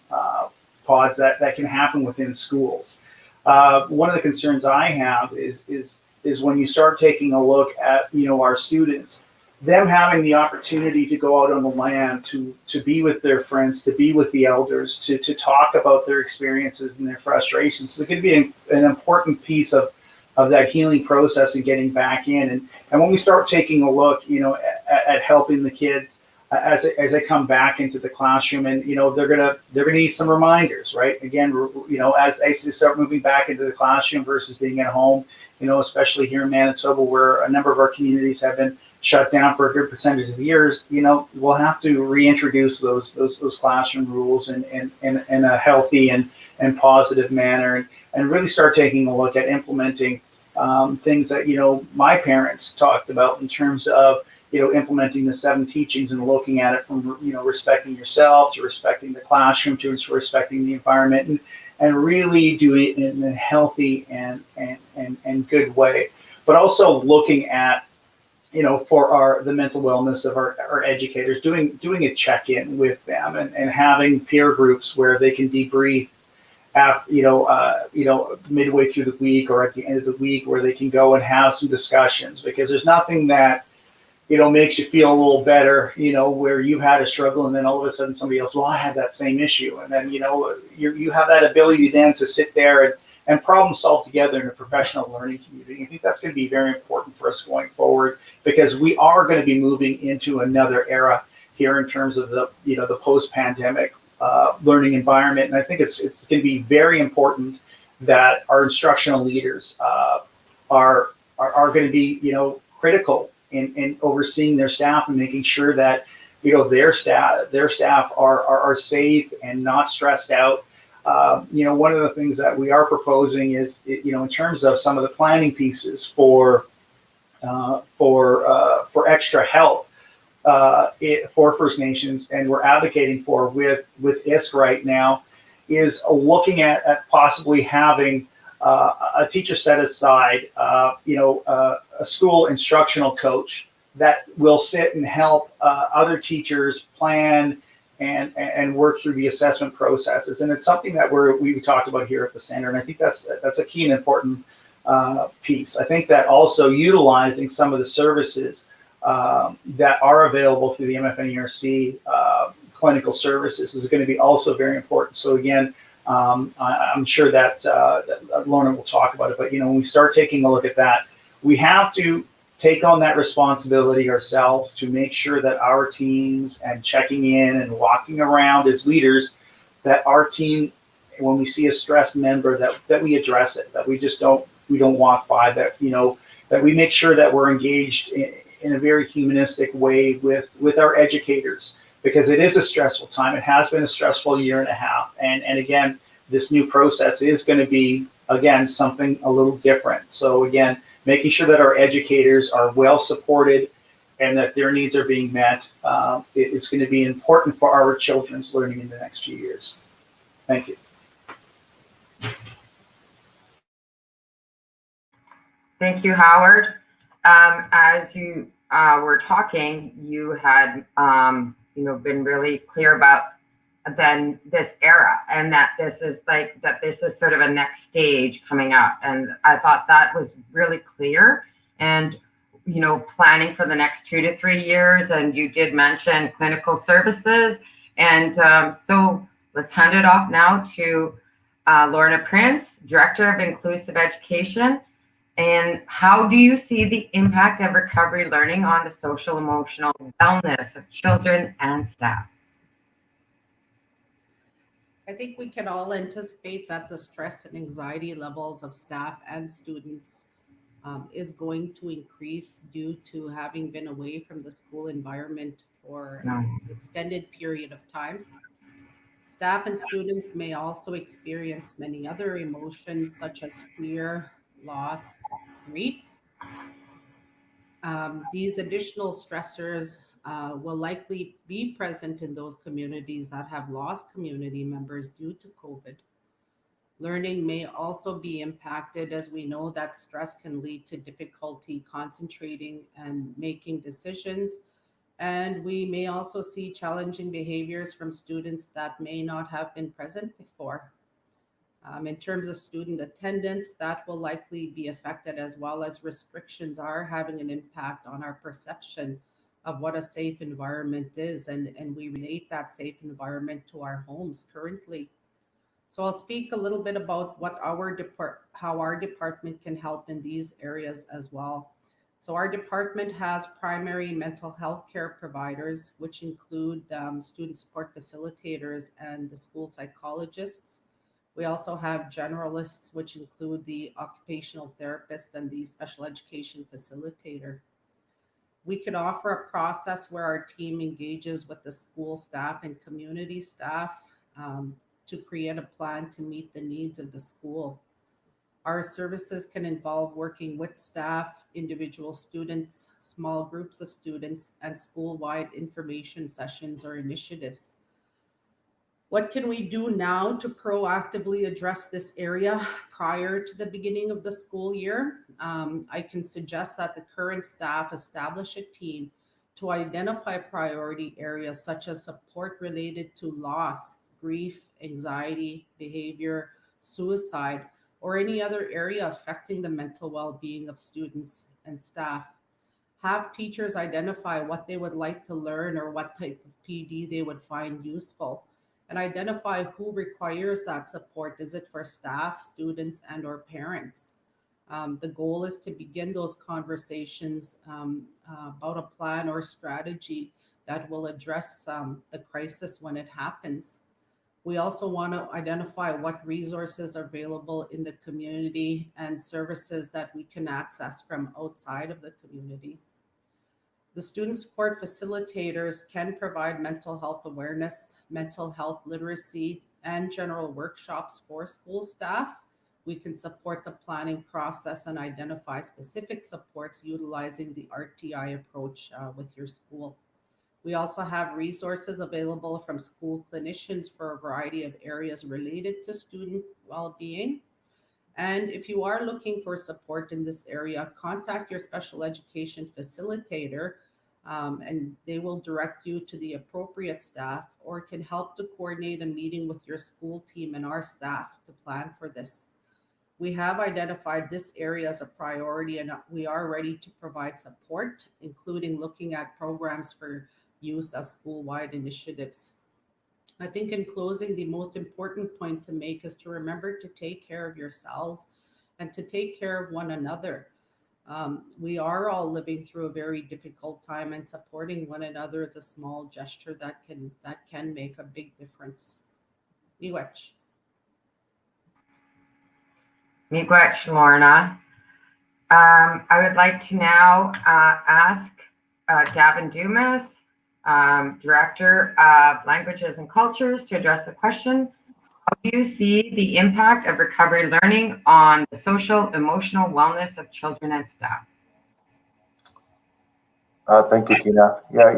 pods that can happen within schools. One of the concerns I have is when you start taking a look at our students, them having the opportunity to go out on the land, to be with their friends, to be with the elders, to talk about their experiences and their frustrations. So it could be an important piece of that healing process and getting back in. And when we start taking a look, at helping the kids as they come back into the classroom, and they're gonna need some reminders, right? Again, as they start moving back into the classroom versus being at home, especially here in Manitoba, where a number of our communities have been shut down for a good percentage of years, we'll have to reintroduce those classroom rules in a healthy and positive manner, and really start taking a look at implementing things that my parents talked about in terms of implementing the 7 teachings and looking at it from respecting yourself to respecting the classroom to respecting the environment, and really doing it in a healthy and good way, but also looking at for the mental wellness of our educators, doing a check-in with them and having peer groups where they can debrief after midway through the week or at the end of the week, where they can go and have some discussions, because there's nothing that makes you feel a little better, where you had a struggle and then all of a sudden somebody else, well, I had that same issue. And then, you have that ability then to sit there and problem solve together in a professional learning community. I think that's going to be very important for us going forward, because we are going to be moving into another era here in terms of the post-pandemic learning environment. And I think it's going to be very important that our instructional leaders are going to be, critical in overseeing their staff and making sure that their staff are safe and not stressed out. One of the things that we are proposing is in terms of some of the planning pieces for extra help for First Nations, and we're advocating for with ISK right now, is looking at possibly having a teacher set aside, a school instructional coach that will sit and help other teachers plan and work through the assessment processes. And it's something that we talked about here at the center, and I think that's a key and important piece. I think that also utilizing some of the services that are available through the MFNERC clinical services is going to be also very important. So again, I'm sure that Lorna will talk about it, but when we start taking a look at that, we have to take on that responsibility ourselves to make sure that our teams, and checking in and walking around as leaders, that our team, when we see a stressed member, that we address it, that we don't walk by, that that we make sure that we're engaged in a very humanistic way with our educators, because it is a stressful time. It has been a stressful year and a half. And again, this new process is going to be, again, something a little different. So again, making sure that our educators are well supported and that their needs are being met, it's going to be important for our children's learning in the next few years. Thank you. Thank you, Howard. As you were talking, you had been really clear about then this era, and that this is sort of a next stage coming up. And I thought that was really clear, and planning for the next 2 to 3 years. And you did mention clinical services, and so let's hand it off now to Lorna Prince, Director of Inclusive Education. And how do you see the impact of recovery learning on the social emotional wellness of children and staff? I think we can all anticipate that the stress and anxiety levels of staff and students is going to increase due to having been away from the school environment for an extended period of time. Staff and students may also experience many other emotions such as fear, loss, grief. These additional stressors will likely be present in those communities that have lost community members due to COVID. Learning may also be impacted, as we know that stress can lead to difficulty concentrating and making decisions. And we may also see challenging behaviors from students that may not have been present before. In terms of student attendance, that will likely be affected, as well as restrictions are having an impact on our perception of what a safe environment is. And we relate that safe environment to our homes currently. So I'll speak a little bit about what how our department can help in these areas as well. So our department has primary mental health care providers, which include student support facilitators and the school psychologists. We also have generalists, which include the occupational therapist and the special education facilitator. We can offer a process where our team engages with the school staff and community staff to create a plan to meet the needs of the school. Our services can involve working with staff, individual students, small groups of students, and school-wide information sessions or initiatives. What can we do now to proactively address this area prior to the beginning of the school year? I can suggest that the current staff establish a team to identify priority areas such as support related to loss, grief, anxiety, behavior, suicide, or any other area affecting the mental well-being of students and staff. Have teachers identify what they would like to learn or what type of PD they would find useful, and identify who requires that support. Is it for staff, students, and or parents? The goal is to begin those conversations about a plan or strategy that will address the crisis when it happens. We also want to identify what resources are available in the community and services that we can access from outside of the community. The student support facilitators can provide mental health awareness, mental health literacy, and general workshops for school staff. We can support the planning process and identify specific supports utilizing the RTI approach with your school. We also have resources available from school clinicians for a variety of areas related to student well-being. And if you are looking for support in this area, contact your special education facilitator, and they will direct you to the appropriate staff, or can help to coordinate a meeting with your school team and our staff to plan for this. We have identified this area as a priority, and we are ready to provide support, including looking at programs for use as school-wide initiatives. I think in closing, the most important point to make is to remember to take care of yourselves and to take care of one another. We are all living through a very difficult time, and supporting one another is a small gesture that can make a big difference. Miigwech. Miigwech, Lorna. I would like to now ask Davin Dumas, Director of Languages and Cultures, to address the question: how do you see the impact of recovery learning on the social emotional wellness of children and staff? Thank you, Tina. Yeah,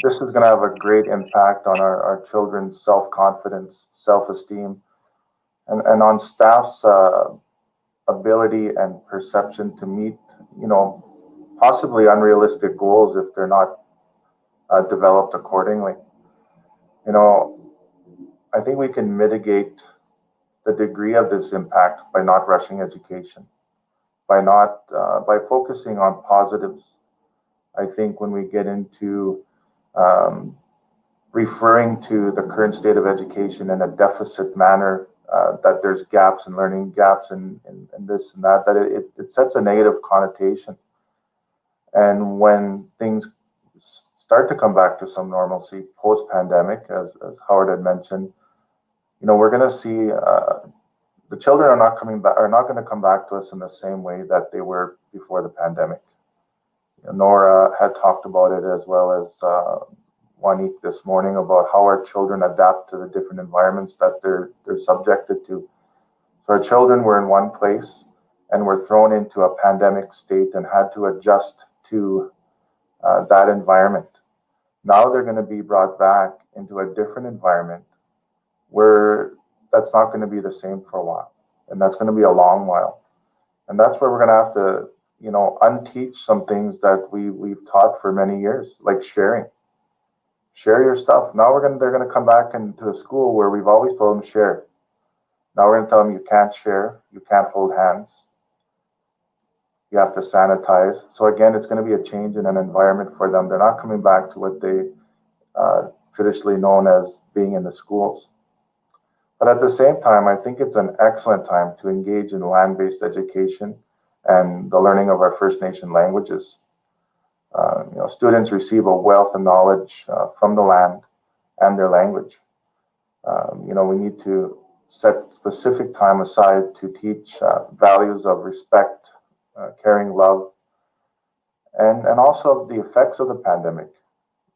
this is going to have a great impact on our children's self-confidence, self-esteem, and on staff's ability and perception to meet, possibly unrealistic goals if they're not developed accordingly. I think we can mitigate the degree of this impact by not rushing education, by focusing on positives. I think when we get into referring to the current state of education in a deficit manner, that there's gaps in learning, gaps in this and that it sets a negative connotation. And when things start to come back to some normalcy post-pandemic, as Howard had mentioned, we're going to see the children are not going to come back to us in the same way that they were before the pandemic. Nora had talked about it, as well as Juanique this morning, about how our children adapt to the different environments that they're subjected to. So our children were in one place and were thrown into a pandemic state and had to adjust to that environment. Now they're going to be brought back into a different environment where that's not going to be the same for a while, and that's going to be a long while. And that's where we're going to have to, unteach some things that we've taught for many years, like sharing. Share your stuff. Now they're going to come back into a school where we've always told them share. Now we're going to tell them you can't share, you can't hold hands, you have to sanitize. So again, it's going to be a change in an environment for them. They're not coming back to what they traditionally known as being in the schools. But at the same time, I think it's an excellent time to engage in land-based education and the learning of our First Nation languages. Students receive a wealth of knowledge from the land and their language. We need to set specific time aside to teach values of respect, caring, love, and also the effects of the pandemic,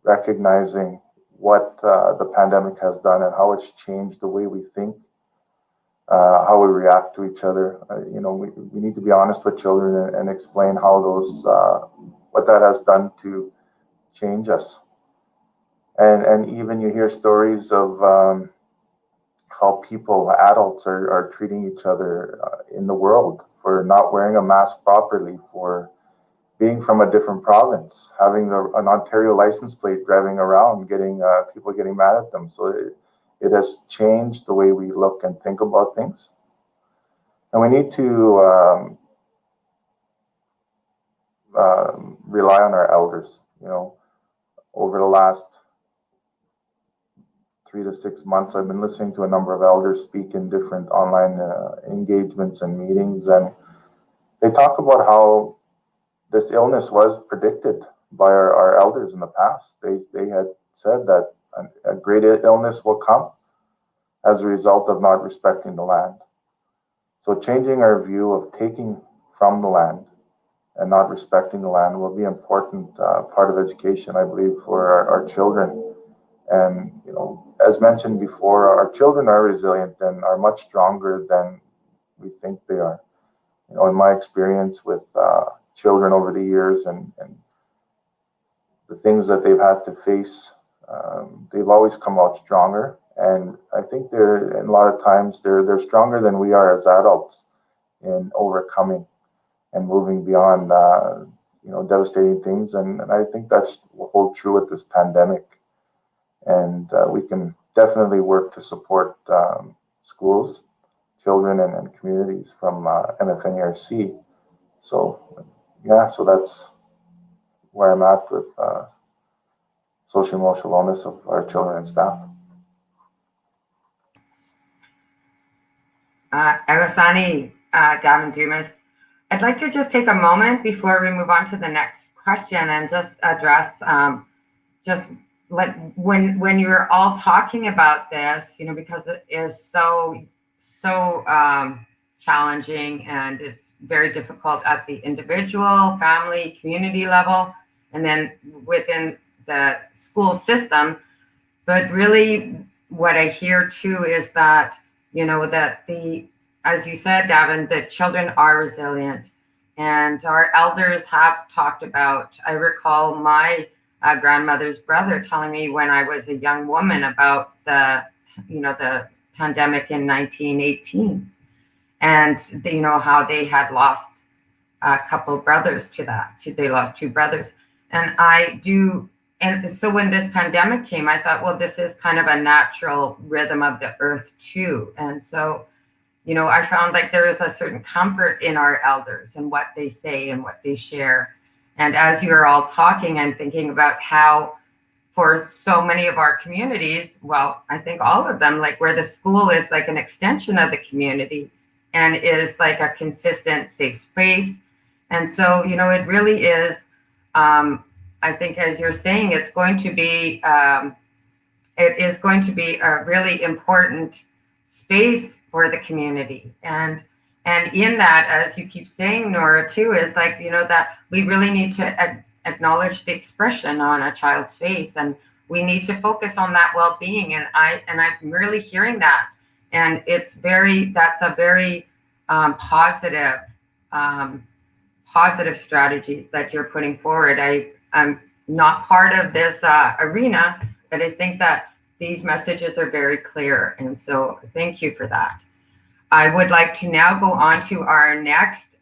recognizing what the pandemic has done and how it's changed the way we think, how we react to each other. We need to be honest with children and explain how what that has done to change us. And even you hear stories of how adults are treating each other in the world for not wearing a mask properly, for being from a different province, having an Ontario license plate, driving around, people getting mad at them. So it has changed the way we look and think about things. And we need to rely on our elders. Over the last 3 to 6 months, I've been listening to a number of elders speak in different online engagements and meetings, and they talk about how this illness was predicted by our elders in the past. They had said that a great illness will come as a result of not respecting the land. So changing our view of taking from the land and not respecting the land will be an important part of education, I believe, for our children. And, as mentioned before, our children are resilient and are much stronger than we think they are. In my experience with children over the years and the things that they've had to face, they've always come out stronger. And I think a lot of times they're stronger than we are as adults in overcoming and moving beyond devastating things. And I think that's will hold true with this pandemic. And we can definitely work to support schools, children, and communities from MFNERC. So that's where I'm at with social emotional wellness of our children and staff. Agosani, Davin Dumas, I'd like to just take a moment before we move on to the next question and just address when you're all talking about this, because it is so challenging and it's very difficult at the individual, family, community level, and then within the school system. But really what I hear too is that, that as you said, Davin, the children are resilient. And our elders have talked about, I recall my grandmother's brother telling me when I was a young woman about the pandemic in 1918, and how they had lost a couple of brothers to that. They lost 2 brothers. And so when this pandemic came, I thought, well, this is kind of a natural rhythm of the earth too. And so, I found like there is a certain comfort in our elders and what they say and what they share. And as you're all talking, I'm thinking about how for so many of our communities, well, I think all of them, like where the school is like an extension of the community and is like a consistent safe space. And so, it really is, I think, as you're saying, it is going to be a really important space for the community. And in that, as you keep saying, Nora, too, is like, that we really need to acknowledge the expression on a child's face, and we need to focus on that well-being. And I'm really hearing that. And that's a very positive strategies that you're putting forward. I'm not part of this arena, but I think that these messages are very clear. And so thank you for that. I would like to now go on to our next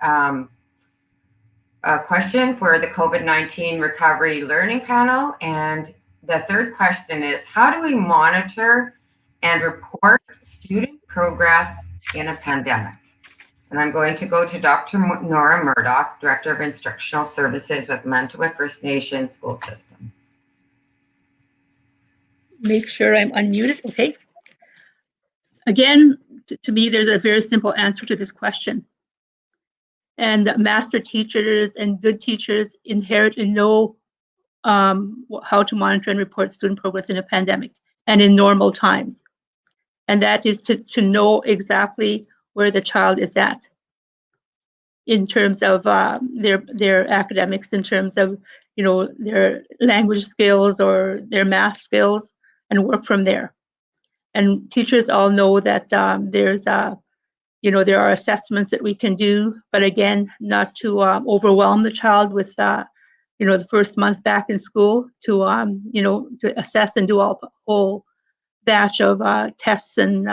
question for the COVID-19 Recovery Learning Panel. And the third question is, how do we monitor and report student progress in a pandemic? And I'm going to go to Dr. Nora Murdoch, Director of Instructional Services with Manitoba First Nation School System. Make sure I'm unmuted. Okay. Again, to me, there's a very simple answer to this question. And master teachers and good teachers inherently know how to monitor and report student progress in a pandemic and in normal times. And that is to know exactly where the child is at in terms of their academics, in terms of their language skills or their math skills, and work from there. And teachers all know that there are assessments that we can do, but again, not to overwhelm the child with the first month back in school, to assess and do a whole batch of tests and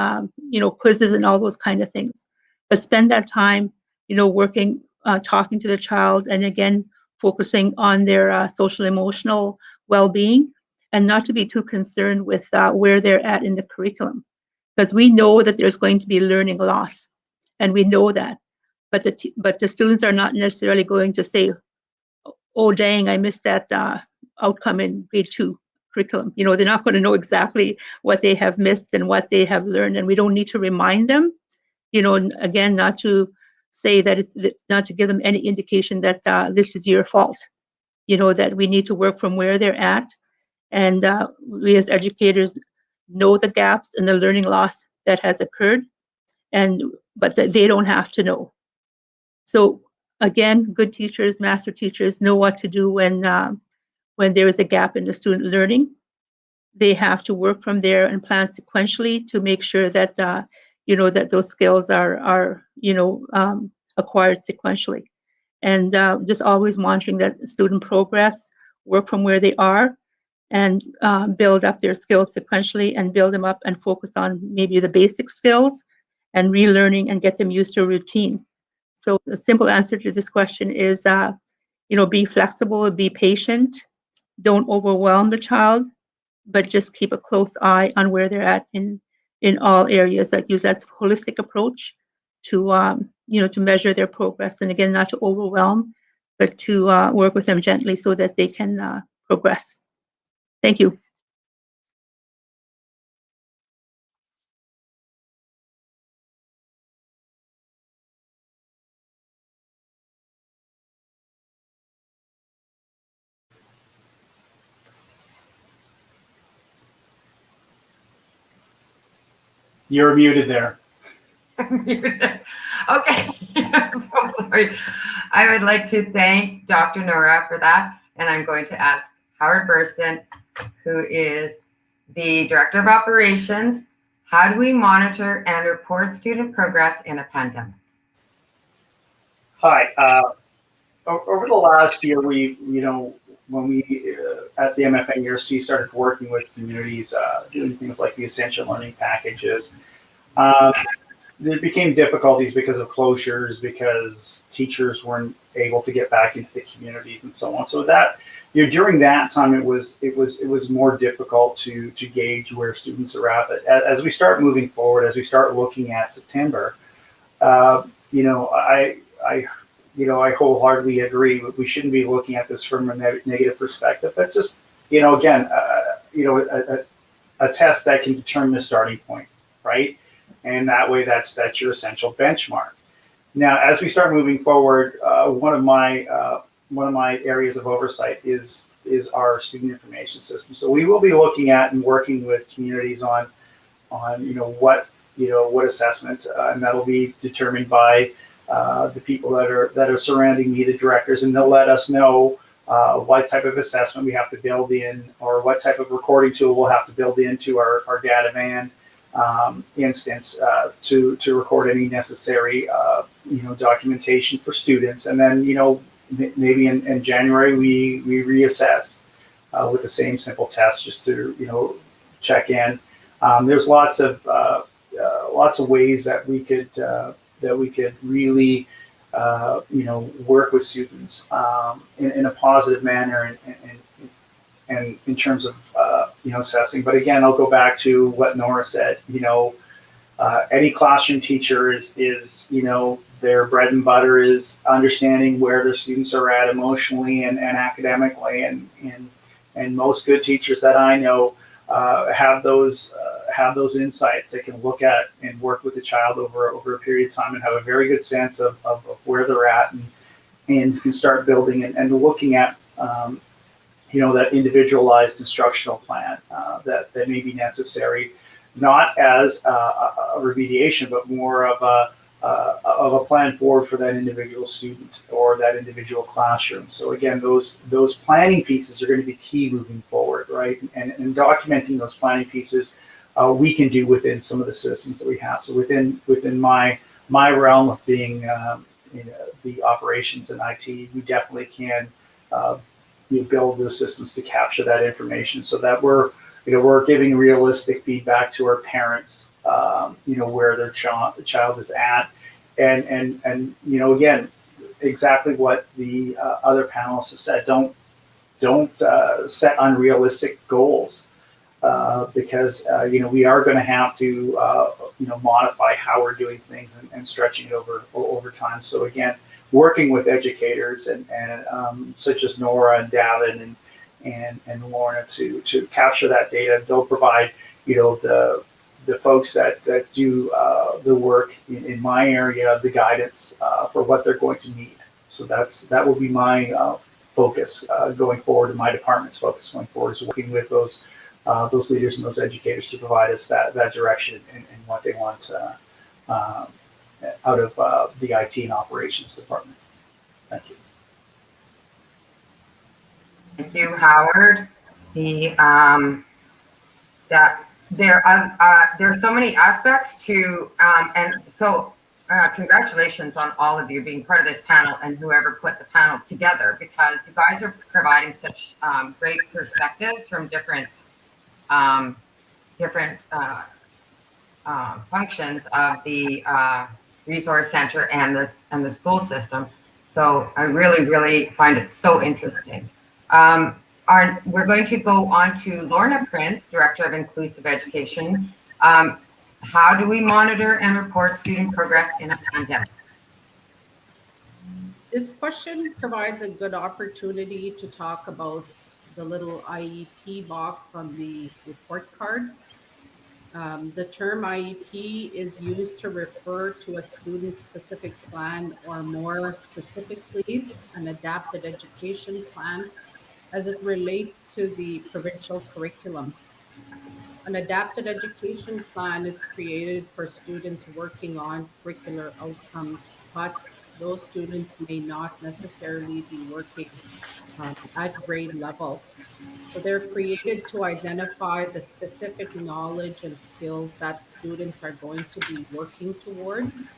quizzes and all those kind of things. But spend that time working, talking to the child, and again focusing on their social emotional well-being, and not to be too concerned with where they're at in the curriculum, because we know that there's going to be learning loss, and we know that, but the students are not necessarily going to say, oh dang, I missed that outcome in grade 2 curriculum. They're not going to know exactly what they have missed and what they have learned, and we don't need to remind them, again, not to say that not to give them any indication that this is your fault, that we need to work from where they're at. And we as educators know the gaps and the learning loss that has occurred, but that they don't have to know. So again, good teachers, master teachers know what to do when there is a gap in the student learning. They have to work from there and plan sequentially to make sure that that those skills are acquired sequentially, and just always monitoring that student progress, work from where they are, and build up their skills sequentially and build them up and focus on maybe the basic skills and relearning and get them used to a routine. So the simple answer to this question is, be flexible, be patient, don't overwhelm the child, but just keep a close eye on where they're at in all areas. Like use that holistic approach to to measure their progress, and again, not to overwhelm, but to work with them gently so that they can progress. Thank you. You're muted there. Okay. I'm so sorry. I would like to thank Dr. Nora for that. And I'm going to ask Howard Burston, who is the Director of Operations. How do we monitor and report student progress in a pandemic? Hi. over the last year, when we at the MFNURC started working with communities, doing things like the essential learning packages, there became difficulties because of closures, because teachers weren't able to get back into the communities and so on. So that, during that time, it was more difficult to gauge where students are at. But as we start moving forward, as we start looking at September, I wholeheartedly agree. We shouldn't be looking at this from a negative perspective, but just, again, a test that can determine the starting point, right? And that way, that's your essential benchmark. Now, as we start moving forward, one of my areas of oversight is our student information system. So we will be looking at and working with communities on what assessment, and that'll be determined by the people that are surrounding me, the directors, and they'll let us know what type of assessment we have to build in, or what type of recording tool we'll have to build into our data van instance to record any necessary documentation for students. And then maybe in January we reassess with the same simple test, just to check in. There's lots of ways that we could really work with students in a positive manner and in terms of assessing. But again, I'll go back to what Nora said. Any classroom teacher is their bread and butter is understanding where their students are at emotionally and academically, and most good teachers that I know have those insights. They can look at and work with the child over a period of time and have a very good sense of where they're at, and can start building and looking at that individualized instructional plan that may be necessary, not as a remediation, but more of a plan forward for that individual student or that individual classroom. So again, those planning pieces are going to be key moving forward, right? And documenting those planning pieces we can do within some of the systems that we have. So within my realm of being the operations and IT, we definitely can build those systems to capture that information, so that we're giving realistic feedback to our parents, where their child is at, and again, exactly what the other panelists have said. Don't set unrealistic goals, because we are going to have to modify how we're doing things and stretching it over time. So again, working with educators and such as Nora and Davin and Lorna to capture that data. They'll provide the folks that do the work in my area, the guidance for what they're going to need. So that will be my focus going forward, and my department's focus going forward, is working with those leaders and those educators to provide us that direction and what they want out of the IT and operations department. Thank you. Thank you, Howard. There's so many aspects to, and so congratulations on all of you being part of this panel and whoever put the panel together, because you guys are providing such great perspectives from different functions of the resource center and the school system. So I really find it so interesting. We're going to go on to Lorna Prince, Director of Inclusive Education. How do we monitor and report student progress in a pandemic? This question provides a good opportunity to talk about the little IEP box on the report card. The term IEP is used to refer to a student-specific plan, or more specifically, an adapted education plan, as it relates to the provincial curriculum. An adapted education plan is created for students working on curricular outcomes, but those students may not necessarily be working at grade level. So they're created to identify the specific knowledge and skills that students are going to be working towards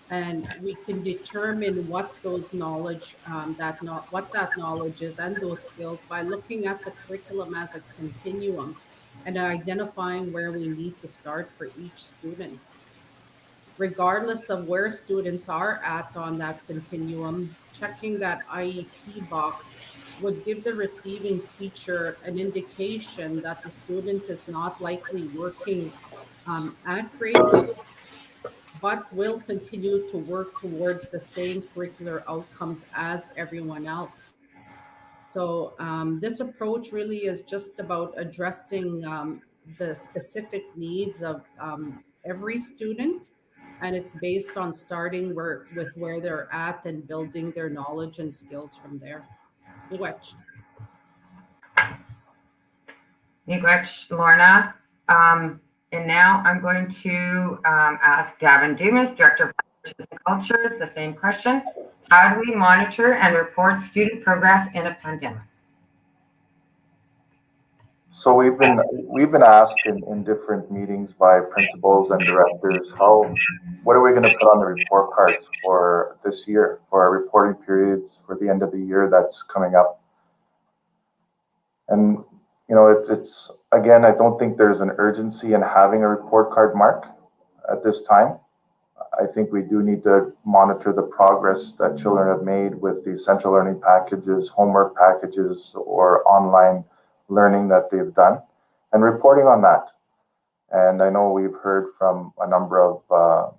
and we can determine what those knowledge what that knowledge is and those skills by looking at the curriculum as a continuum and identifying where we need to start for each student. Regardless of where students are at on that continuum, checking that IEP box would give the receiving teacher an indication that the student is not likely working at grade level, but will continue to work towards the same curricular outcomes as everyone else. So this approach really is just about addressing the specific needs of every student, and it's based on starting with where they're at and building their knowledge and skills from there. Miigwech. Miigwech, Lorna. And now I'm going to ask Gavin Dumas, Director of Languages and Cultures, the same question. How do we monitor and report student progress in a pandemic? So we've been asked in different meetings by principals and directors, what are we going to put on the report cards for this year, for our reporting periods for the end of the year that's coming up. And it's again, I don't think there's an urgency in having a report card mark at this time. I think we do need to monitor the progress that children have made with the essential learning packages, homework packages, or online learning that they've done, and reporting on that. And I know we've heard from a number of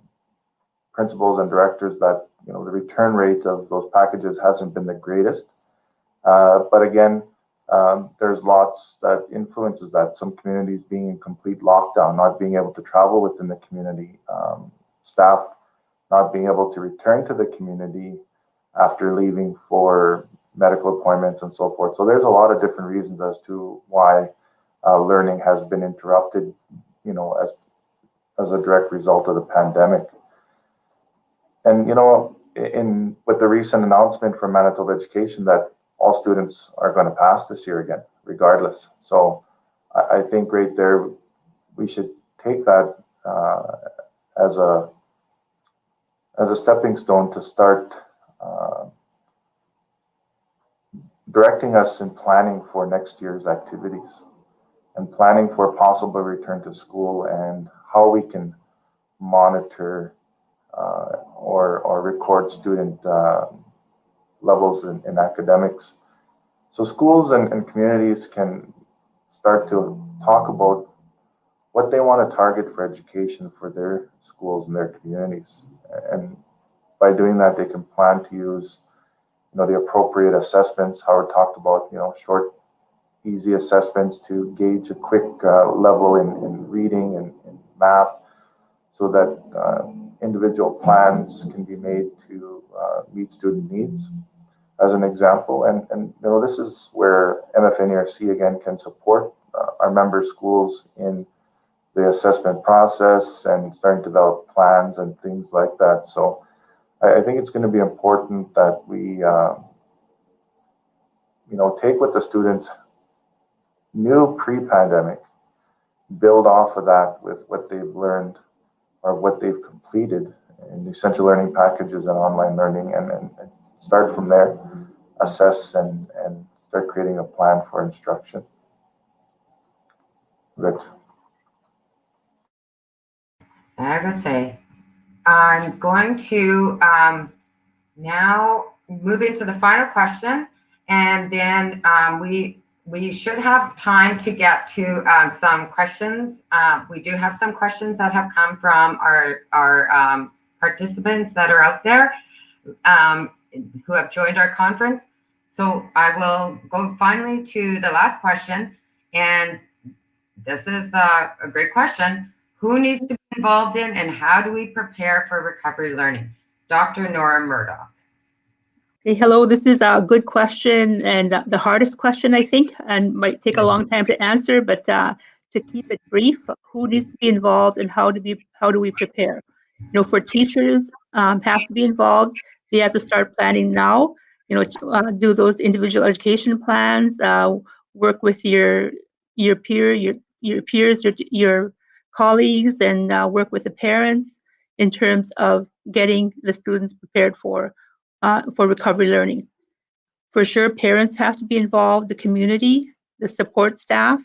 principals and directors that the return rate of those packages hasn't been the greatest. But again, there's lots that influences that. Some communities being in complete lockdown, not being able to travel within the community, staff not being able to return to the community after leaving for medical appointments and so forth. So there's a lot of different reasons as to why learning has been interrupted, as a direct result of the pandemic. And with the recent announcement from Manitoba Education that all students are going to pass this year again, regardless. So I think right there, we should take that as a stepping stone to start directing us in planning for next year's activities and planning for possible return to school and how we can monitor or record student levels in academics. So schools and communities can start to talk about what they want to target for education for their schools and their communities. And by doing that, they can plan to use the appropriate assessments. Howard talked about short, easy assessments to gauge a quick level in reading and math, so that individual plans can be made to meet student needs, as an example. And this is where MFNERC again can support our member schools in the assessment process and starting to develop plans and things like that. So I think it's going to be important that we take what the students knew pre-pandemic, build off of that with what they've learned or what they've completed in essential learning packages and online learning, and start from there, assess and start creating a plan for instruction. Rich. I gotta say, I'm going to now move into the final question, and then we should have time to get to some questions. We do have some questions that have come from our participants that are out there who have joined our conference. So I will go finally to the last question, and this is a great question. Who needs to be involved in, and how do we prepare for recovery learning? Dr. Nora Murdoch. Hey, hello, this is a good question and the hardest question, I think, and might take a long time to answer, but to keep it brief, who needs to be involved and how do we prepare? For teachers have to be involved. They have to start planning now, do those individual education plans, work with your peers, your colleagues, and work with the parents in terms of getting the students prepared for recovery learning. For sure, parents have to be involved, the community, the support staff,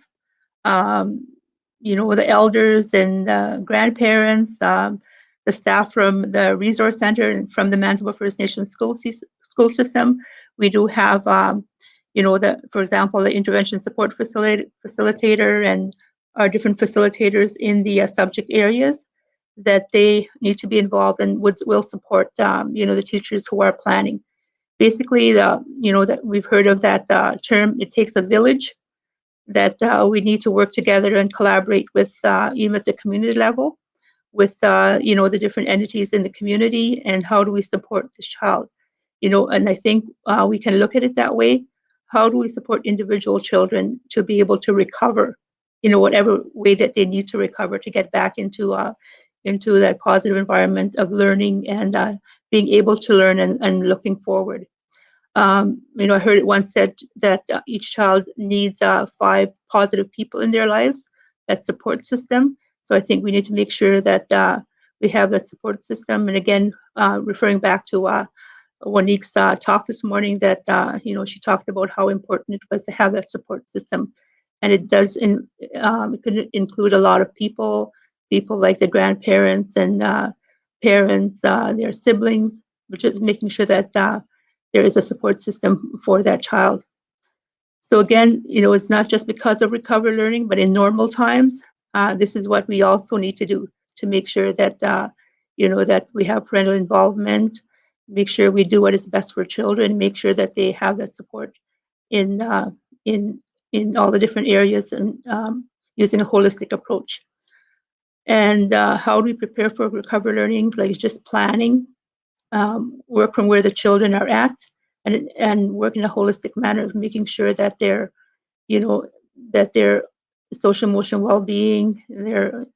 the elders and grandparents, the staff from the resource center and from the Manitoba First Nations school system. We do have, for example, the intervention support facilitator and our different facilitators in the subject areas that they need to be involved and will support, the teachers who are planning. Basically, that we've heard of that term, it takes a village, that we need to work together and collaborate with, even at the community level, with, the different entities in the community, and how do we support this child? And I think we can look at it that way. How do we support individual children to be able to recover, whatever way that they need to recover to get back into that positive environment of learning and being able to learn and looking forward. I heard it once said that each child needs 5 positive people in their lives, that support system. So I think we need to make sure that we have that support system. And again, referring back to Monique's talk this morning, that she talked about how important it was to have that support system, and it does. It could include a lot of people like the grandparents and parents, their siblings, which is making sure that there is a support system for that child. So again, it's not just because of recovery learning, but in normal times, this is what we also need to do to make sure that that we have parental involvement, make sure we do what is best for children, make sure that they have that support in all the different areas, and using a holistic approach. And how do we prepare for recovery learning? Like just planning, work from where the children are at, and work in a holistic manner of making sure that their social emotional well-being, their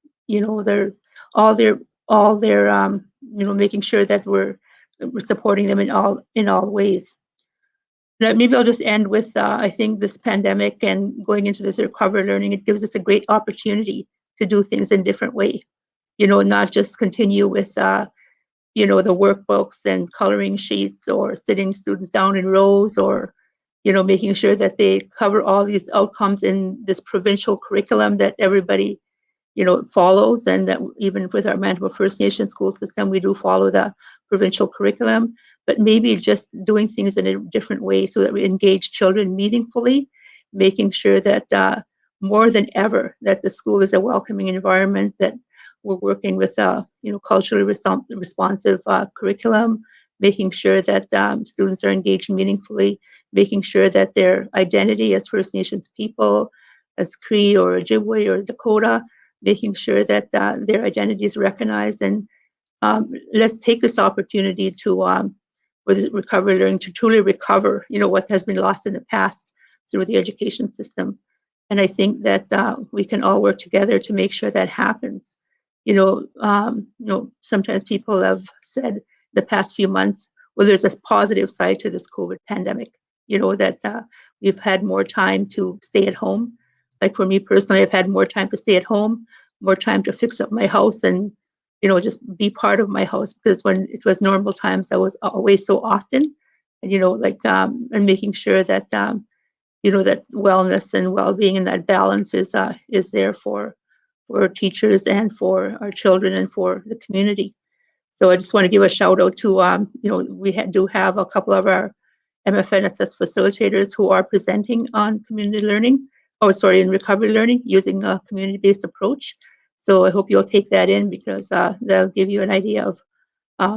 making sure that we're supporting them in all ways. Now, maybe I'll just end with I think this pandemic and going into this recovery learning, it gives us a great opportunity to do things in a different way. Not just continue with the workbooks and coloring sheets, or sitting students down in rows, or making sure that they cover all these outcomes in this provincial curriculum that everybody follows, and that even with our Manitoba First Nation school system, we do follow the provincial curriculum, but maybe just doing things in a different way so that we engage children meaningfully, making sure that more than ever that the school is a welcoming environment, that we're working with culturally responsive curriculum, making sure that students are engaged meaningfully, making sure that their identity as First Nations people, as Cree or Ojibwe or Dakota, making sure that their identity is recognized. And let's take this opportunity to, with recovery learning, to truly recover, what has been lost in the past through the education system. And I think that we can all work together to make sure that happens. Sometimes people have said the past few months, well, there's a positive side to this COVID pandemic, that we've had more time to stay at home. Like for me personally, I've had more time to stay at home, more time to fix up my house and, just be part of my house, because when it was normal times, I was away so often, and, and making sure that, that wellness and well-being and that balance is there for teachers and for our children and for the community. So I just want to give a shout out to, we do have a couple of our MFNSS facilitators who are presenting on community learning, in recovery learning using a community-based approach. So I hope you'll take that in, because that'll give you an idea of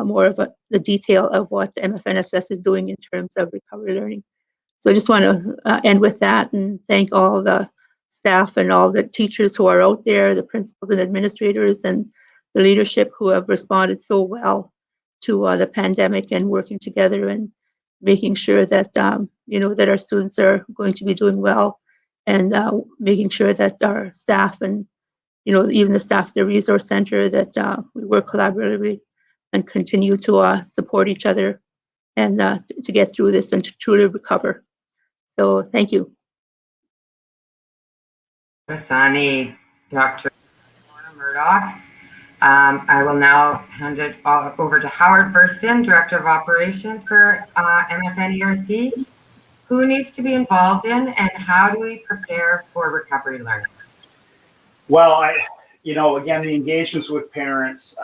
more of the detail of what MFNSS is doing in terms of recovery learning. So I just want to end with that and thank all the staff and all the teachers who are out there, the principals and administrators and the leadership who have responded so well to the pandemic, and working together and making sure that, that our students are going to be doing well, and making sure that our staff and, even the staff at the resource center, that we work collaboratively and continue to support each other and to get through this and to truly recover. So thank you. Asani, Dr. Murdoch. I will now hand it over to Howard Burston, Director of Operations for MFN ERC. Who needs to be involved in, and how do we prepare for recovery learning? Well, again, the engagements with parents,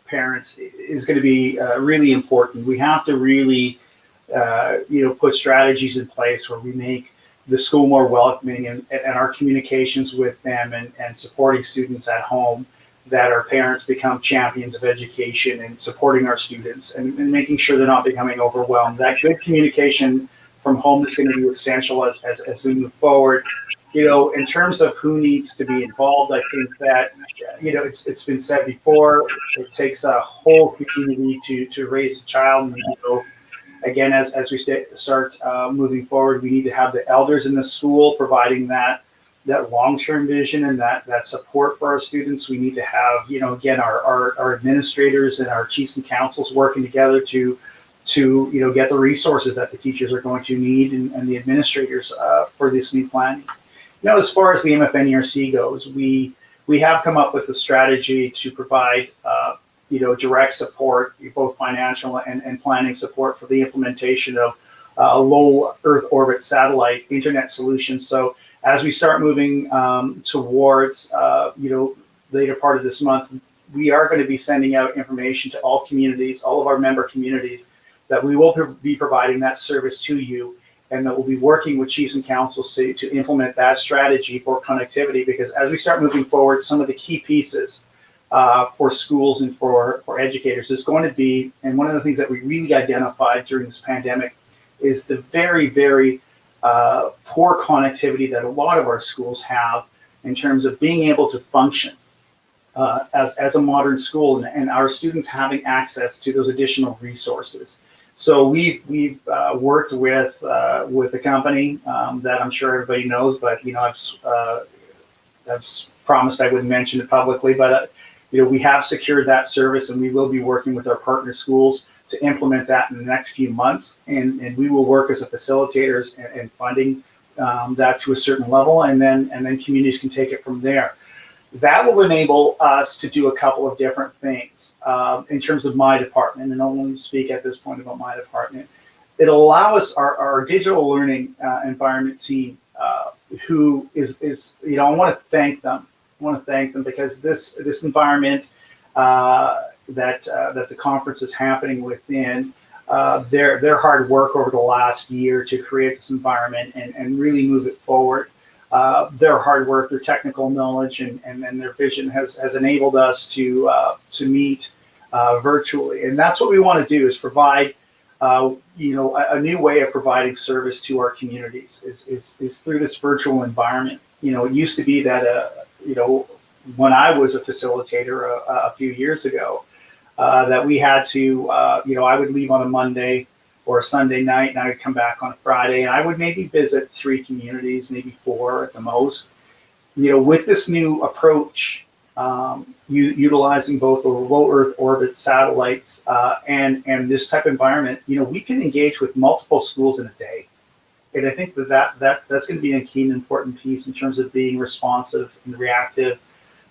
parents is going to be really important. We have to really, put strategies in place where we make the school more welcoming, and our communications with them and supporting students at home, that our parents become champions of education and supporting our students and making sure they're not becoming overwhelmed. That good communication from home is going to be essential as we move forward. In terms of who needs to be involved, I think that, it's been said before, it takes a whole community to raise a child. And, again, as we start moving forward, we need to have the elders in the school providing that long-term vision and that support for our students. We need to have, again, our administrators and our chiefs and councils working together to get the resources that the teachers are going to need and the administrators for this new planning. As far as the MFN ERC goes, we have come up with a strategy to provide direct support, both financial and planning support for the implementation of low Earth orbit satellite internet solutions. So as we start moving towards later part of this month, we are going to be sending out information to all communities, all of our member communities, that we will be providing that service to you, and that we'll be working with chiefs and councils to implement that strategy for connectivity. Because as we start moving forward, some of the key pieces for schools and for educators is going to be, and one of the things that we really identified during this pandemic is the very, very poor connectivity that a lot of our schools have in terms of being able to function as a modern school, and our students having access to those additional resources. So we've worked with a company that I'm sure everybody knows, but I've promised I wouldn't mention it publicly, but we have secured that service, and we will be working with our partner schools to implement that in the next few months, and we will work as a facilitators and funding that to a certain level, and then communities can take it from there. That will enable us to do a couple of different things in terms of my department, and I'll only speak at this point about my department. It'll allow us, our digital learning environment team, who is I want to thank them. Because this environment that the conference is happening within, their hard work over the last year to create this environment and really move it forward. Their hard work, their technical knowledge, and their vision has enabled us to meet virtually, and that's what we want to do, is provide a new way of providing service to our communities is through this virtual environment. It used to be that when I was a facilitator a few years ago, that we had to I would leave on a Monday or a Sunday night, and I would come back on a Friday, and I would maybe visit 3 communities, maybe 4 at the most. With this new approach, utilizing both the low Earth orbit satellites and this type of environment, we can engage with multiple schools in a day. And I think that's going to be a key and important piece in terms of being responsive and reactive,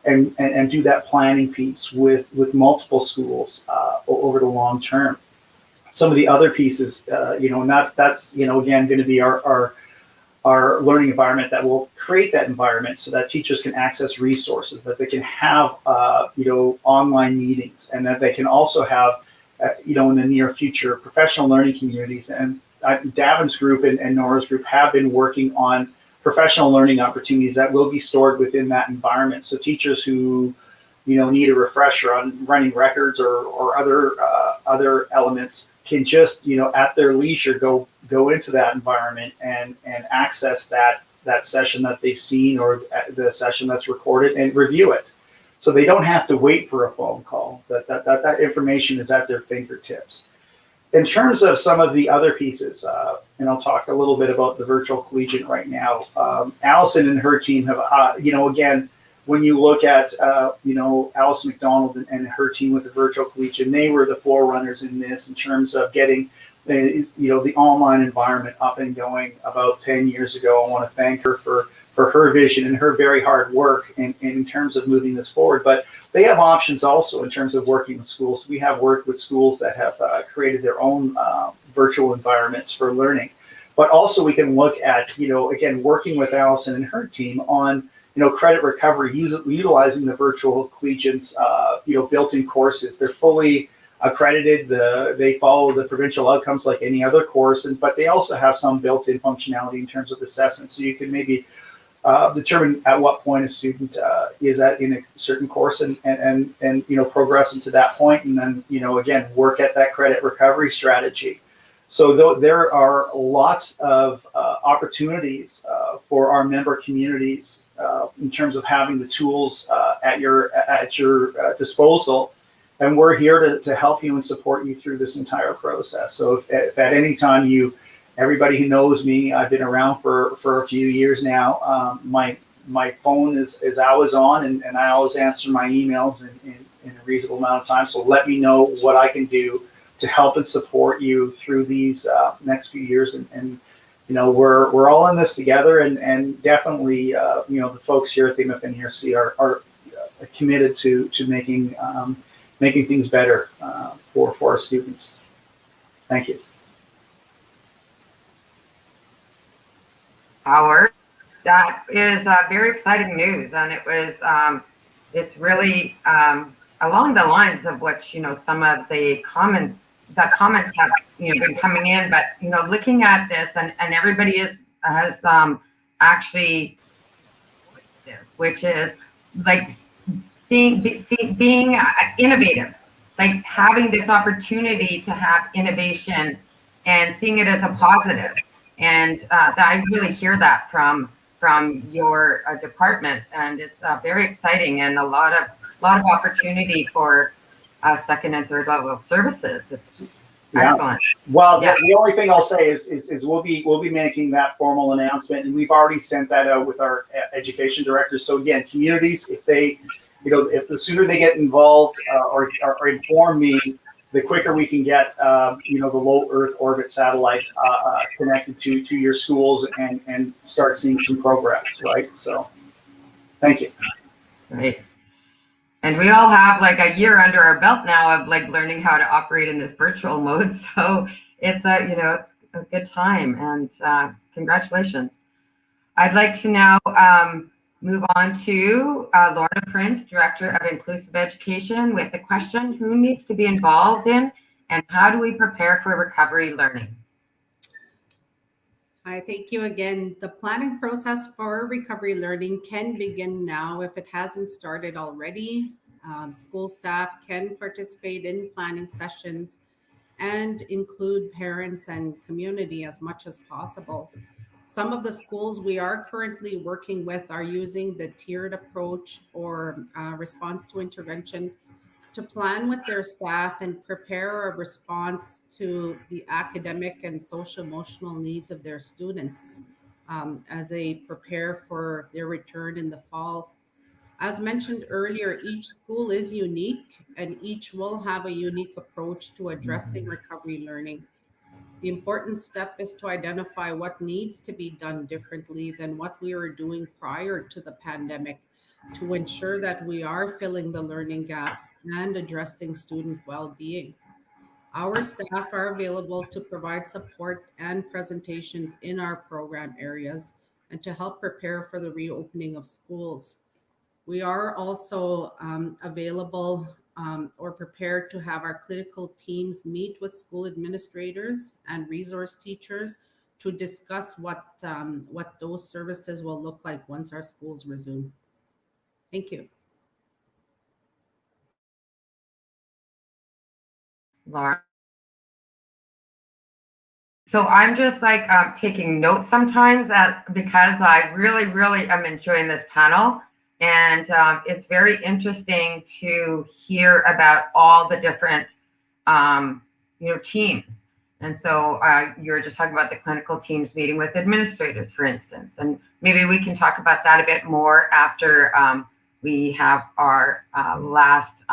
and do that planning piece with multiple schools over the long term. Some of the other pieces, that's again going to be our learning environment that will create that environment so that teachers can access resources, that they can have online meetings, and that they can also have in the near future professional learning communities. And Davin's group and Nora's group have been working on professional learning opportunities that will be stored within that environment. So teachers who need a refresher on running records or other elements can just at their leisure go into that environment and access that session that they've seen, or the session that's recorded, and review it. So they don't have to wait for a phone call. That information is at their fingertips. In terms of some of the other pieces, and I'll talk a little bit about the virtual collegiate right now. Allison and her team have, again, when you look at, Allison McDonald and her team with the virtual collegiate, they were the forerunners in this in terms of getting the online environment up and going about 10 years ago. I want to thank her for for her vision and her very hard work in terms of moving this forward. But they have options also in terms of working with schools. We have worked with schools that have created their own virtual environments for learning. But also we can look at, again, working with Allison and her team on, credit recovery, utilizing the virtual collegians, built-in courses. They're fully accredited. They follow the provincial outcomes like any other course, but they also have some built-in functionality in terms of assessment. So you can maybe determine at what point a student is at in a certain course and progress them to that point, and then again work at that credit recovery strategy. So there are lots of opportunities for our member communities in terms of having the tools at your disposal, and we're here to help you and support you through this entire process. So if at any time everybody who knows me, I've been around for a few years now. My phone is always on, and I always answer my emails in a reasonable amount of time. So let me know what I can do to help and support you through these next few years. And we're all in this together, and definitely the folks here at the MFNERC are committed to making things better for our students. Thank you. Howard, that is very exciting news, and it's really along the lines of what some of the comments have been coming in. But looking at this, and everybody has actually this, which is like being innovative, like having this opportunity to have innovation and seeing it as a positive. And I really hear that from your department, and it's very exciting, and a lot of opportunity for second and third level services. It's excellent. Well, the only thing I'll say is we'll be making that formal announcement, and we've already sent that out with our education directors. So again, communities, if if the sooner they get involved or inform me, the quicker we can get the low Earth orbit satellites connected to your schools and start seeing some progress, right? So thank you. Right. And we all have like a year under our belt now of like learning how to operate in this virtual mode. So it's it's a good time, and congratulations. I'd like to now move on to Lorna Prince, Director of Inclusive Education, with the question: who needs to be involved in, and how do we prepare for recovery learning? Hi, thank you again. The planning process for recovery learning can begin now if it hasn't started already. School staff can participate in planning sessions and include parents and community as much as possible. Some of the schools we are currently working with are using the tiered approach or response to intervention to plan with their staff and prepare a response to the academic and social emotional needs of their students as they prepare for their return in the fall. As mentioned earlier, each school is unique and each will have a unique approach to addressing recovery learning. The important step is to identify what needs to be done differently than what we were doing prior to the pandemic to ensure that we are filling the learning gaps and addressing student well-being. Our staff are available to provide support and presentations in our program areas and to help prepare for the reopening of schools. We are also available or prepared to have our clinical teams meet with school administrators and resource teachers to discuss what those services will look like once our schools resume. Thank you. Laura. So I'm just like taking notes sometimes because I really, really am enjoying this panel. And it's very interesting to hear about all the different, teams. And so you're just talking about the clinical teams meeting with administrators, for instance. And maybe we can talk about that a bit more after we have our last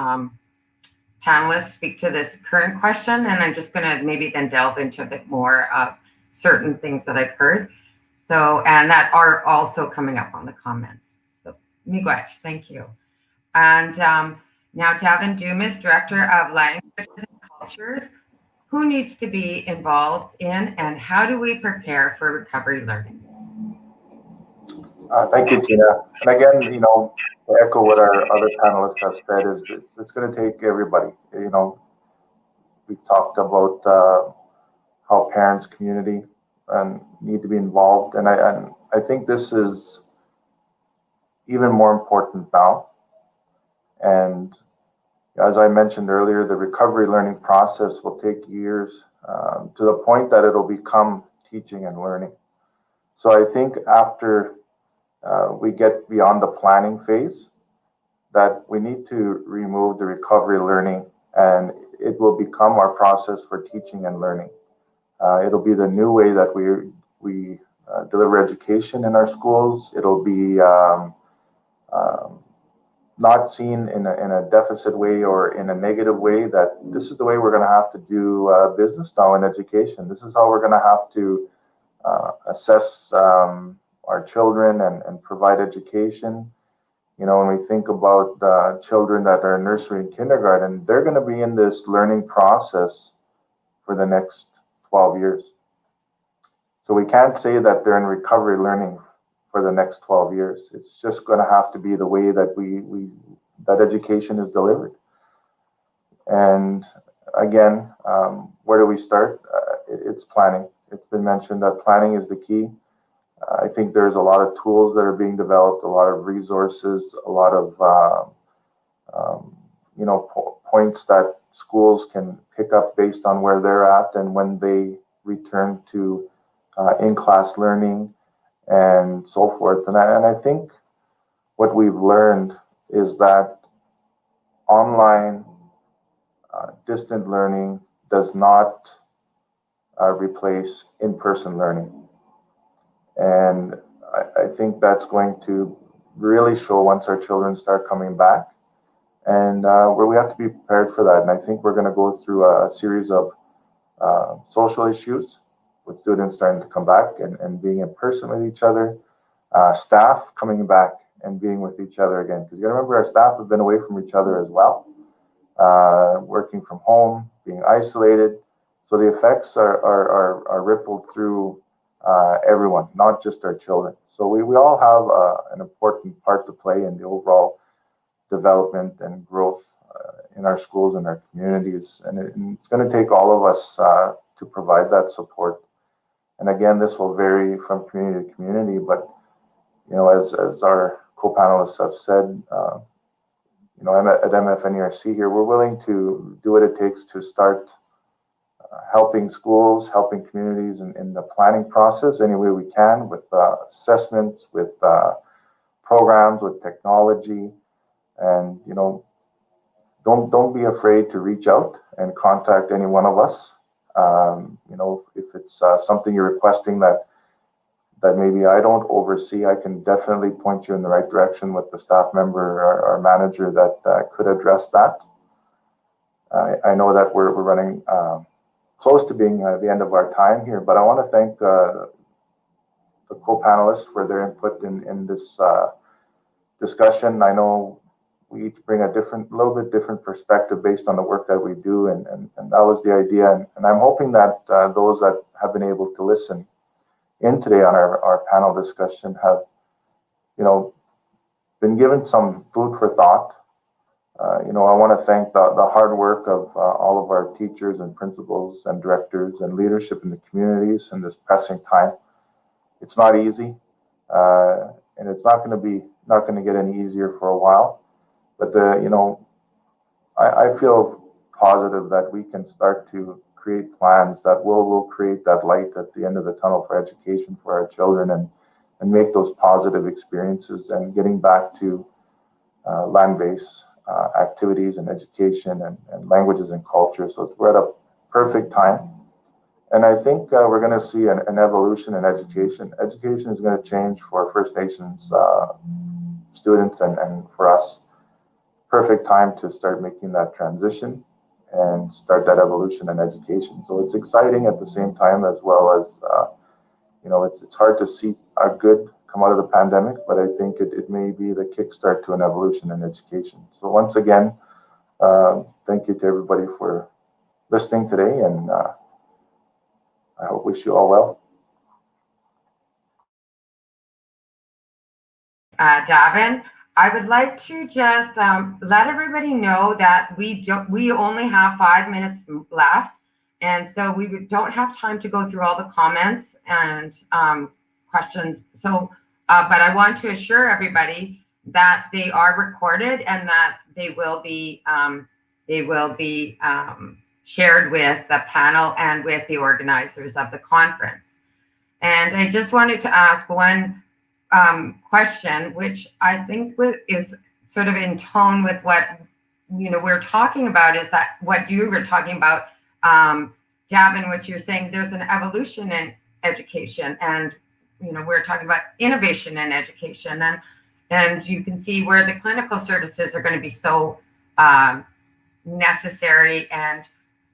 panelists speak to this current question. And I'm just going to maybe then delve into a bit more of certain things that I've heard. So, and that are also coming up on the comments. So, miigwech, thank you. And now Davin Dumas, Director of Languages and Cultures. Who needs to be involved in, and how do we prepare for recovery learning? Thank you, Tina. And again, to echo what our other panelists have said, is it's going to take everybody. We've talked about how parents, community, need to be involved, and I think this is even more important now. And as I mentioned earlier, the recovery learning process will take years to the point that it'll become teaching and learning. So I think after we get beyond the planning phase, that we need to remove the recovery learning, and it will become our process for teaching and learning. It'll be the new way that we deliver education in our schools. It'll be not seen in a deficit way or in a negative way, that this is the way we're going to have to do business now in education. This is how we're going to have to assess our children and provide education. When we think about children that are in nursery and kindergarten, they're going to be in this learning process for the next 12 years. So we can't say that they're in recovery learning for the next 12 years. It's just going to have to be the way that that education is delivered. And again, where do we start? It's planning. It's been mentioned that planning is the key. I think there's a lot of tools that are being developed, a lot of resources, a lot of points that schools can pick up based on where they're at and when they return to in-class learning and so forth. And I think what we've learned is that online distant learning does not replace in-person learning. And I think that's going to really show once our children start coming back, and where we have to be prepared for that. And I think we're going to go through a series of social issues with students starting to come back and being in person with each other, staff coming back and being with each other again. Because you got to remember, our staff have been away from each other as well, working from home, being isolated. So the effects are rippled through everyone, not just our children. So we all have an important part to play in the overall development and growth in our schools and our communities. And it's going to take all of us to provide that support. And again, this will vary from community to community, but as our co-panelists have said, at MFNERC here, we're willing to do what it takes to start helping schools, helping communities in the planning process any way we can, with assessments, with programs, with technology. And don't be afraid to reach out and contact any one of us. If it's something you're requesting that maybe I don't oversee, I can definitely point you in the right direction with the staff member or manager that could address that. I know that we're running close to being the end of our time here, but I want to thank the co-panelists for their input in this discussion. I know we each bring a little bit different perspective based on the work that we do, and that was the idea. And I'm hoping that those that have been able to listen in today on our panel discussion have, been given some food for thought. I want to thank the hard work of all of our teachers and principals and directors and leadership in the communities in this pressing time. It's not easy, and it's not going to get any easier for a while. But I feel positive that we can start to create plans that will create that light at the end of the tunnel for education for our children, and make those positive experiences and getting back to land-based activities and education and languages and culture. So we're at a perfect time. And I think we're going to see an evolution in education. Education is going to change for First Nations students and for us. Perfect time to start making that transition and start that evolution in education. So it's exciting at the same time, as well as it's hard to see a good come out of the pandemic, but I think it may be the kickstart to an evolution in education. So once again, thank you to everybody for listening today, and I wish you all well. Davin, I would like to just let everybody know that we only have 5 minutes left, and so we don't have time to go through all the comments and questions. So, but I want to assure everybody that they are recorded and that they will be shared with the panel and with the organizers of the conference. And I just wanted to ask one question, which I think is sort of in tone with what we're talking about, is that what you were talking about, Davin, what you're saying, there's an evolution in education, and we're talking about innovation in education, and you can see where the clinical services are going to be so necessary, and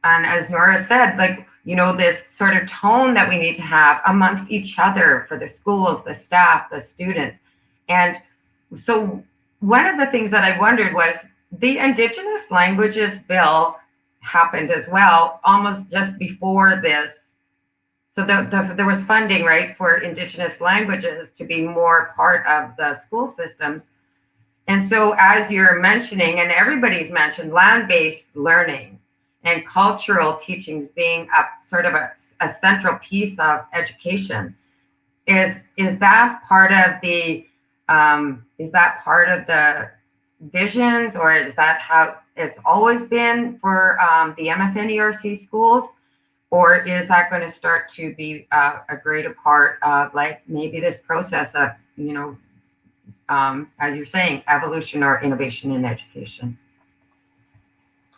as Nora said, like, this sort of tone that we need to have amongst each other for the schools, the staff, the students. And so one of the things that I wondered was the Indigenous Languages Bill happened as well, almost just before this. So there was funding, right, for Indigenous languages to be more part of the school systems. And so as you're mentioning, and everybody's mentioned, land-based learning and cultural teachings being a sort of a central piece of education, is that part of the visions, or is that how it's always been for the MFNERC schools, or is that going to start to be a greater part of, like, maybe this process of as you're saying, evolution or innovation in education?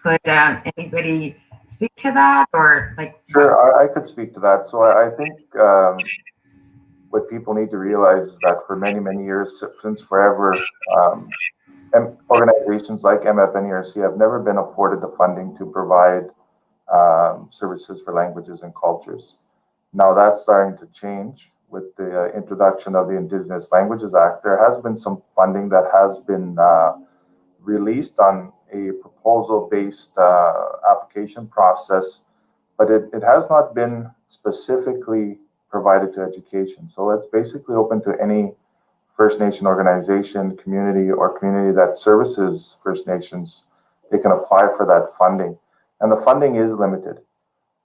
Could anybody speak to that, or like? Sure, I could speak to that. So I think what people need to realize is that for many, many years, since forever, organizations like MFNERC have never been afforded the funding to provide services for languages and cultures. Now that's starting to change with the introduction of the Indigenous Languages Act. There has been some funding that has been released on a proposal-based application process, but it has not been specifically provided to education. So it's basically open to any First Nation organization, community that services First Nations. They can apply for that funding, and the funding is limited.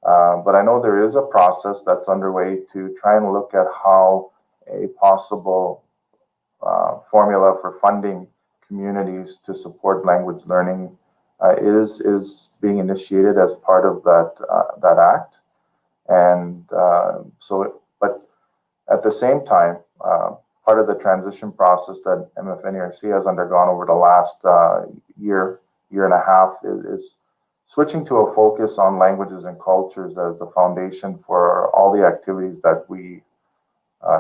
But I know there is a process that's underway to try and look at how a possible formula for funding communities to support language learning is being initiated as part of that act. And but at the same time, part of the transition process that MFNERC has undergone over the last year and a half is switching to a focus on languages and cultures as the foundation for all the activities that we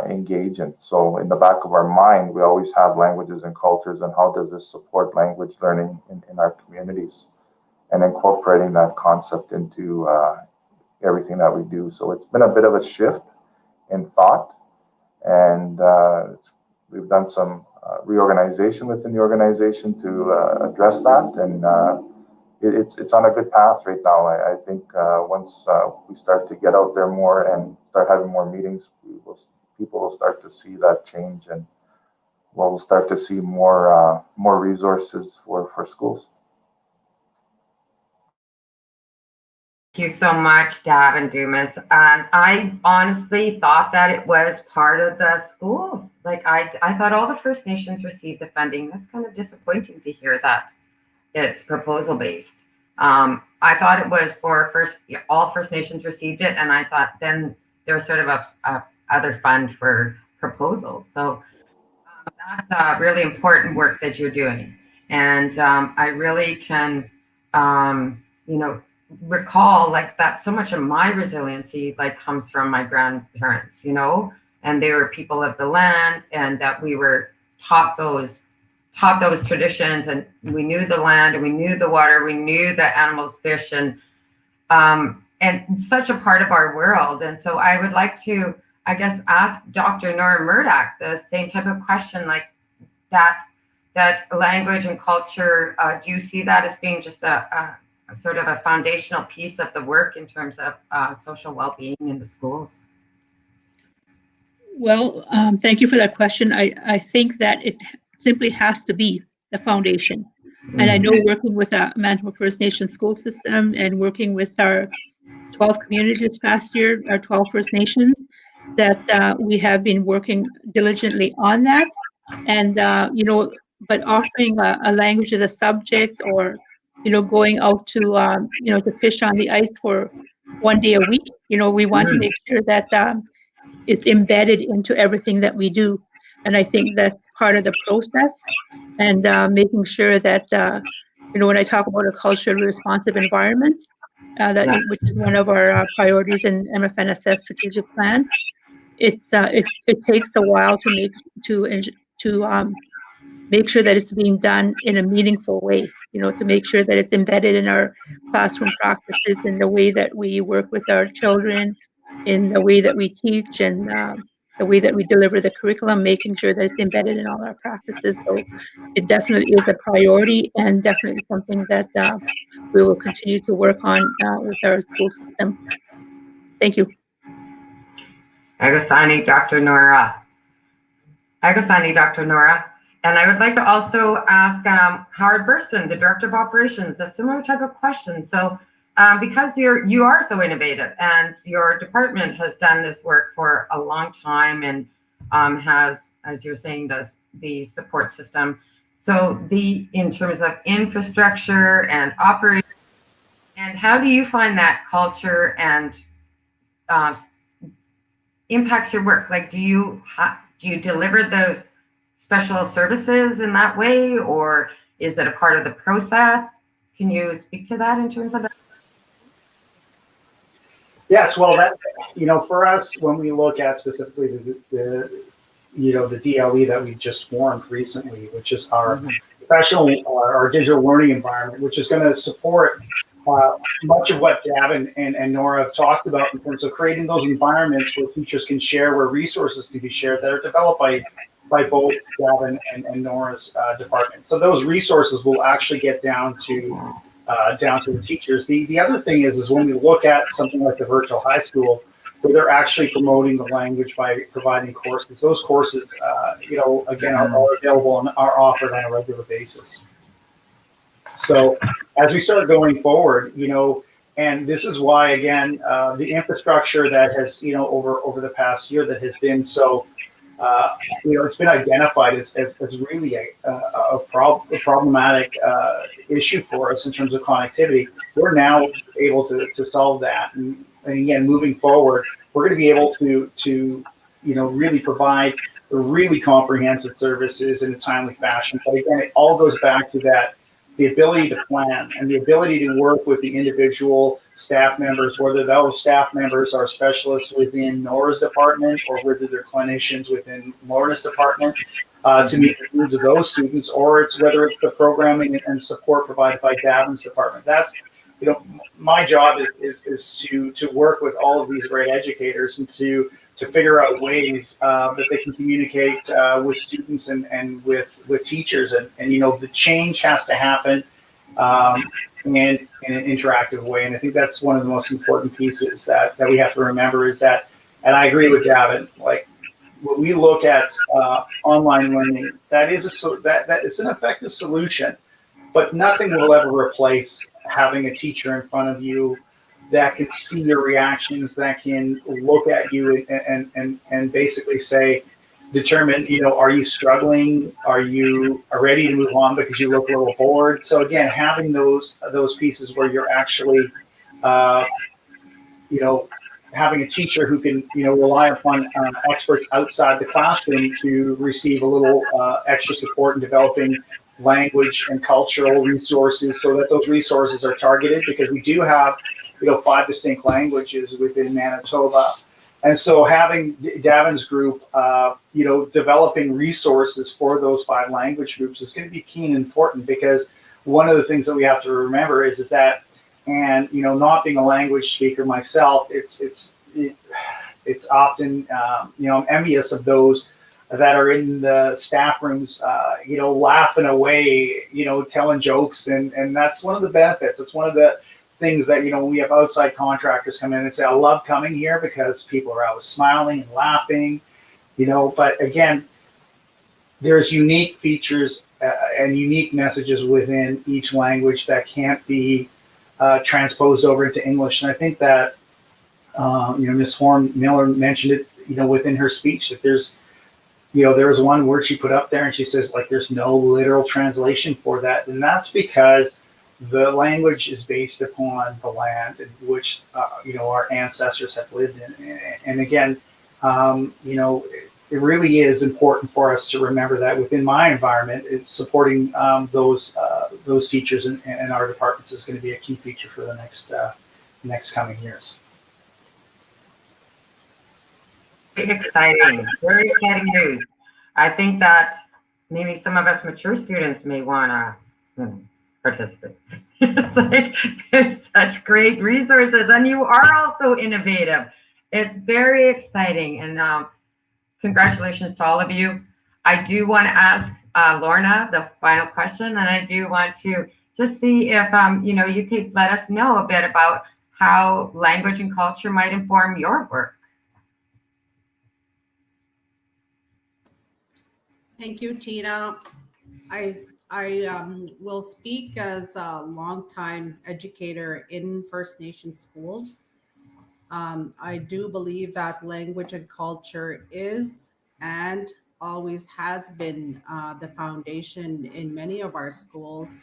engage in. So in the back of our mind, we always have languages and cultures, and how does this support language learning in our communities, and incorporating that concept into everything that we do. So it's been a bit of a shift in thought, and we've done some reorganization within the organization to address that, and it's on a good path right now. I think once we start to get out there more and start having more meetings, people will start to see that change, and we'll start to see more resources for schools. Thank you so much, Davin Dumas. And I honestly thought that it was part of the schools. Like I thought all the First Nations received the funding. That's kind of disappointing to hear that it's proposal based. I thought it was for all First Nations received it, and I thought then there's sort of a other fund for proposals. So that's really important work that you're doing, and I really can, recall like that. So much of my resiliency comes from my grandparents, and they were people of the land, and that we were taught those traditions, and we knew the land, and we knew the water, we knew the animals, fish, and such a part of our world. And so I I guess, ask Dr. Nora Murdoch the same type of question, like that language and culture. Do you see that as being just a sort of a foundational piece of the work in terms of social well-being in the schools? Well, thank you for that question. I think that it simply has to be the foundation. And I know working with the Manitoba First Nations school system and working with our 12 communities this past year, our 12 First Nations, that we have been working diligently on that. And, but offering a language as a subject, or, going out to, to fish on the ice for one day a week, we want to make sure that it's embedded into everything that we do. And I think that's part of the process, and making sure that, when I talk about a culturally responsive environment, which is one of our priorities in MFNSS strategic plan, it takes a while to make sure that it's being done in a meaningful way, to make sure that it's embedded in our classroom practices, in the way that we work with our children, in the way that we teach, and the way that we deliver the curriculum, making sure that it's embedded in all our practices. So it definitely is a priority, and definitely something that we will continue to work on with our school system. Thank you. Agasani, Dr. Nora. And I would like to also ask Howard Burston, the Director of Operations, a similar type of question. So because you are so innovative, and your department has done this work for a long time, and has, as you're saying, the support system. So in terms of infrastructure and operation, and how do you find that culture and impacts your work? Like, do you deliver those special services in that way, or is it a part of the process? Can you speak to that in terms of that? Yes, well, that, for us, when we look at specifically the DLE that we just formed recently, which is our professional, our digital learning environment, which is going to support much of what Gavin and Nora have talked about in terms of creating those environments where teachers can share, where resources can be shared that are developed by both Gavin and Nora's department. So those resources will actually get down to the teachers. The other thing is when we look at something like the virtual high school, where they're actually promoting the language by providing courses. Those courses, again, are available and are offered on a regular basis. So as we start going forward, and this is why, again, the infrastructure that has, over the past year that has been so, it's been identified as really a problematic issue for us in terms of connectivity. We're now able to solve that. And again, moving forward, we're going to be able to really provide really comprehensive services in a timely fashion. But again, it all goes back to that, the ability to plan and the ability to work with the individual staff members, whether those staff members are specialists within Nora's department or whether they're clinicians within Lorna's department, to meet the needs of those students, or whether it's the programming and support provided by Gavin's department. That's, my job is to work with all of these great educators and to figure out ways that they can communicate with students and with teachers, and the change has to happen in an interactive way. And I think that's one of the most important pieces that we have to remember is that, and I agree with Gavin, like when we look at online learning, that is that it's an effective solution, but nothing will ever replace having a teacher in front of you that can see your reactions, that can look at you and basically determine, are you struggling? Are you ready to move on because you look a little bored? So again, having those pieces where you're actually, having a teacher who can, rely upon experts outside the classroom to receive a little extra support in developing language and cultural resources, so that those resources are targeted, because we do have 5 distinct languages within Manitoba. And so having Gavin's group, developing resources for those 5 language groups is going to be key and important, because one of the things that we have to remember is that, and not being a language speaker myself, it's it's often, I'm envious of those that are in the staff rooms, laughing away, telling jokes. And that's one of the benefits. It's one of the things that, we have outside contractors come in and say, I love coming here because people are always smiling and laughing, but again, there's unique features and unique messages within each language that can't be transposed over into English. And I think that, Ms. Horn-Miller mentioned it, within her speech, that there's, there was one word she put up there and she says, like, there's no literal translation for that. And that's because the language is based upon the land in which, our ancestors have lived in. And again, it really is important for us to remember that within my environment, it's supporting those teachers and our departments is going to be a key feature for the next coming years. Very exciting news. I think that maybe some of us mature students may want to participate. It's like, there's such great resources, and you are also innovative. It's very exciting, and congratulations to all of you. I do want to ask Lorna the final question, and I do want to just see if you could let us know a bit about how language and culture might inform your work. Thank you, Tina. I will speak as a longtime educator in First Nation schools. I do believe that language and culture is and always has been the foundation in many of our schools.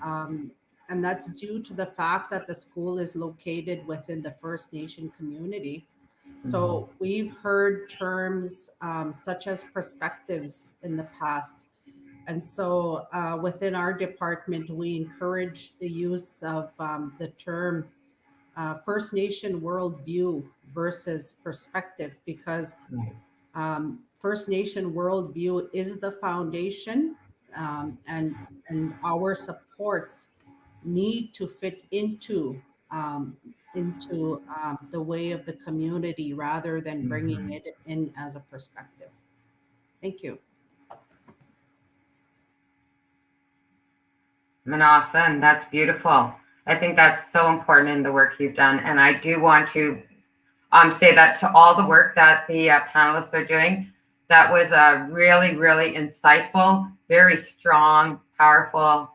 And that's due to the fact that the school is located within the First Nation community. So we've heard terms such as perspectives in the past. And so within our department, we encourage the use of the term First Nation worldview versus perspective, because First Nation worldview is the foundation, and our supports need to fit into the way of the community rather than bringing it in as a perspective. Thank you. Manasa, that's beautiful. I think that's so important in the work you've done. And I do want to say that to all the work that the panelists are doing, that was a really, really insightful, very strong, powerful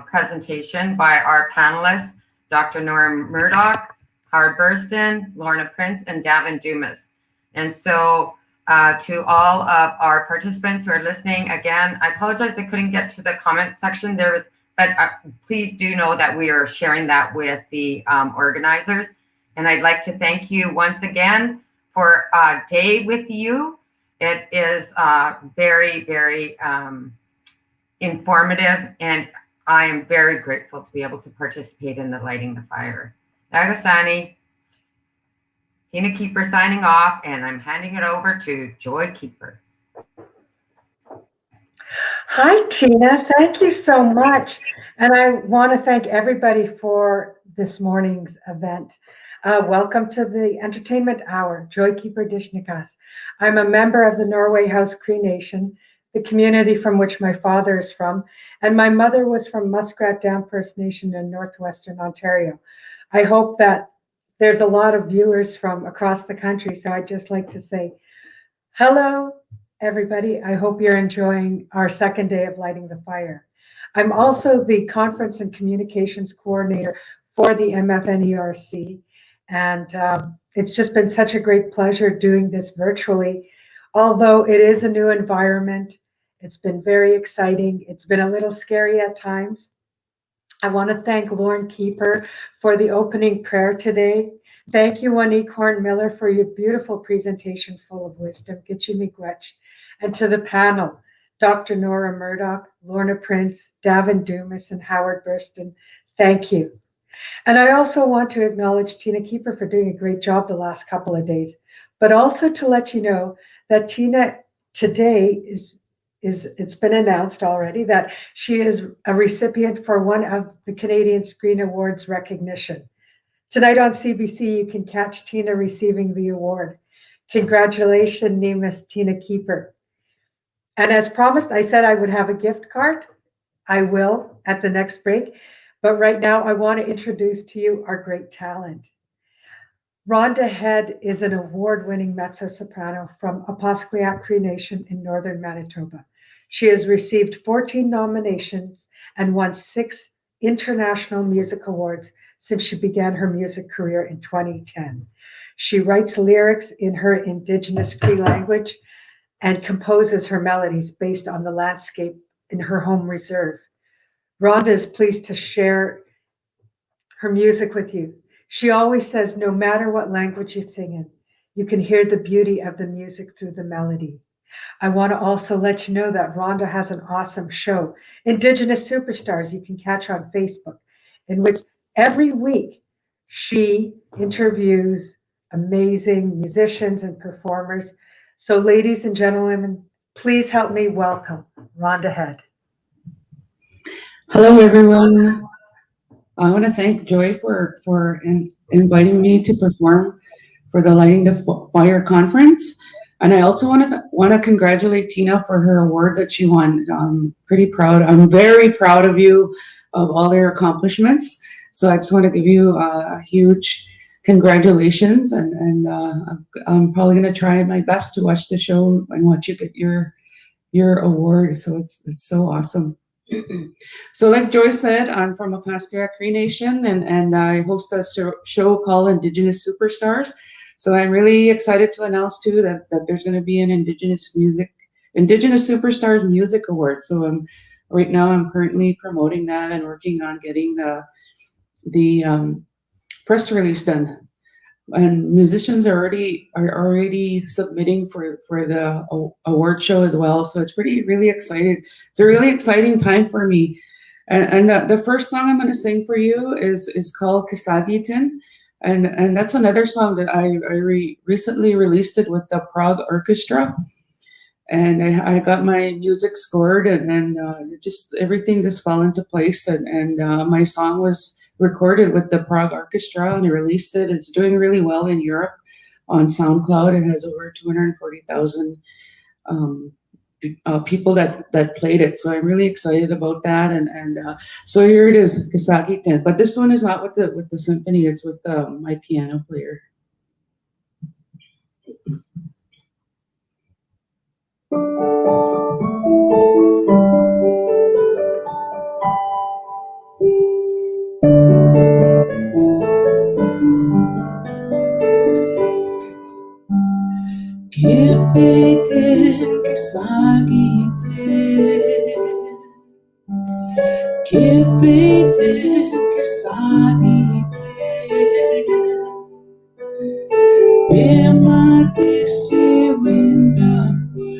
presentation by our panelists, Dr. Nora Murdoch, Howard Burston, Lorna Prince, and Davin Dumas. And so to all of our participants who are listening, again, I apologize I couldn't get to the comment section. But please do know that we are sharing that with the organizers. And I'd like to thank you once again for a day with you. It is very, very informative, and I am very grateful to be able to participate in the Lighting the Fire. Nagasani, Tina Keeper signing off, and I'm handing it over to Joy Keeper. Hi, Tina. Thank you so much. And I want to thank everybody for this morning's event. Welcome to the Entertainment Hour, Joy Keeper Dishnikas. I'm a member of the Norway House Cree Nation, the community from which my father is from, and my mother was from Muskrat Dam First Nation in northwestern Ontario. I hope that there's a lot of viewers from across the country, so I'd just like to say hello, everybody. I hope you're enjoying our second day of Lighting the Fire. I'm also the Conference and Communications Coordinator for the MFNERC, and it's just been such a great pleasure doing this virtually. Although it is a new environment, it's been very exciting. It's been a little scary at times. I want to thank Lauren Keeper for the opening prayer today. Thank you, Monique Horn-Miller, for your beautiful presentation full of wisdom. Gitchi Miigwech. And to the panel, Dr. Nora Murdoch, Lorna Prince, Davin Dumas, and Howard Burston, thank you. And I also want to acknowledge Tina Keeper for doing a great job the last couple of days, but also to let you know that Tina today it's been announced already that she is a recipient for one of the Canadian Screen Awards recognition. Tonight on CBC, you can catch Tina receiving the award. Congratulations, Miss Tina Keeper. And as promised, I said I would have a gift card. I will at the next break. But right now, I want to introduce to you our great talent. Rhonda Head is an award-winning mezzo-soprano from Apposqueaq Cree Nation in northern Manitoba. She has received 14 nominations and won 6 international music awards since she began her music career in 2010. She writes lyrics in her Indigenous Cree language and composes her melodies based on the landscape in her home reserve. Rhonda is pleased to share her music with you. She always says, no matter what language you sing in, you can hear the beauty of the music through the melody. I want to also let you know that Rhonda has an awesome show, Indigenous Superstars, you can catch on Facebook, in which every week she interviews amazing musicians and performers. So ladies and gentlemen, please help me welcome Rhonda Head. Hello, everyone. I want to thank Joy for inviting me to perform for the Lighting the Fire conference. And I also want to congratulate Tina for her award that she won. I'm pretty proud. I'm very proud of you, of all your accomplishments. So I just want to give you a huge congratulations. And I'm probably going to try my best to watch the show and watch you get your award. So it's so awesome. So like Joy said, I'm from Apposqueaq Cree Nation, and I host a show called Indigenous Superstars. So I'm really excited to announce too that there's going to be an Indigenous Superstars Music Award. So right now I'm currently promoting that and working on getting the press release done. And musicians are already submitting for the award show as well. So it's really excited. It's a really exciting time for me. And the first song I'm going to sing for you is called Kisagitin. And that's another song that I recently released it with the Prague Orchestra. And I got my music scored and just everything just fell into place. And my song was recorded with the Prague Orchestra and I released it. It's doing really well in Europe on SoundCloud. It has over 240,000 people that played it. So I'm really excited about that. And so here it is, Kisagitin. But this one is not with the symphony. It's with my piano player. Kipitin kisagitin, kipitin kisagitin, bimatisi windapwe,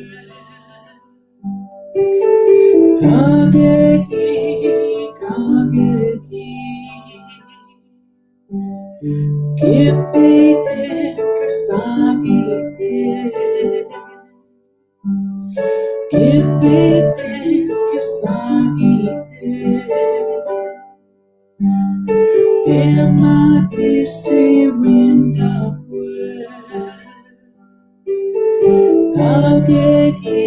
kageki, kipitin kisagitin, kipitin kisagitin, bimatisi windapwe, kageki.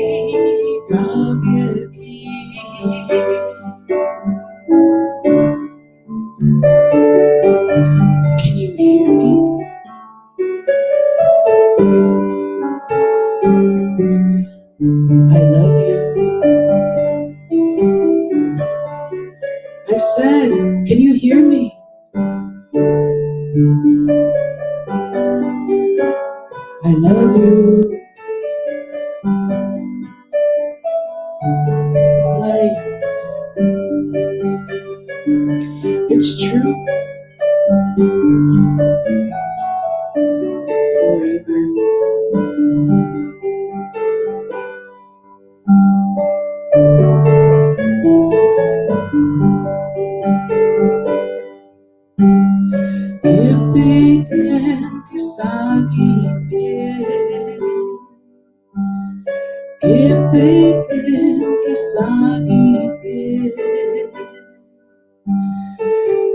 Can you hear me? I love you. I said, can you hear me? I love you. Life. It's true. Forever. Kipitin kisagitin, kipitin kisagitin,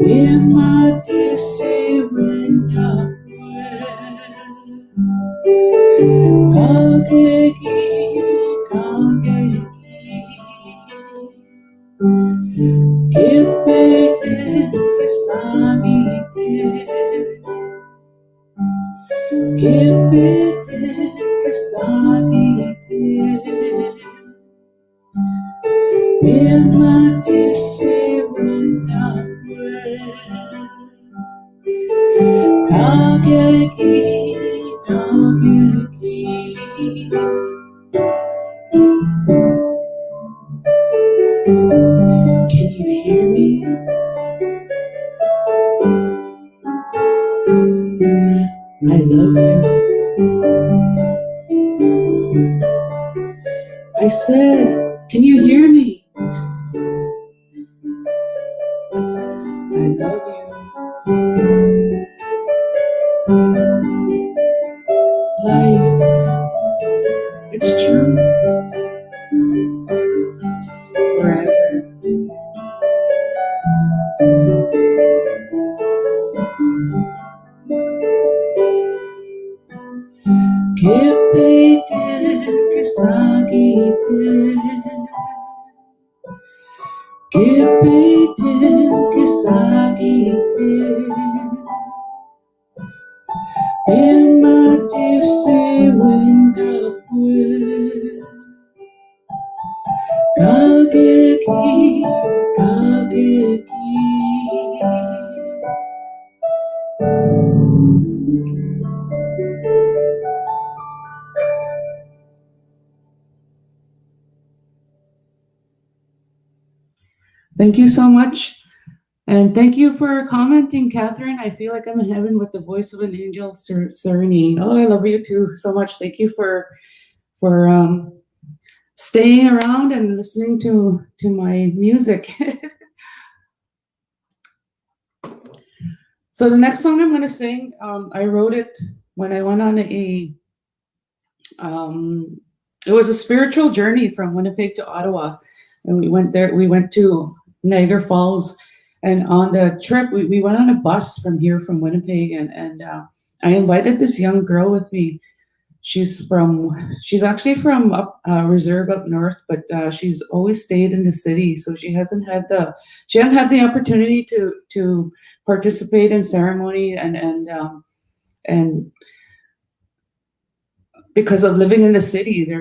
bimatisi windapwe, Kageki, kageki. Kipete, kisagite. Kipete, kisagite. Mimati sewindakwe. Kageki, kageki. Can you hear me? I love you. I said, can you hear me? I love you. Life, it's true. Forever. Kipete, kisagite. Kipete, kisagite. Emati sewindakwe. Kageki, kageki. Thank you so much. And thank you for commenting, Catherine. I feel like I'm in heaven with the voice of an angel serenading. Oh, I love you too so much. Thank you for staying around and listening to my music. So the next song I'm going to sing, I wrote it when I went on it was a spiritual journey from Winnipeg to Ottawa. And we went to Niagara Falls, and on the trip, we went on a bus from Winnipeg, and I invited this young girl with me. She's actually from Reserve up north, but she's always stayed in the city, so she hasn't had the opportunity to participate in ceremony and because of living in the city, they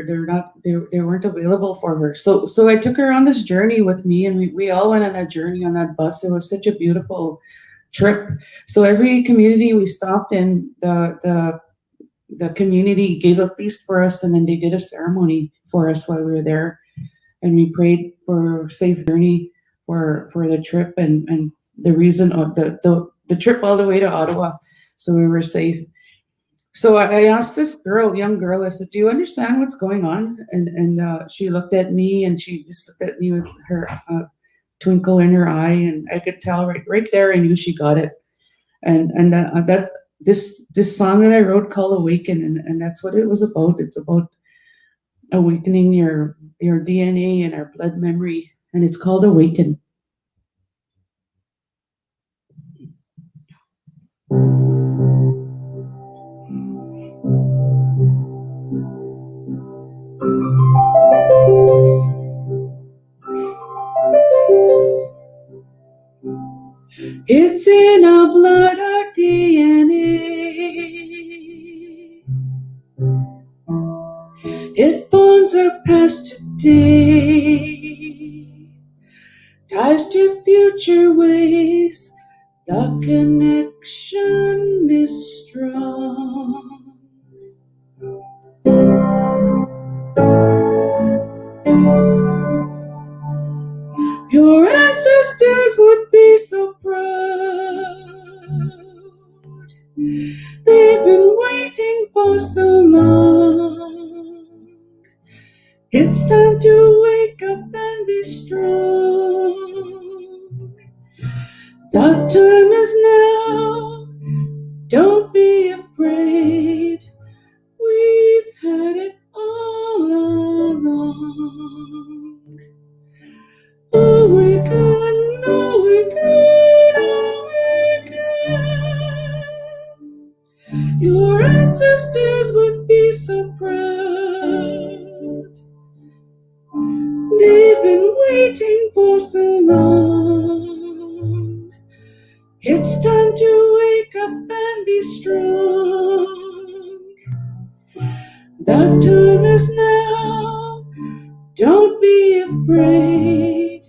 weren't available for her. So I took her on this journey with me, and we all went on a journey on that bus. It was such a beautiful trip. So every community we stopped in, the community gave a feast for us, and then they did a ceremony for us while we were there, and we prayed for safe journey for the trip and the reason of the trip all the way to Ottawa, so we were safe. So I asked this young girl, I said, do you understand what's going on? And she looked at me, and she just looked at me with her twinkle in her eye, and I could tell right there, I knew she got it. And that this song that I wrote called Awaken, and that's what it was about. It's about awakening your DNA and our blood memory, and it's called Awaken. It's in our blood, our DNA. It bonds our past today, ties to future ways. The connection is strong. Your ancestors would be so proud. They've been waiting for so long. It's time to wake up and be strong. The time is now. Don't be afraid. We've had it all along. Awaken, awaken, awaken. Your ancestors would be so proud. They've been waiting for so long. It's time to wake up and be strong. The time is now. Don't be afraid.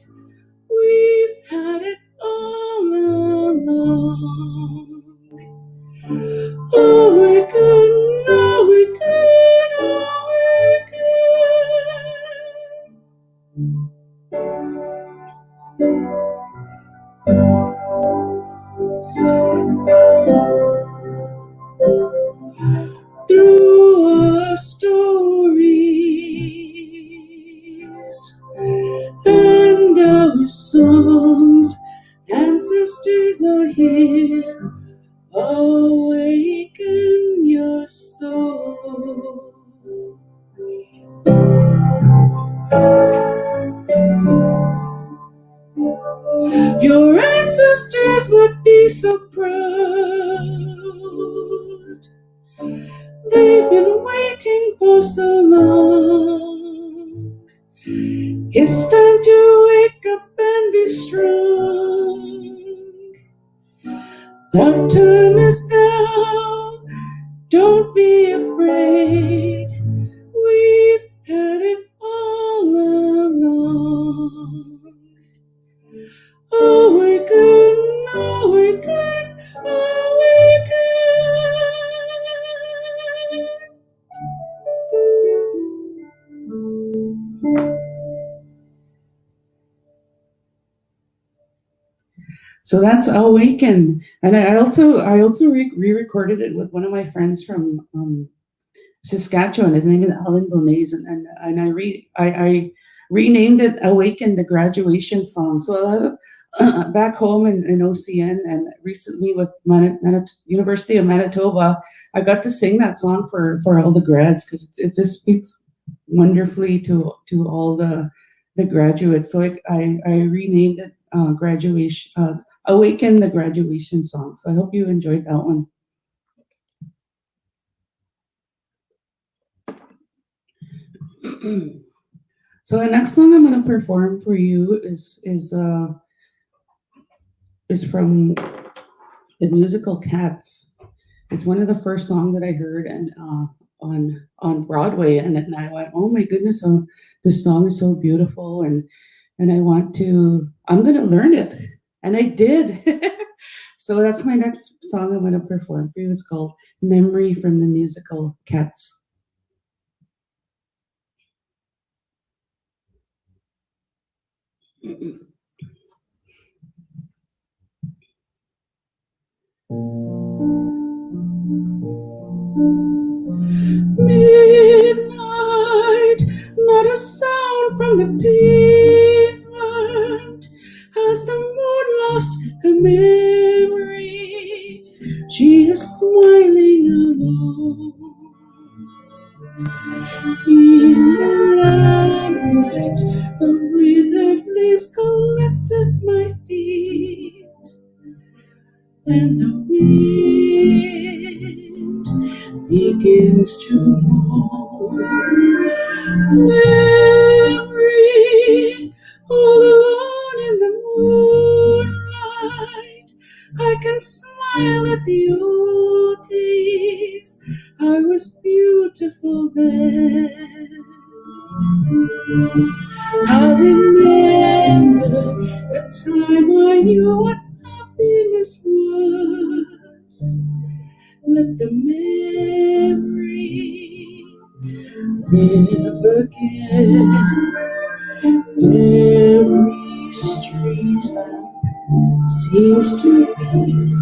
We've had it all along. Awaken, awaken, awaken. Through our stories and our songs, ancestors are here. Awaken your soul. Your ancestors would be so proud. They've been waiting for so long. It's time to wake up and be strong. The time is now. Don't be afraid. We've had it all along. Awaken, awaken, awaken. So that's Awaken, and I also re-recorded it with one of my friends from Saskatchewan. His name is Alan Bonays, and I renamed it Awaken, the graduation song. So a lot of back home in OCN and recently with University of Manitoba, I got to sing that song for all the grads because it just speaks wonderfully to all the graduates. So I renamed it Awaken, the graduation song. So I hope you enjoyed that one. So the next song I'm going to perform for you is from the musical Cats. It's one of the first songs that I heard and on Broadway, and I went, oh my goodness, this song is so beautiful, and I'm going to learn it, and I did. So that's my next song I'm going to perform for you. It's called Memory from the musical Cats. Midnight, not a sound from the pavement. Has the moon lost her memory? She is smiling alone. In the lamplight, the withered leaves collect at my feet, and the wind begins to moan. Memory, all alone in the moonlight, I can smile at the old days. I was beautiful then. I remember the time I knew what happiness was. Let the memory live again. Every street lamp seems to beat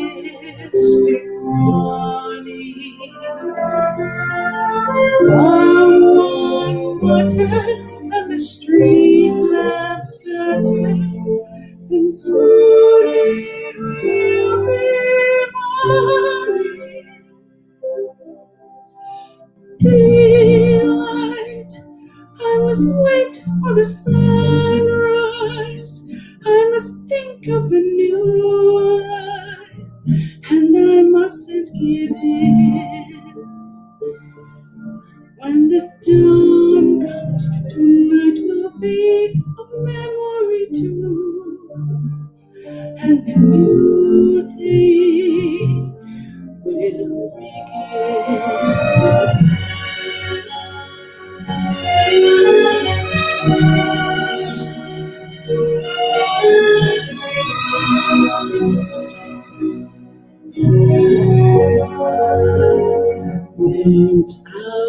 fatalistic warning. Someone mutters and the street lamp gutters, and soon it will be morning. Daylight, I must wait for the sunrise. I must think of a new life, and I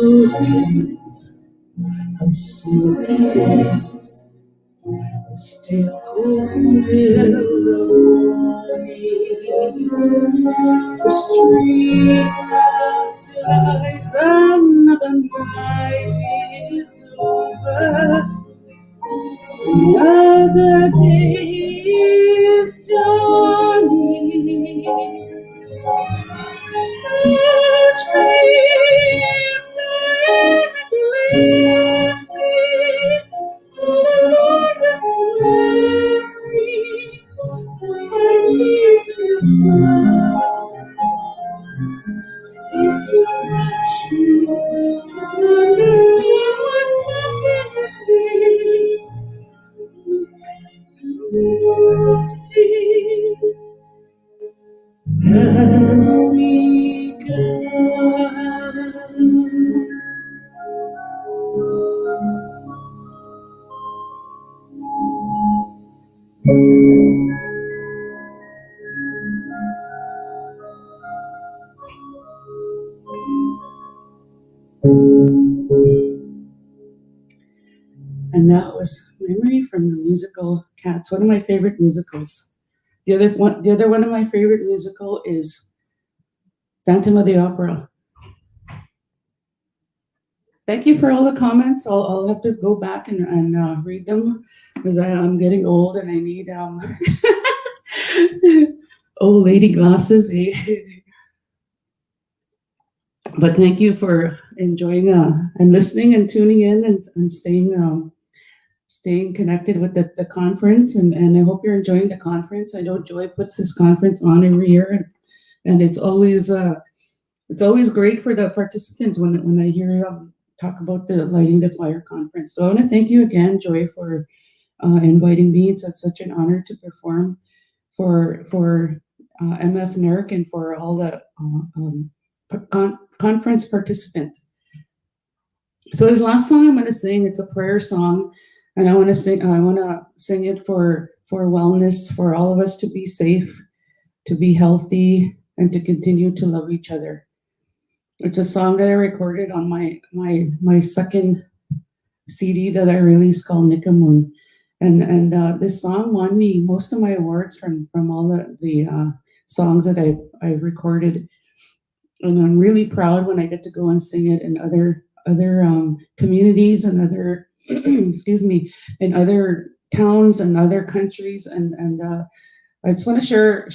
cloudings of smoky days, the stale cool smell of morning, the street lamp dies, another night is over, another day is dawning. The dreams are easy to leave me, Lord, let me find peace in the sun. If you touch me and understand what happiness is, look at me as we go. And that was Memory from the musical Cats, one of my favorite musicals. The other one of my favorite musical is Phantom of the Opera. Thank you for all the comments. I'll have to go back and read them because I'm getting old and I need old lady glasses. But thank you for enjoying and listening and tuning in and staying connected with the conference. And I hope you're enjoying the conference. I know Joy puts this conference on every year, and it's always great for the participants when I hear talk about the Lighting the Fire conference. So I want to thank you again, Joy, for inviting me. It's such an honor to perform for MF NERC and for all the conference participants. So this last song I'm going to sing, it's a prayer song, and I want to sing it for wellness, for all of us to be safe, to be healthy, and to continue to love each other. It's a song that I recorded on my second CD that I released called Nikamun. And this song won me most of my awards from all the songs that I recorded. And I'm really proud when I get to go and sing it in other communities and other in other towns and other countries. And I just want to share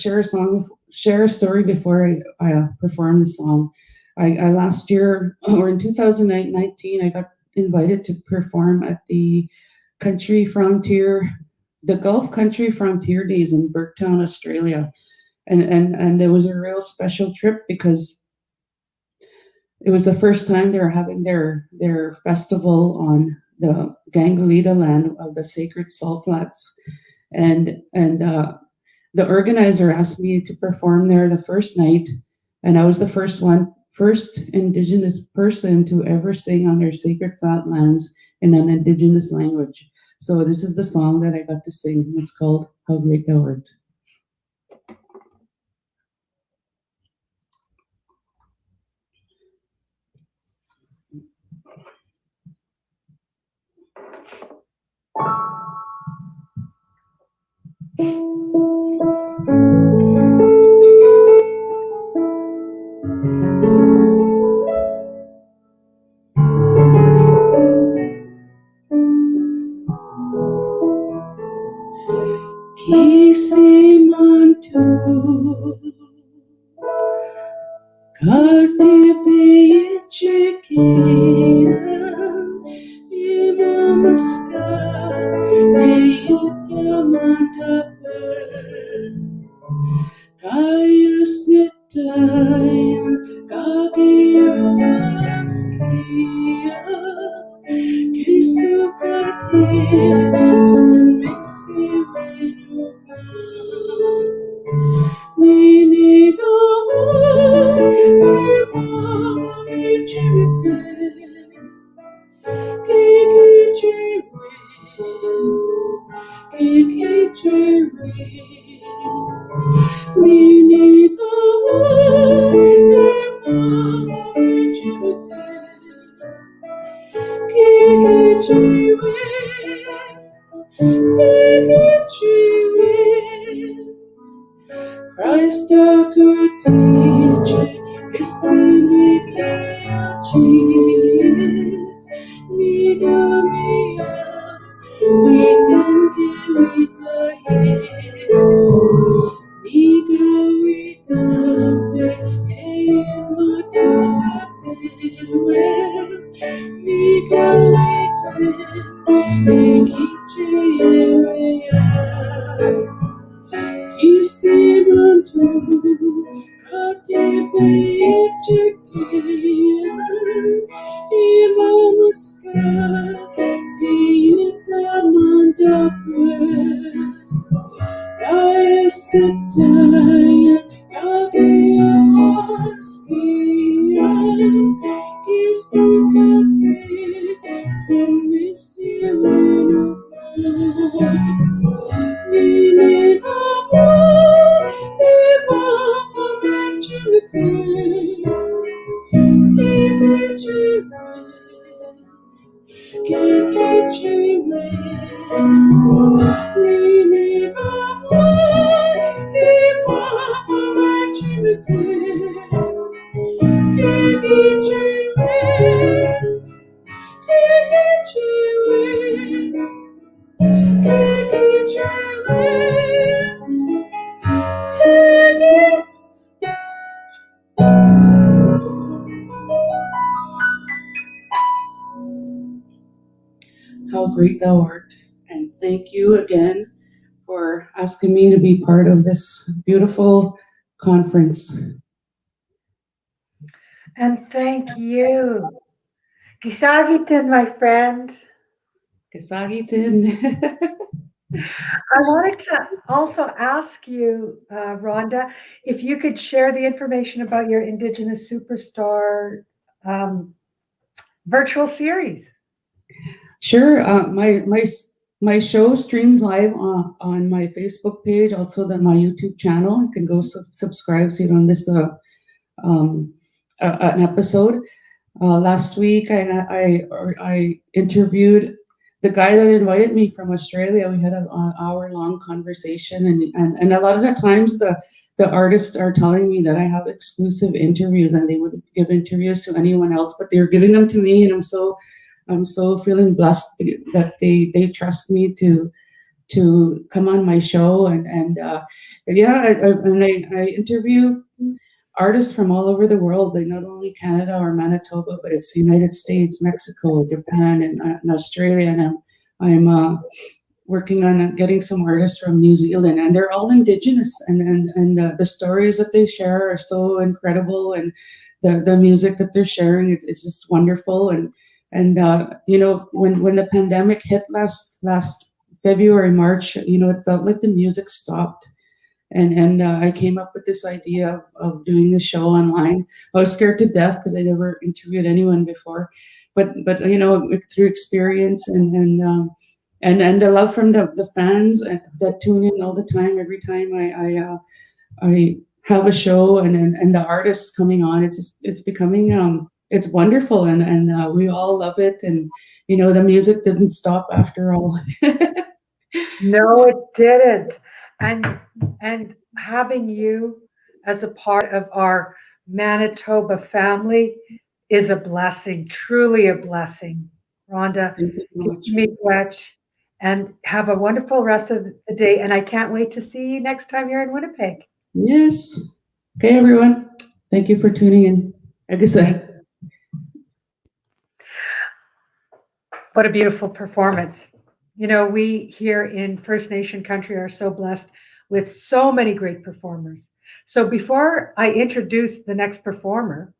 a story before I perform the song. I last year, or in 2019, I got invited to perform at the Gulf Country Frontier Days in Burketown, Australia. And it was a real special trip because it was the first time they were having their festival on the Gangalida land of the Sacred Salt Flats. And the organizer asked me to perform there the first night, and I was the first Indigenous person to ever sing on their sacred flat lands in an Indigenous language. So this is the song that I got to sing. It's called How Great Thou Art. Kisimantu Katibichikian Imamaska Deitamandapa Kaya Sitaya Kagiyalaskia Kisukatia Sunmesi Nini Gama Imama Michimite Kiki Chiri Nini Gama Imama Michimite Christ a good teacher, Spirit cheat, Nigamia, we didn't give it a hit, Niga we don't pay, Niga we didn't, Kisimantu katibeyecekir imamaska diitamandakwe kaya setaya kagaya askia kisukate semisiwanu How great thou art. And thank you again for asking me to be part of this beautiful conference. And thank you. Gisagitin, my friend. Kasagitin. I wanted to also ask you, Rhonda, if you could share the information about your Indigenous Superstar virtual series. Sure. My show streams live on my Facebook page, also my YouTube channel. You can go subscribe so you don't miss an episode. Last week, I interviewed the guy that invited me from Australia. We had an hour-long conversation, and a lot of the times the artists are telling me that I have exclusive interviews, and they wouldn't give interviews to anyone else, but they're giving them to me, and I'm so feeling blessed that they trust me to come on my show, and I interview artists from all over the world, like not only Canada or Manitoba, but it's the United States, Mexico, Japan, and Australia. And I'm working on getting some artists from New Zealand, and they're all Indigenous, and the stories that they share are so incredible, and the music that they're sharing, it's just wonderful. And when the pandemic hit last February, March, it felt like the music stopped. And I came up with this idea of doing the show online. I was scared to death because I never interviewed anyone before, but through experience and the love from the fans that tune in all the time. Every time I have a show and the artists coming on, it's becoming it's wonderful, and we all love it. And the music didn't stop after all. No, it didn't. And having you as a part of our Manitoba family is a blessing, truly a blessing. Rhonda, and have a wonderful rest of the day. And I can't wait to see you next time you're in Winnipeg. Yes. Okay, everyone. Thank you for tuning in. Like I said. What a beautiful performance. We here in First Nation country are so blessed with so many great performers. So before I introduce the next performer,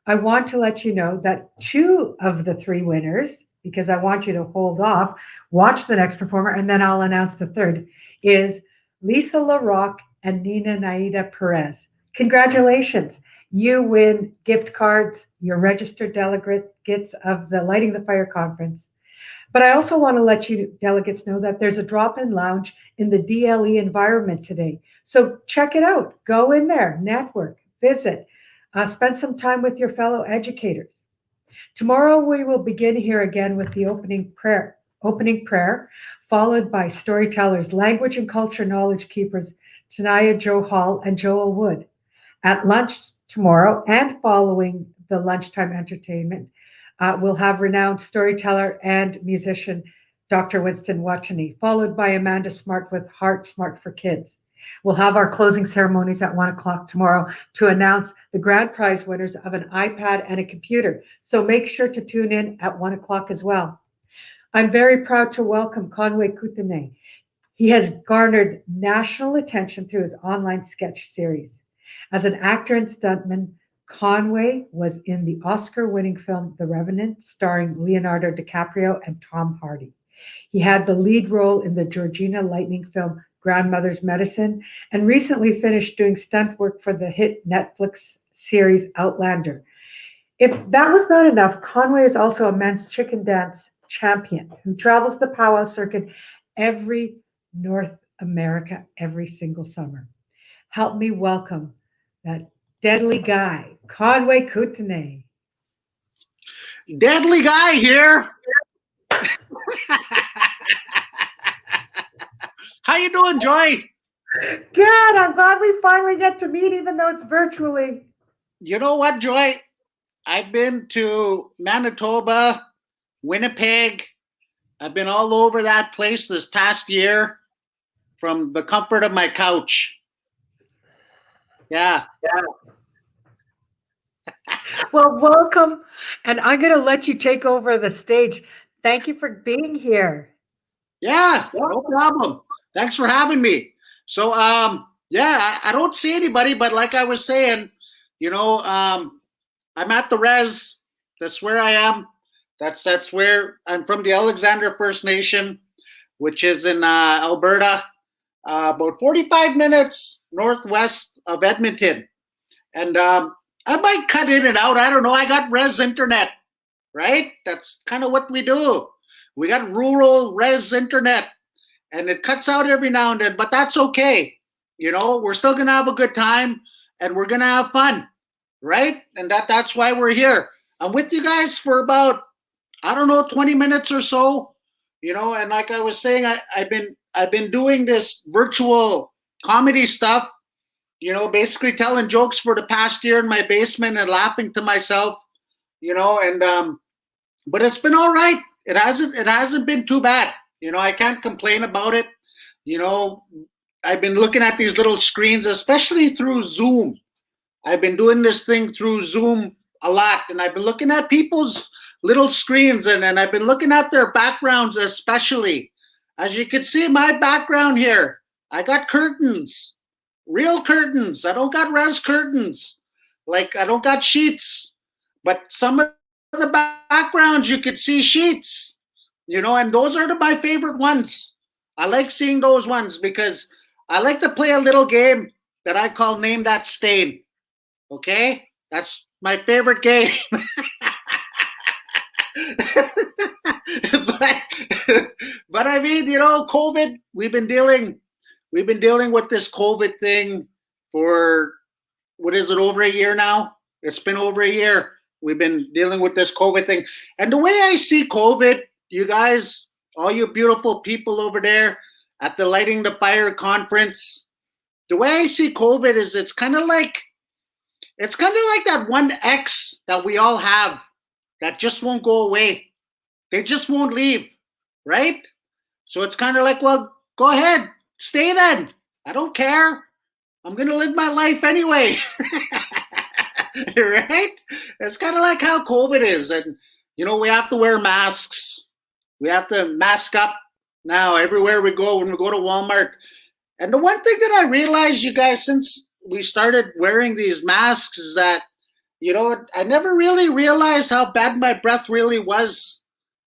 I want to let you know that 2 of the 3 winners, because I want you to hold off, watch the next performer, and then I'll announce the third, is Lisa LaRocque and Nina Naida Perez. Congratulations. You win gift cards. You're registered delegates of the Lighting the Fire Conference. But I also want to let you delegates know that there's a drop-in lounge in the DLE environment today. So check it out. Go in there, network, visit, spend some time with your fellow educators. Tomorrow we will begin here again with the opening prayer, followed by storytellers, language and culture knowledge keepers, Tanaya Joe Hall and Joel Wood. At lunch tomorrow and following the lunchtime entertainment, we'll have renowned storyteller and musician Dr. Winston Watney, followed by Amanda Smart with Heart Smart for Kids. We'll have our closing ceremonies at 1 o'clock tomorrow to announce the grand prize winners of an iPad and a computer. So make sure to tune in at 1 o'clock as well. I'm very proud to welcome Conway Kootenay. He has garnered national attention through his online sketch series. As an actor and stuntman, Conway was in the Oscar-winning film The Revenant, starring Leonardo DiCaprio and Tom Hardy. He had the lead role in the Georgina Lightning film Grandmother's Medicine, and recently finished doing stunt work for the hit Netflix series Outlander. If that was not enough, Conway is also a men's chicken dance champion who travels the powwow circuit every North America every single summer. Help me welcome that deadly guy, Conway Kootenay. Deadly guy here. How you doing, Joy? Good. I'm glad we finally get to meet, even though it's virtually. You know what, Joy? I've been to Manitoba, Winnipeg. I've been all over that place this past year from the comfort of my couch. Yeah. Well, welcome. And I'm going to let you take over the stage. Thank you for being here. Yeah, no problem. Thanks for having me. So, yeah, I don't see anybody, but like I was saying, you know, I'm at the res. That's where I am. That's where I'm from, the Alexander First Nation, which is in Alberta, about 45 minutes northwest of Edmonton. And I might cut in and out. I don't know. I got res internet, right? That's kind of what we do. We got rural res internet, and it cuts out every now and then, but that's okay. You know, we're still going to have a good time, and we're going to have fun, right? And that's why we're here. I'm with you guys for about, I don't know, 20 minutes or so, you know, and like I was saying, I've been doing this virtual comedy stuff, you know, basically telling jokes for the past year in my basement and laughing to myself, you know, and but it's been all right. It hasn't been too bad. You know, I can't complain about it. You know, I've been looking at these little screens, especially through Zoom. I've been doing this thing through Zoom a lot, and I've been looking at people's little screens, and I've been looking at their backgrounds especially. As you can see, my background here, I got curtains, real curtains. I don't got res curtains. Like, I don't got sheets, but some of the backgrounds you could see sheets, you know, and those are my favorite ones. I like seeing those ones because I like to play a little game that I call Name That Stain. Okay? That's my favorite game. but I mean, you know, COVID, we've been dealing with this COVID thing for, what is it, over a year now? It's been over a year. We've been dealing with this COVID thing. And the way I see COVID, you guys, all you beautiful people over there at the Lighting the Fire conference, the way I see COVID is it's kind of like that one ex that we all have that just won't go away. They just won't leave, right? So it's kind of like, well, go ahead, stay then. I don't care. I'm going to live my life anyway. Right? It's kind of like how COVID is. And, you know, we have to wear masks. We have to mask up now everywhere we go, when we go to Walmart. And the one thing that I realized, you guys, since we started wearing these masks is that, you know, I never really realized how bad my breath really was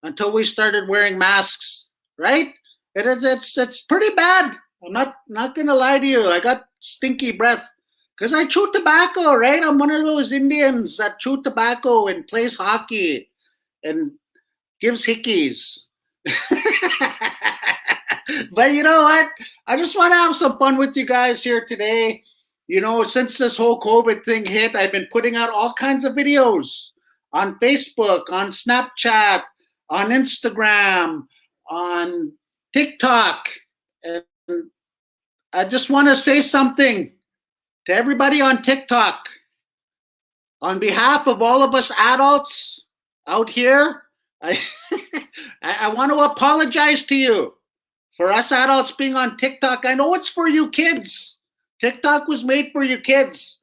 until we started wearing masks, right? It's pretty bad. I'm not going to lie to you. I got stinky breath. Because I chew tobacco, right? I'm one of those Indians that chew tobacco and plays hockey and gives hickeys. But you know what? I just want to have some fun with you guys here today. You know, since this whole COVID thing hit, I've been putting out all kinds of videos on Facebook, on Snapchat, on Instagram, on TikTok. And I just want to say something to everybody on TikTok. On behalf of all of us adults out here, I want to apologize to you for us adults being on TikTok. I know it's for you kids. TikTok was made for you kids.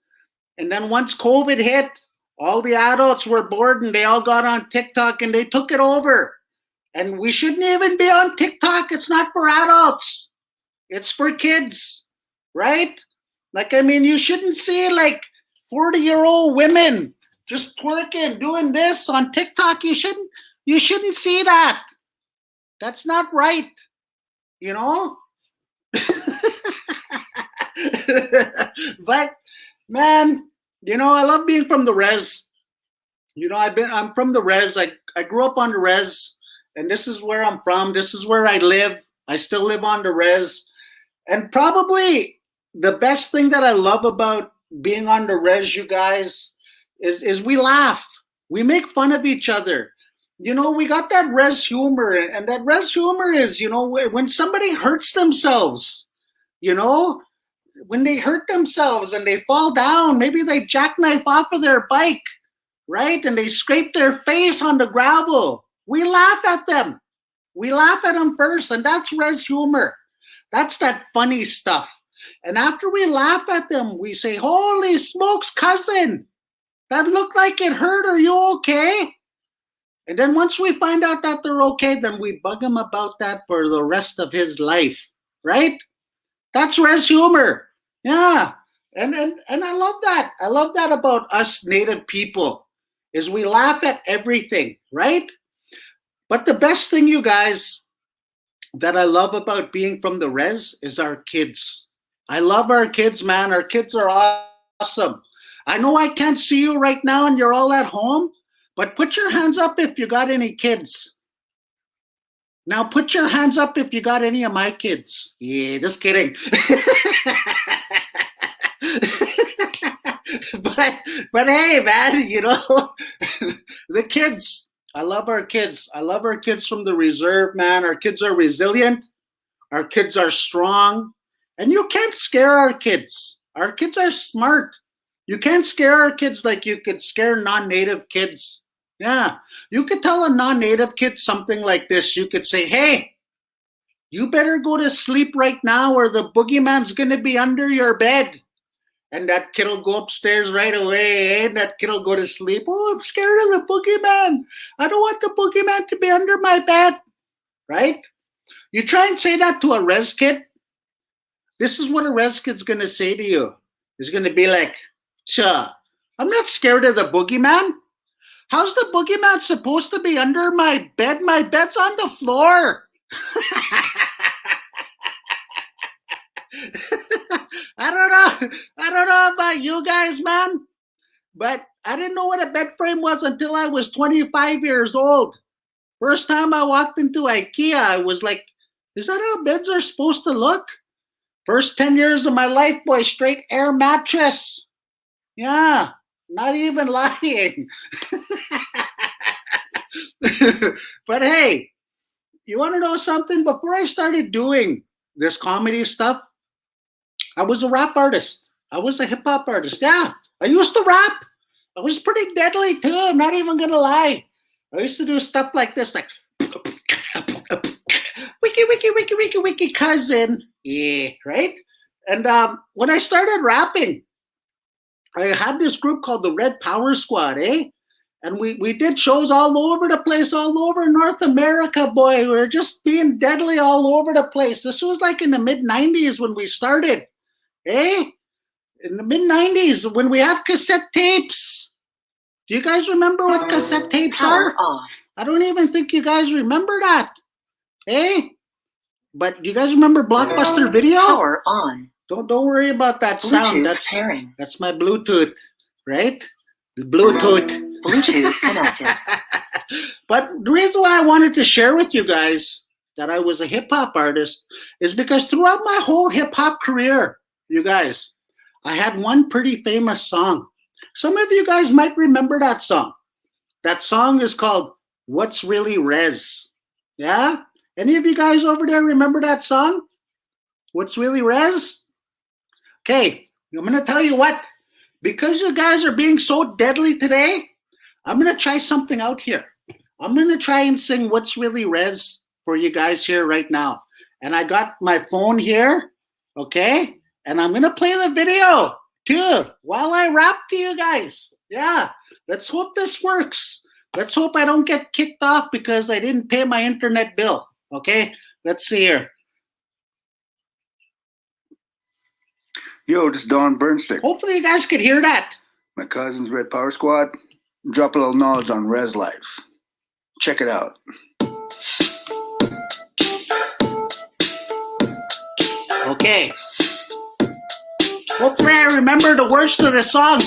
And then once COVID hit, all the adults were bored and they all got on TikTok and they took it over. And we shouldn't even be on TikTok. It's not for adults. It's for kids, right? Like, I mean, you shouldn't see like 40-year-old women just twerking, doing this on TikTok. You shouldn't see that. That's not right, you know? But man, you know, I love being from the res. You know, I'm from the res. I grew up on the res, and this is where I'm from. This is where I live. I still live on the res. And probably the best thing that I love about being on the res, you guys, is we laugh. We make fun of each other. You know, we got that res humor, and that res humor is, you know, when somebody hurts themselves, you know, when they hurt themselves and they fall down, maybe they jackknife off of their bike, right? And they scrape their face on the gravel. We laugh at them. We laugh at them first, and that's res humor. That's that funny stuff. And after we laugh at them, we say, holy smokes, cousin, that looked like it hurt. Are you okay? And then once we find out that they're okay, then we bug them about that for the rest of his life, right? That's res humor. Yeah. And I love that. I love that about us Native people, is we laugh at everything, right? But the best thing, you guys, that I love about being from the res is our kids. I love our kids, man. Our kids are awesome. I know I can't see you right now and you're all at home, but put your hands up if you got any kids. Now put your hands up if you got any of my kids. Yeah, just kidding. but hey, man, you know, the kids. I love our kids. I love our kids from the reserve, man. Our kids are resilient. Our kids are strong. And you can't scare our kids. Our kids are smart. You can't scare our kids like you could scare non-native kids. Yeah. You could tell a non-native kid something like this. You could say, hey, you better go to sleep right now or the boogeyman's going to be under your bed. And that kid will go upstairs right away, and that kid will go to sleep. Oh, I'm scared of the boogeyman. I don't want the boogeyman to be under my bed, right? You try and say that to a res kid. This is what a res kid's going to say to you. He's going to be like, sure, I'm not scared of the boogeyman. How's the boogeyman supposed to be under my bed? My bed's on the floor. I don't know about you guys, man, but I didn't know what a bed frame was until I was 25 years old. First time I walked into IKEA, I was like, is that how beds are supposed to look? First 10 years of my life, boy, straight air mattress. Yeah, not even lying. But hey, you want to know something? Before I started doing this comedy stuff, I was a rap artist. I was a hip hop artist. Yeah, I used to rap. I was pretty deadly too. I'm not even gonna lie. I used to do stuff like this, like wiki wiki wiki wiki wiki cousin. Yeah, right. And when I started rapping, I had this group called the Red Power Squad, and we did shows all over the place, all over North America, boy. We were just being deadly all over the place. This was like in the mid-90s when we started, in the mid-90s when we had cassette tapes. Do you guys remember what cassette tapes are? I don't even think you guys remember that. But do you guys remember Blockbuster Video? Power on. Don't worry about that sound. That's my Bluetooth, right? The Bluetooth. Bluetooth connected. But the reason why I wanted to share with you guys that I was a hip hop artist is because throughout my whole hip hop career, you guys, I had one pretty famous song. Some of you guys might remember that song. That song is called What's Really Res. Yeah? Any of you guys over there remember that song? What's Really Res? Okay, I'm going to tell you what. Because you guys are being so deadly today, I'm going to try something out here. I'm going to try and sing What's Really Res for you guys here right now. And I got my phone here, okay? And I'm going to play the video too while I rap to you guys. Yeah, let's hope this works. Let's hope I don't get kicked off because I didn't pay my internet bill, okay? Let's see here. Yo, this is Don Burnstick. Hopefully you guys could hear that. My cousin's Red Power Squad. Drop a little knowledge on Res Life. Check it out. Okay. Hopefully I remember the words to the song.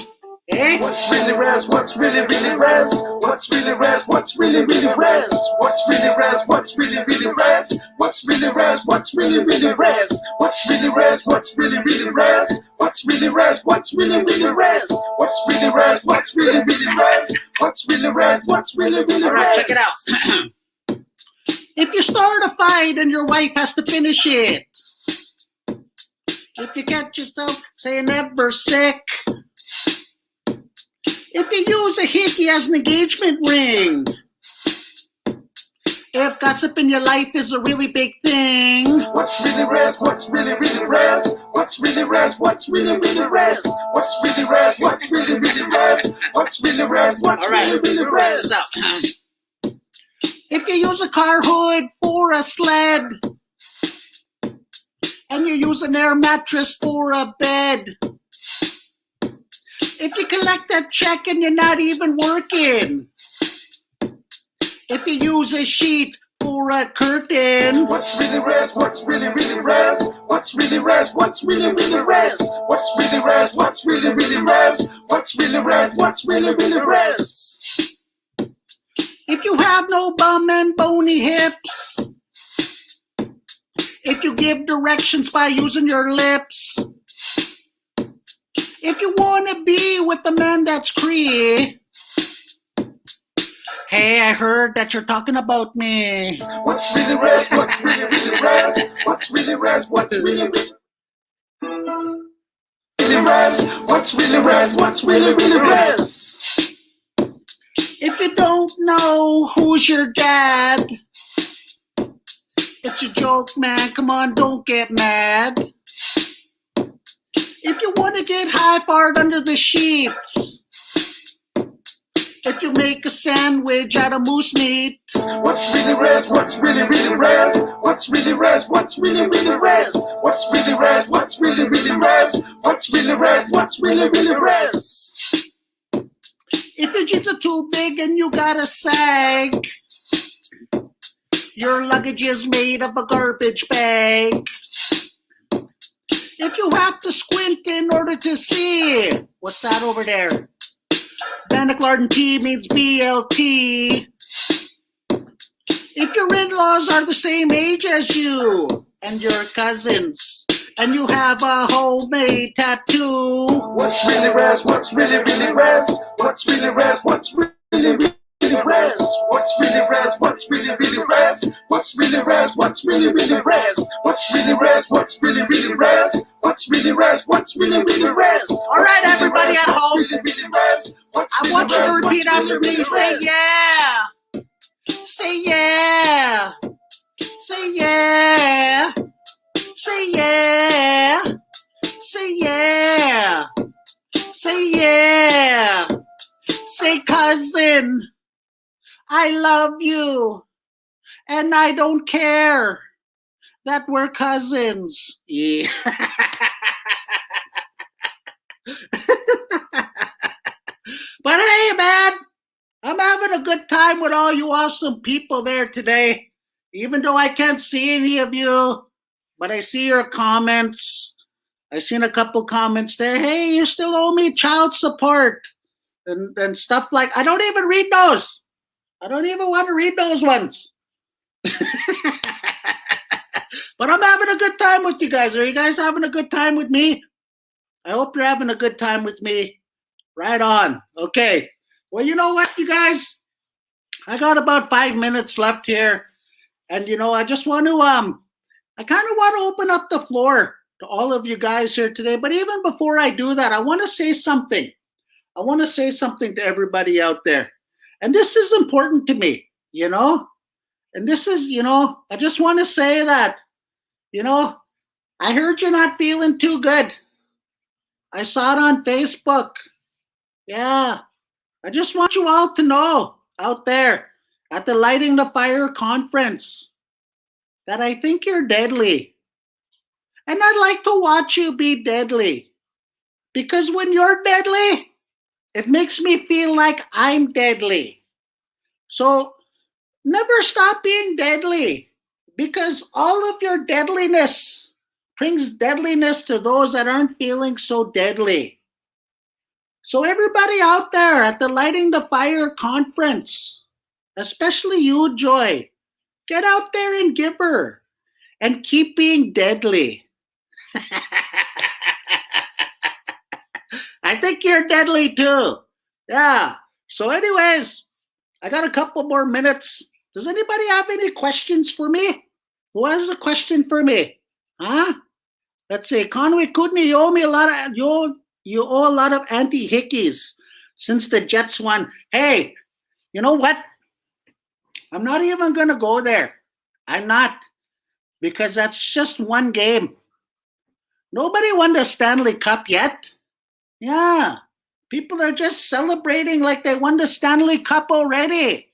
Eh? What's really res? What's really res? What's really res? What's really res? What's really res? What's really res? What's really res? What's really res? What's really res? What's really res? What's really res? What's really res? What's really res? What's really res? What's really res? What's really res? All right, check it out. If you start a fight and your wife has to finish it, if you catch yourself saying never sick, if you use a hickey as an engagement ring, if gossip in your life is a really big thing. What's really res? What's really res? What's really res? What's really res? What's really res? What's really res? What's really res? What's really res? If you use a car hood for a sled, and you use an air mattress for a bed, if you collect a check and you're not even working, if you use a sheet for a curtain. What's really res? What's really res? What's really res? What's really res? What's really res? What's really res? What's really res? What's really res? If you have no bum and bony hips, if you give directions by using your lips, if you want to be with the man that's cree, hey, I heard that you're talking about me. What's really res? What's really res? What's really res? What's really res? What's really res? What's really res? If you don't know who's your dad, it's a joke, man. Come on, don't get mad. If you want to get high fired under the sheets, if you make a sandwich out of moose meat. What's really res? What's really res? What's really res? What's really res? What's really res? What's really res? What's really res? What's really res? If your jeans are too big and you gotta sag, your luggage is made of a garbage bag. If you have to squint in order to see, what's that over there? Bannocklarden T means BLT. If your in-laws are the same age as you and your cousins, and you have a homemade tattoo. What's really res? What's really res? What's really res? What's really res? What's really res? What's really res? What's really res? What's really res? What's really res? What's really res? What's really res? What's really res? All right, everybody at home, I want you to repeat after me. Say yeah. Say yeah. Say yeah. Say yeah. Say yeah. Say yeah. Say cousin, I love you, and I don't care that we're cousins. Yeah. But hey, man, I'm having a good time with all you awesome people there today. Even though I can't see any of you, but I see your comments. I've seen a couple comments there. Hey, you still owe me child support and stuff like. I don't even read those. I don't even want to read those ones. But I'm having a good time with you guys. Are you guys having a good time with me? I hope you're having a good time with me. Right on. Okay. Well, you know what, you guys? I got about 5 minutes left here. And, I just want to, I kind of want to open up the floor to all of you guys here today. But even before I do that, I want to say something. I want to say something to everybody out there. And this is important to me, And this is, I just want to say that, I heard you're not feeling too good. I saw it on Facebook. Yeah. I just want you all to know out there at the Lighting the Fire conference that I think you're deadly. And I'd like to watch you be deadly. Because when you're deadly, it makes me feel like I'm deadly. So never stop being deadly. Because all of your deadliness brings deadliness to those that aren't feeling so deadly. So everybody out there at the Lighting the Fire conference, especially you, Joy, get out there and give her and keep being deadly. I think you're deadly too. Yeah. So anyways, I got a couple more minutes. Does anybody have any questions for me? Who has a question for me? Huh? Let's see. Conway Kootenai, you owe me a lot of you owe a lot of anti-hickeys since the Jets won. Hey, you know what? I'm not even gonna go there. I'm not. Because that's just one game. Nobody won the Stanley Cup yet. Yeah. People are just celebrating like they won the Stanley Cup already.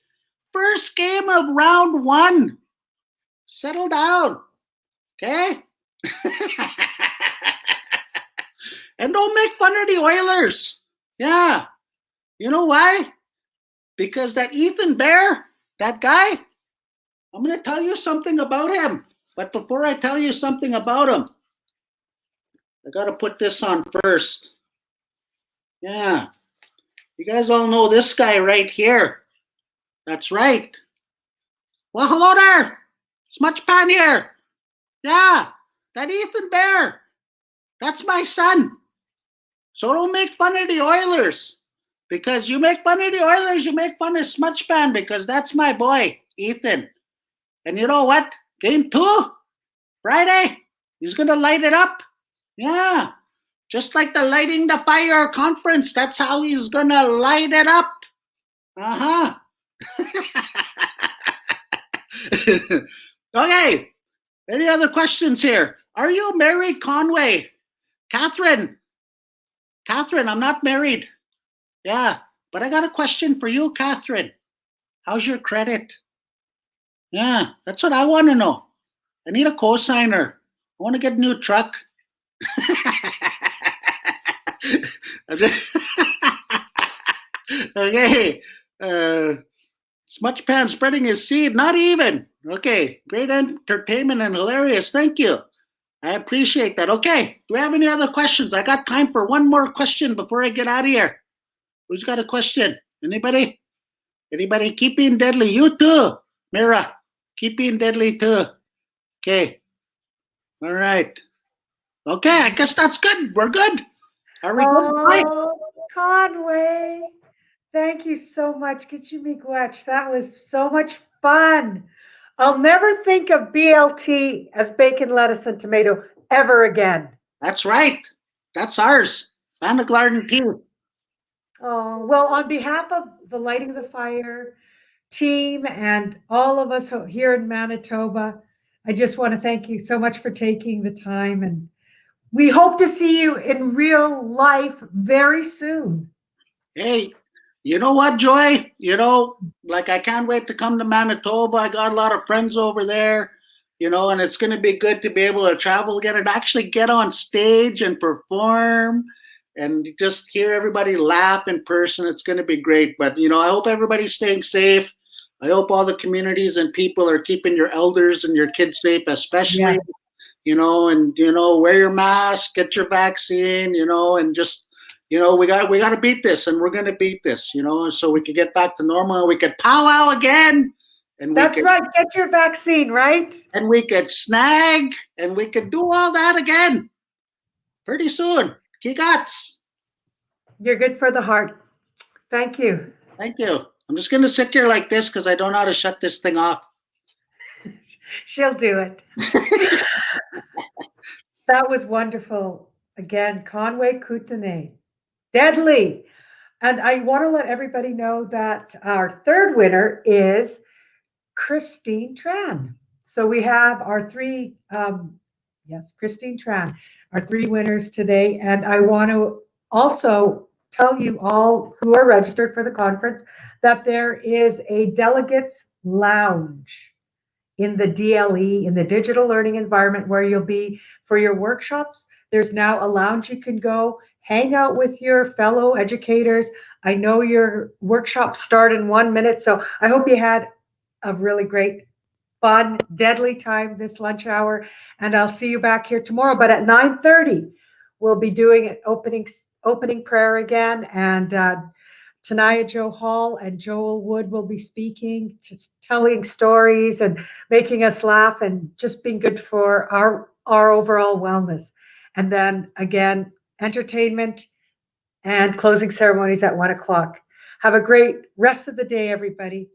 First game of round 1. Settle down. Okay? And don't make fun of the Oilers. Yeah. You know why? Because that Ethan Bear, that guy, I'm going to tell you something about him. But before I tell you something about him, I got to put this on first. Yeah. You guys all know this guy right here. That's right. Well, hello there. Smudgepan here. Yeah. That Ethan Bear. That's my son. So don't make fun of the Oilers. Because you make fun of the Oilers, you make fun of Smudgepan because that's my boy, Ethan. And you know what? Game 2, Friday, he's going to light it up. Yeah. Just like the Lighting the Fire conference. That's how he's going to light it up. Uh-huh. Okay. Any other questions here? Are you married, Conway? Catherine, I'm not married. Yeah, but I got a question for you, Catherine. How's your credit? Yeah, that's what I want to know. I need a co-signer. I want to get a new truck. Okay. Smudgepan spreading his seed. Not even. Okay. Great entertainment and hilarious. Thank you. I appreciate that. Okay. Do we have any other questions? I got time for one more question before I get out of here. Who's got a question? Anybody? Anybody? Keep being deadly. You too, Mira. Keep being deadly too. Okay. All right. Okay. I guess that's good. We're good. Are we good? Oh, Conway, thank you so much. Gichimigwech. That was so much fun. I'll never think of BLT as bacon, lettuce, and tomato ever again. That's right. That's ours. Vanna Garden tea. Oh, well, on behalf of the Lighting the Fire team and all of us here in Manitoba, I just want to thank you so much for taking the time. And we hope to see you in real life very soon. Hey, you know what, Joy? I can't wait to come to Manitoba. I got a lot of friends over there, and it's going to be good to be able to travel again and actually get on stage and perform and just hear everybody laugh in person. It's going to be great. But, I hope everybody's staying safe. I hope all the communities and people are keeping your elders and your kids safe, especially, wear your mask, get your vaccine, and just, we got to beat this, and we're going to beat this, so we can get back to normal and we could powwow again. And that's right. Get your vaccine, right? And we could snag and we could do all that again pretty soon. Kigats. You're good for the heart. Thank you. Thank you. I'm just going to sit here like this because I don't know how to shut this thing off. She'll do it. That was wonderful. Again, Conway Kootenay. Deadly. And I want to let everybody know that our third winner is Christine Tran. So we have our three, yes, Christine Tran, our three winners today. And I want to also tell you all who are registered for the conference that there is a delegates lounge in the DLE, in the digital learning environment where you'll be for your workshops. There's now a lounge you can go hang out with your fellow educators. I know your workshops start in 1 minute, so I hope you had a really great, fun, deadly time this lunch hour, and I'll see you back here tomorrow. But at 9:30, we'll be doing an opening prayer again, and Tanaya Jo Hall and Joel Wood will be speaking, just telling stories and making us laugh and just being good for our overall wellness. And then again, entertainment and closing ceremonies at 1 o'clock. Have a great rest of the day, everybody.